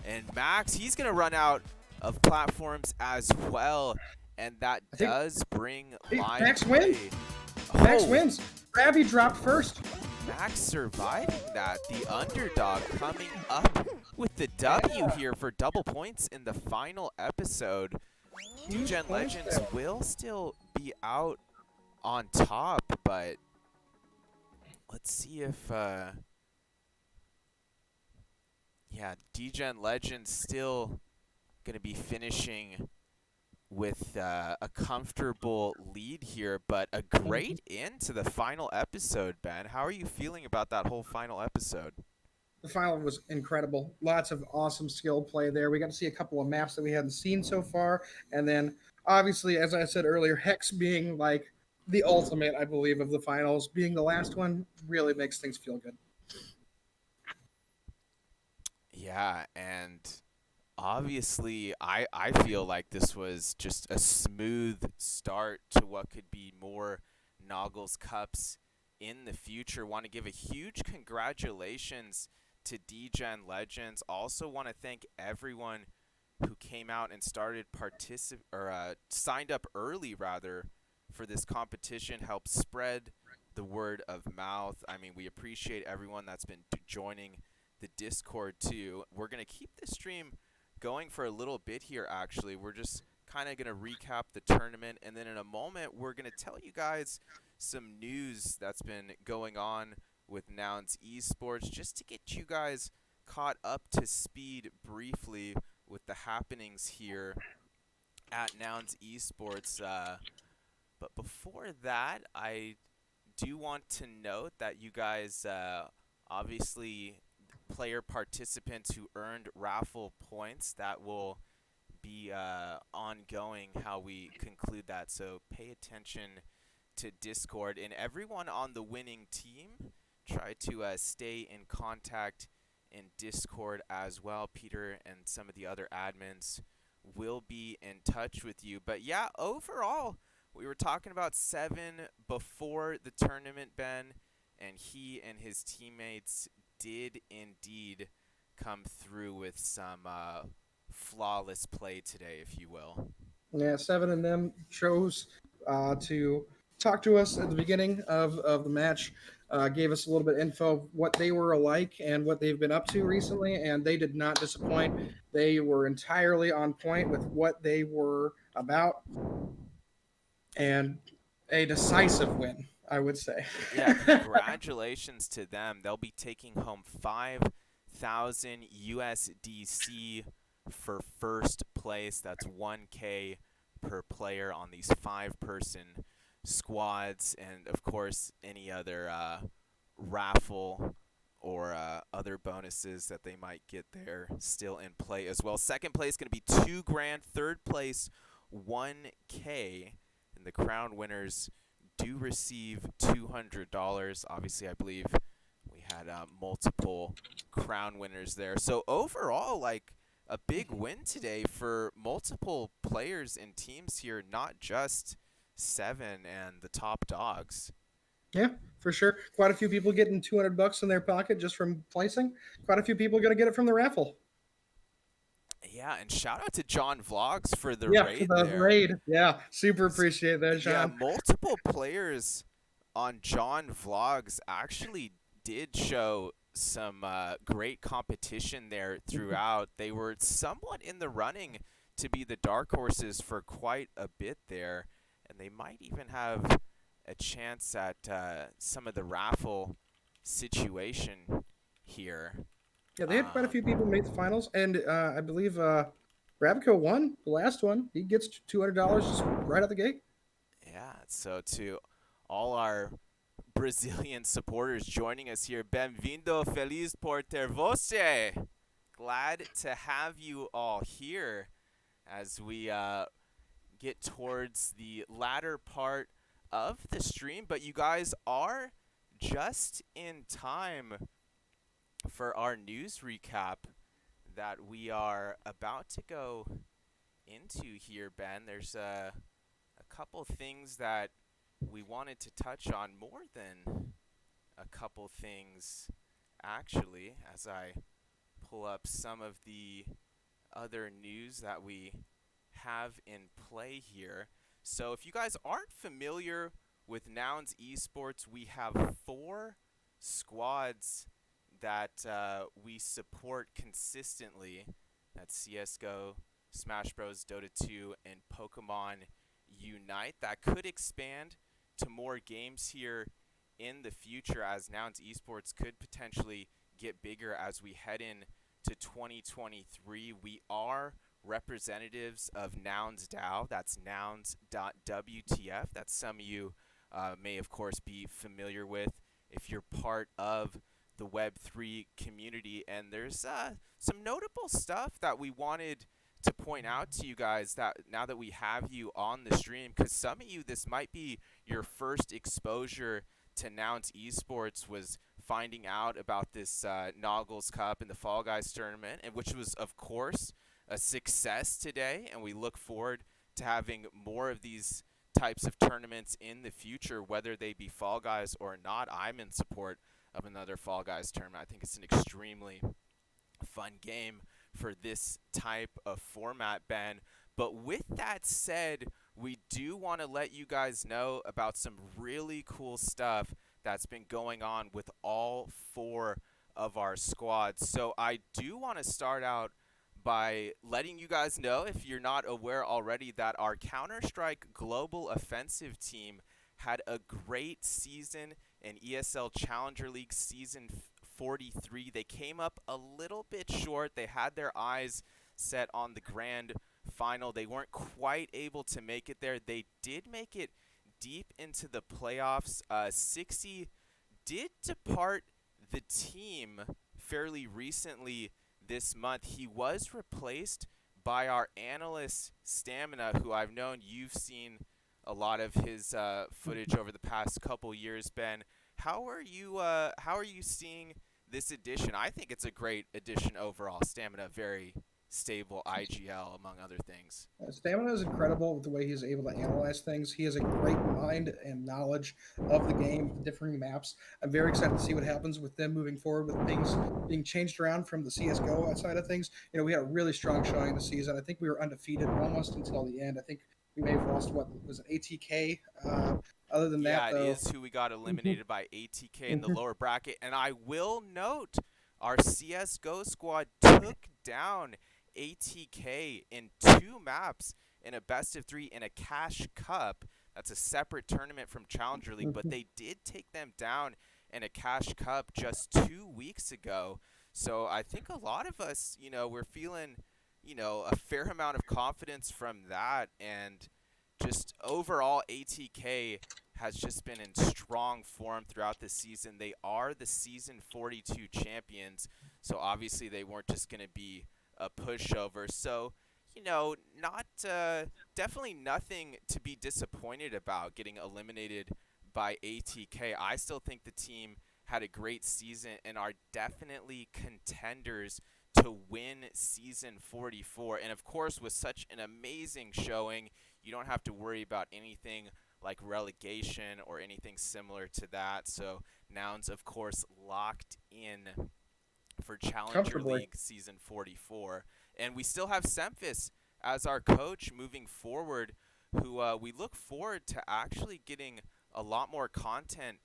And Max, he's going to run out of platforms as well. And that does bring live
Max
play.
wins. Max wins. Rabbi dropped first.
Max surviving that. The underdog coming up with the W here for double points in the final episode. DGen Legends will still be out on top, but let's see if yeah, DGen Legends still gonna be finishing with a comfortable lead here, but a great end to the final episode, Ben. How are you feeling about that whole final episode?
The final was incredible. Lots of awesome skill play there. We got to see a couple of maps that we hadn't seen so far. And then, obviously, as I said earlier, Hex being like the ultimate, I believe, of the finals, being the last one, really makes things feel good.
Yeah, and obviously, I feel like this was just a smooth start to what could be more Noggles Cups in the future. Want to give a huge congratulations to DGen Legends. Also want to thank everyone who came out and started signed up early rather for this competition. Help spread the word of mouth. I mean, we appreciate everyone that's been joining the Discord too. We're gonna keep this stream going for a little bit here. Actually, we're just kind of going to recap the tournament, and then in a moment we're going to tell you guys some news that's been going on with Nouns Esports, just to get you guys caught up to speed briefly with the happenings here at Nouns Esports. But before that, I do want to note that you guys obviously player participants who earned raffle points, that will be ongoing how we conclude that, so pay attention to Discord. And everyone on the winning team, try to stay in contact in Discord as well. Peter and some of the other admins will be in touch with you. But yeah, overall, we were talking about 7 before the tournament, Ben, and he and his teammates did indeed come through with some flawless play today, if you will.
Yeah, 7 of them chose to talk to us at the beginning of the match, gave us a little bit of info of what they were alike and what they've been up to recently, and they did not disappoint. They were entirely on point with what they were about, and a decisive win, I would say.
Yeah, congratulations to them. They'll be taking home 5,000 USDC for first place. That's 1K per player on these 5-person squads, and of course any other raffle or other bonuses that they might get there still in play as well. Second place going to be $2,000. Third place, $1K, and the crown winners do receive $200. Obviously, I believe we had multiple crown winners there. So overall, like a big win today for multiple players and teams here, not just Seven and the top dogs.
Yeah, for sure. Quite a few people getting $200 in their pocket just from placing. Quite a few people going to get it from the raffle.
Yeah, and shout out to John Vlogs for the
Yeah, for
raid
the
there.
raid. Yeah, super appreciate that,
Yeah,
Sean.
multiple players on John Vlogs actually did show some great competition there throughout. They were somewhat in the running to be the dark horses for quite a bit there, and they might even have a chance at some of the raffle situation here.
Yeah, they had quite a few
Um,
people make the finals, and I believe Rabico won the last one. He gets $200 just right out the gate.
yeah, so to all our Brazilian supporters joining us here, bem-vindo, feliz por ter você. Glad to have you all here as we get towards the latter part of the stream, but you guys are just in time for our news recap that we are about to go into here, Ben. There's a couple things that we wanted to touch on, more than a couple things, actually, as I pull up some of the other news that we have in play here. So if you guys aren't familiar with Nouns Esports, we have 4 squads that we support consistently. That's CSGO, Smash Bros, Dota 2, and Pokemon Unite. That could expand to more games here in the future, as Nouns Esports could potentially get bigger as we head in to 2023. We are representatives of Nouns DAO. That's nouns.wtf. That some of you may, of course, be familiar with if you're part of the Web3 community. And there's some notable stuff that we wanted to point out to you guys that now that we have you on the stream, because some of you, this might be your first exposure to Nouns Esports, was finding out about this Noggles Cup and the Fall Guys tournament, and which was, of course, a success today, and we look forward to having more of these types of tournaments in the future, whether they be Fall Guys or not. I'm in support of another Fall Guys tournament. I think it's an extremely fun game for this type of format, Ben. But with that said, we do want to let you guys know about some really cool stuff that's been going on with all 4 of our squads. So I do want to start out by letting you guys know, if you're not aware already, that our Counter-Strike Global Offensive team had a great season in ESL Challenger League Season 43. They came up a little bit short. They had their eyes set on the grand final. They weren't quite able to make it there. They did make it deep into the playoffs. 60 did depart the team fairly recently this month. He was replaced by our analyst Stamina, who I've known you've seen a lot of his footage over the past couple years, Ben. How are you seeing this addition? I think it's a great addition overall. Stamina, very stable IGL, among other things.
Stamina is incredible with the way he's able to analyze things. He has a great mind and knowledge of the game, the differing maps. I'm very excited to see what happens with them moving forward, with things being changed around from the CSGO side of things. You know, we had a really strong showing this season. I think we were undefeated almost until the end. I think we may have lost, what was it, ATK? Other than
Yeah,
that, though,
it is who we got eliminated by ATK in the lower bracket. And I will note, our CSGO squad took down ATK in 2 maps in a best of 3 in a Cash Cup. That's a separate tournament from Challenger League, but they did take them down in a Cash Cup just 2 weeks ago. So I think a lot of us, we're feeling, a fair amount of confidence from that. And just overall, ATK has just been in strong form throughout the season. They are the season 42 champions, so obviously they weren't just going to be a pushover. So, you know, not definitely nothing to be disappointed about getting eliminated by ATK. I still think the team had a great season and are definitely contenders to win season 44. And of course, with such an amazing showing, you don't have to worry about anything like relegation or anything similar to that. So Nouns, of course, locked in for Challenger League season 44. And we still have Semphis as our coach moving forward, who we look forward to actually getting a lot more content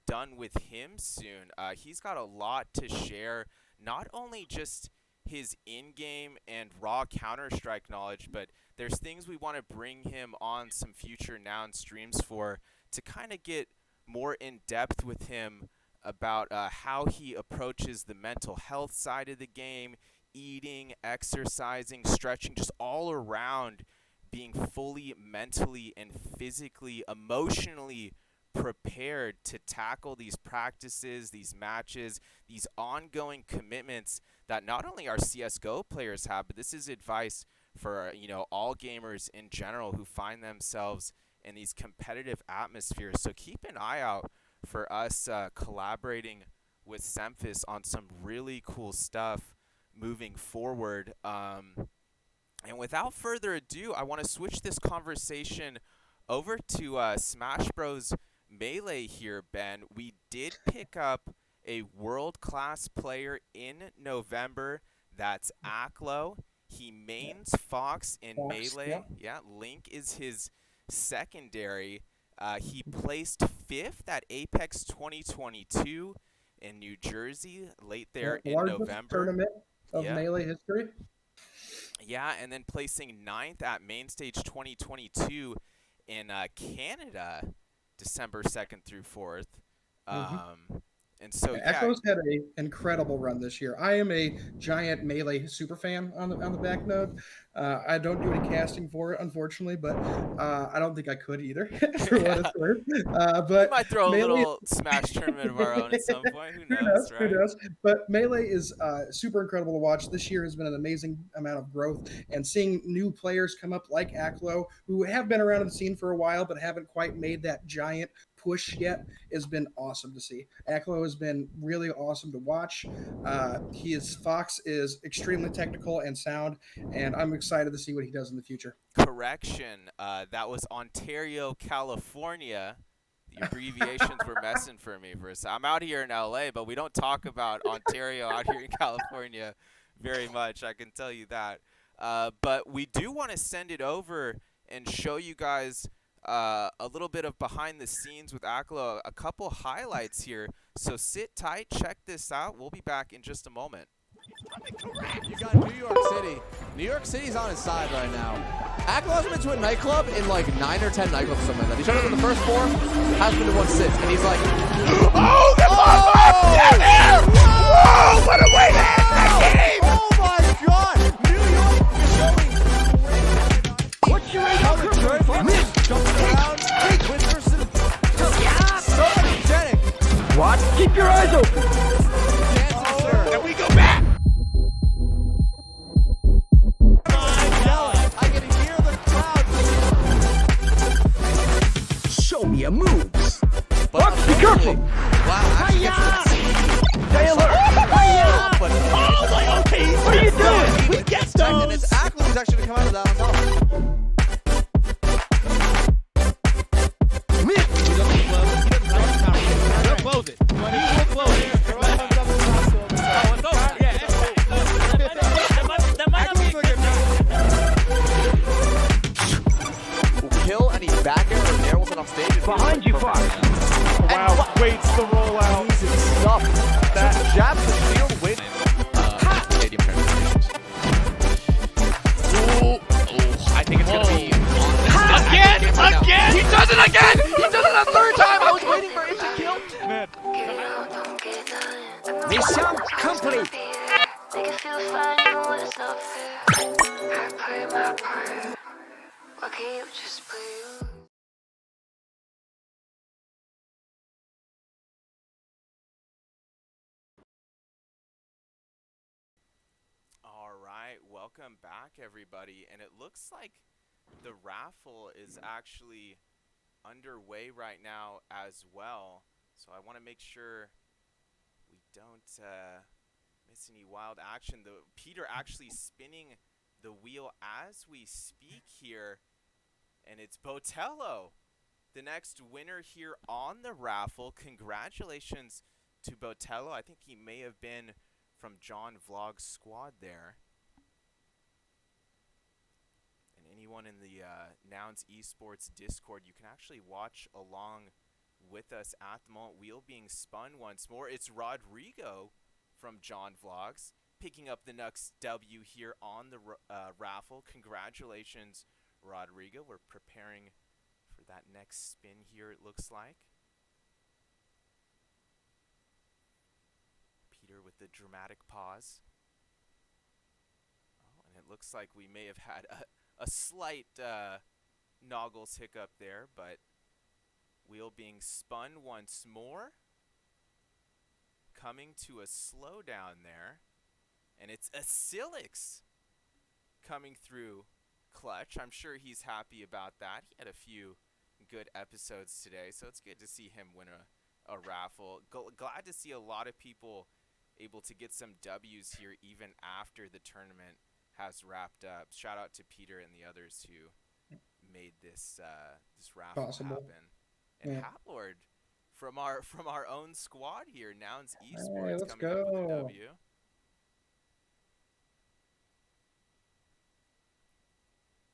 done with him soon. He's got a lot to share, not only just his in-game and raw Counter-Strike knowledge, but there's things we want to bring him on some future Noun streams for, to kind of get more in depth with him about how he approaches the mental health side of the game, eating, exercising, stretching, just all around being fully mentally and physically, emotionally prepared to tackle these practices, these matches, these ongoing commitments that not only our CS:GO players have, but this is advice for, you know, all gamers in general who find themselves in these competitive atmospheres. So keep an eye out for us collaborating with Semphis on some really cool stuff moving forward. And without further ado, I want to switch this conversation over to Smash Bros. Melee here, Ben. We did pick up a world-class player in November. That's Aklo. He mains Fox in Melee. Yeah, Link is his secondary. He placed 5th at Apex 2022 in New Jersey late there in November.
Tournament of Melee history.
Yeah, and then placing 9th at Mainstage 2022 in Canada, December 2nd through 4th. And so
Echo's had an incredible run this year. I am a giant Melee super fan on the back node. I don't do any casting for it, unfortunately, but I don't think I could either, for what it's worth. But
we might throw a little Smash tournament of our own at some point. Who knows, right?
Who knows? But Melee is super incredible to watch. This year has been an amazing amount of growth, and seeing new players come up like Aklo, who have been around in the scene for a while but haven't quite made that giant push yet, has been awesome to see. Aklo has been really awesome to watch. Fox is extremely technical and sound, and I'm excited to see what he does in the future.
Correction, that was Ontario, California. The abbreviations were messing for me for a second. I'm out here in LA, but we don't talk about Ontario out here in California very much, I can tell you that. But we do want to send it over and show you guys a little bit of behind the scenes with Aklo, a couple highlights here. So sit tight, check this out. We'll be back in just a moment.
You got New York City. New York City's on his side right now. Aklo has been to a nightclub in like 9 or 10 nightclubs or something like that. He showed up in the first 4, has been to 1-6, and he's like,
oh, the ball! Down there! Whoa, what a way to end that game!
Oh my god! New York is showing
what's your range?
jumping around, Whisperson, so energetic.
What? Keep your eyes open!
Dances,
and we go back!
I can hear the crowd.
Show me your moves!
But
be careful!
Wow, actually gets it.
Stay alert!
But
Oh my OT! What are you doing? We get
and it's
those!
Aklo who's actually going to come out of that on top.
Close it. He will close it. Oh, it's over. Yeah. That might not be a good
Will kill, and he's back there. Nair wasn't off stage.
behind you, Fox.
Wow, waits the rollout.
Easy stuff. That jabs the shield, wait.
Stadium presentations. I think it's going to be
Again!
He does it again! He does it a third time! I was waiting for him to kill.
Mission complete.
Make it feel fine, even when it's not fair. I pray my prayer. Why can't you just pray?
welcome back, everybody. And it looks like the raffle is actually underway right now as well. So I want to make sure we don't miss any wild action. Peter actually spinning the wheel as we speak here, and it's Botello, the next winner here on the raffle. Congratulations to Botello. I think he may have been from John Vlog's squad there. And anyone in the Nouns Esports Discord, you can actually watch along with us at the moment. Wheel being spun once more. It's Rodrigo from John Vlogs picking up the next W here on the raffle. Congratulations, Rodrigo. We're preparing for that next spin here, it looks like. Peter with the dramatic pause. Oh, and it looks like we may have had a slight Noggles hiccup there, but wheel being spun once more. Coming to a slowdown there. And it's Asilix coming through clutch. I'm sure he's happy about that. He had a few good episodes today, so it's good to see him win a raffle. Glad to see a lot of people able to get some W's here even after the tournament has wrapped up. Shout out to Peter and the others who made this raffle happen. And
yeah.
Hatlord from our own squad here, Nouns Esports,
hey, let's
coming up with a
go.
W.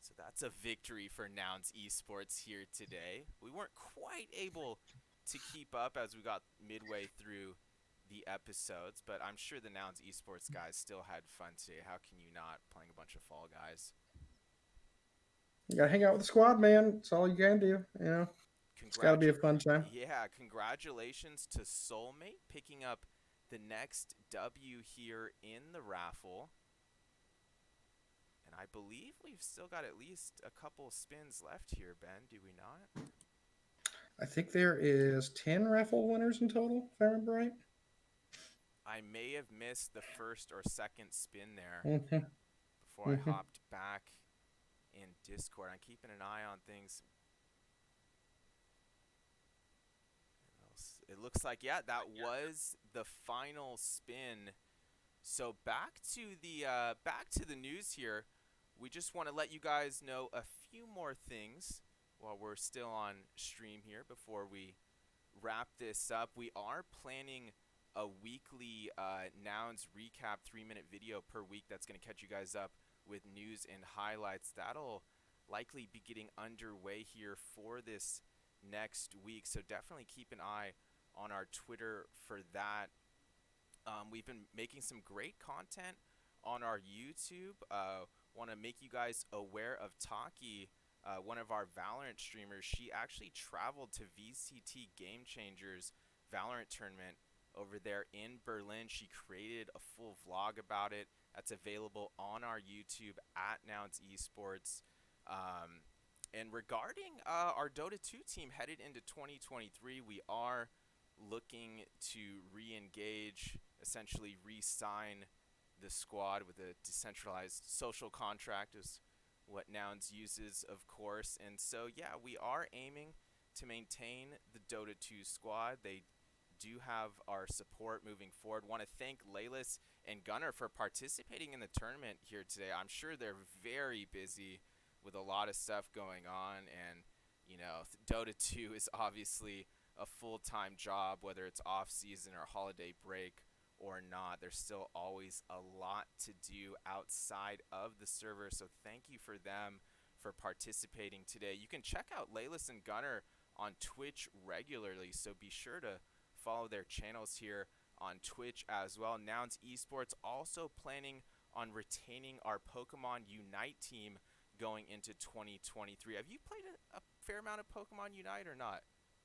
So that's a victory for Nouns Esports here today. We weren't quite able to keep up as we got midway through the episodes, but I'm sure the Nouns Esports guys still had fun today. How can you not, playing a bunch of Fall Guys?
You gotta hang out with the squad, man. It's all you can do, you know. It's gotta be a fun time.
Yeah, congratulations to Soulmate picking up the next W here in the raffle. And I believe we've still got at least a couple spins left here, Ben, do we not?
I think there is 10 raffle winners in total, if I remember right.
I may have missed the first or second spin there before I hopped back in Discord. I'm keeping an eye on things. It looks like, yeah, that was the final spin. So back to the news here. We just want to let you guys know a few more things while we're still on stream here before we wrap this up. We are planning a weekly Nouns recap 3-minute video per week that's going to catch you guys up with news and highlights. That'll likely be getting underway here for this next week, so definitely keep an eye on our Twitter for that. We've been making some great content on our YouTube. Want to make you guys aware of Taki, one of our Valorant streamers. She actually traveled to VCT Game Changers Valorant tournament over there in Berlin. She created a full vlog about it that's available on our YouTube at Nouns Esports. And regarding our Dota 2 team headed into 2023, we are looking to re-engage, essentially re-sign the squad with a decentralized social contract is what Nouns uses, of course. And so, yeah, we are aiming to maintain the Dota 2 squad. They do have our support moving forward. Want to thank Laylis and Gunnar for participating in the tournament here today. I'm sure they're very busy with a lot of stuff going on, and you know, Dota 2 is obviously a full-time job, whether it's off-season or holiday break or not. There's still always a lot to do outside of the server, so thank you for them for participating today. You can check out Laylis and Gunnar on Twitch regularly, so be sure to follow their channels here on Twitch as well. Nouns Esports also planning on retaining our Pokemon Unite team going into 2023. Have you played a fair amount of Pokemon Unite or not?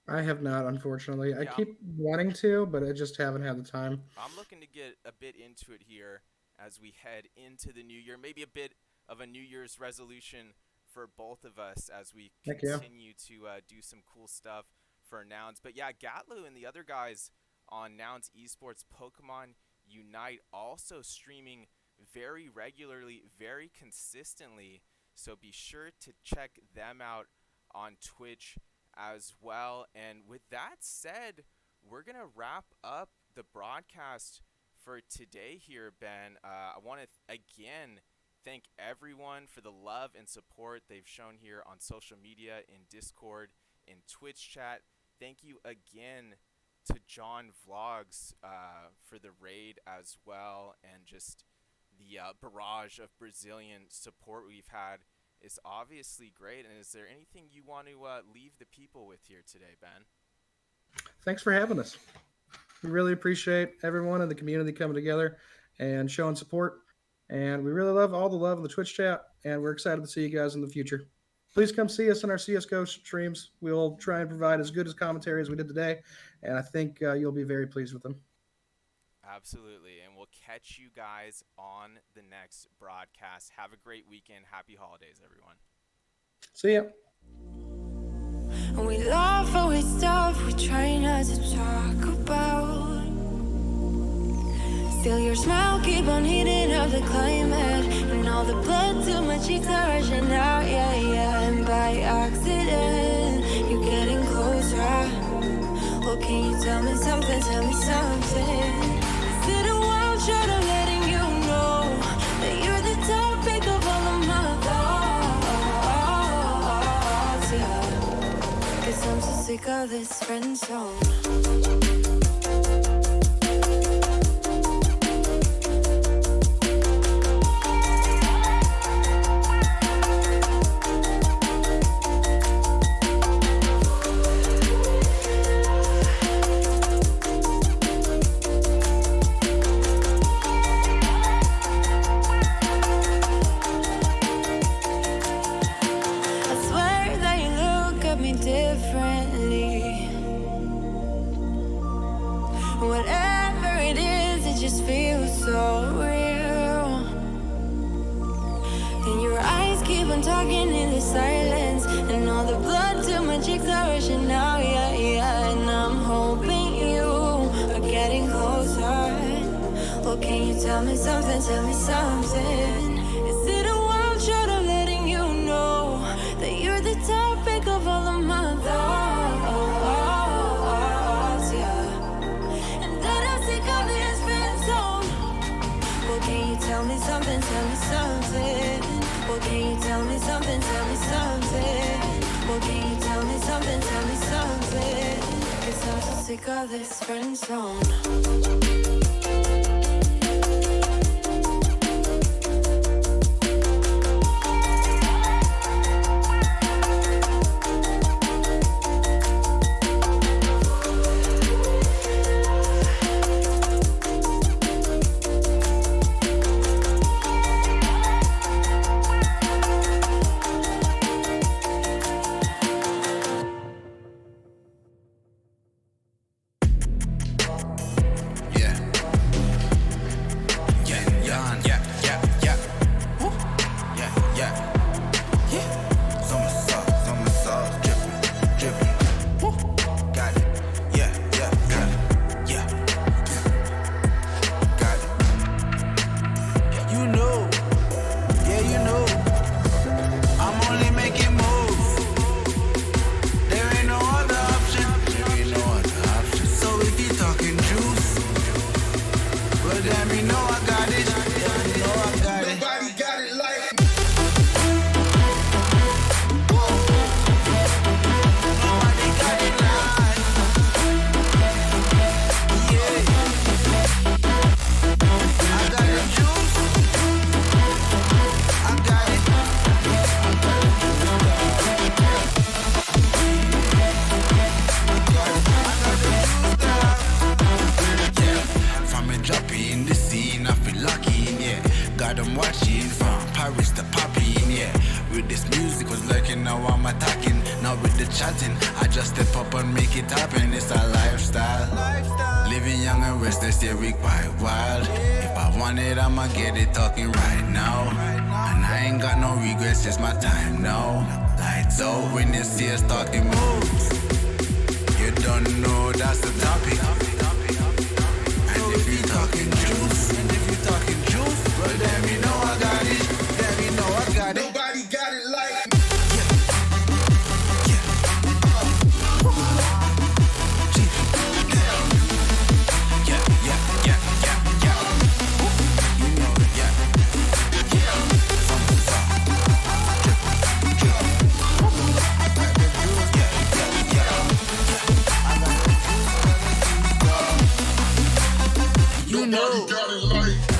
I have not, unfortunately.
Yeah,
I keep wanting to, but I just haven't had the time.
I'm looking to get a bit into it here as we head into the new year. Maybe a bit of a New Year's resolution for both of us as we continue to do some cool stuff for Nouns. But yeah, Gatlu and the other guys on Nouns Esports Pokemon Unite also streaming very regularly, very consistently. So be sure to check them out on Twitch as well. And with that said, we're going to wrap up the broadcast for today here, Ben. I want to again thank everyone for the love and support they've shown here on social media, in Discord, in Twitch chat. Thank you again to John Vlogs for the raid as well, and just the barrage of Brazilian support we've had is obviously great. And is there anything you want to leave the people with here today, Ben?
Thanks for having us. We really appreciate everyone in the community coming together and showing support. And we really love all the love in the Twitch chat, and we're excited to see you guys in the future. Please come see us in our CSGO streams. We'll try and provide as good as commentary as we did today, and I think you'll be very pleased with them.
Absolutely, and we'll catch you guys on the next broadcast. Have a great weekend. Happy holidays, everyone.
See ya.
We laugh always stuff we try not to talk about. Still your smile keep on heating up the climate, and all the blood to my cheeks are rushing out, yeah, yeah. And by accident, you're getting closer. Well, can you tell me something, tell me something? Is it a wild shot of letting you know that you're the topic of all of my thoughts, yeah. 'Cause I'm so sick of this friend zone. Differently, whatever it is, it just feels so real. And your eyes keep on talking in the silence, and all the blood to my cheeks are rushing out, yeah, yeah. And I'm hoping you are getting closer. Well, can you tell me something, tell me something? Is it a wild shot of letting you know that you're the topic of all of my thoughts, yeah. And that I'm sick of this friend zone. Well, can you tell me something, tell me something? Well, can you tell me something, tell me something? Well, can you tell me something, tell me something? 'Cause I'm so sick of this friend zone.
And if you talking juice, well then
know.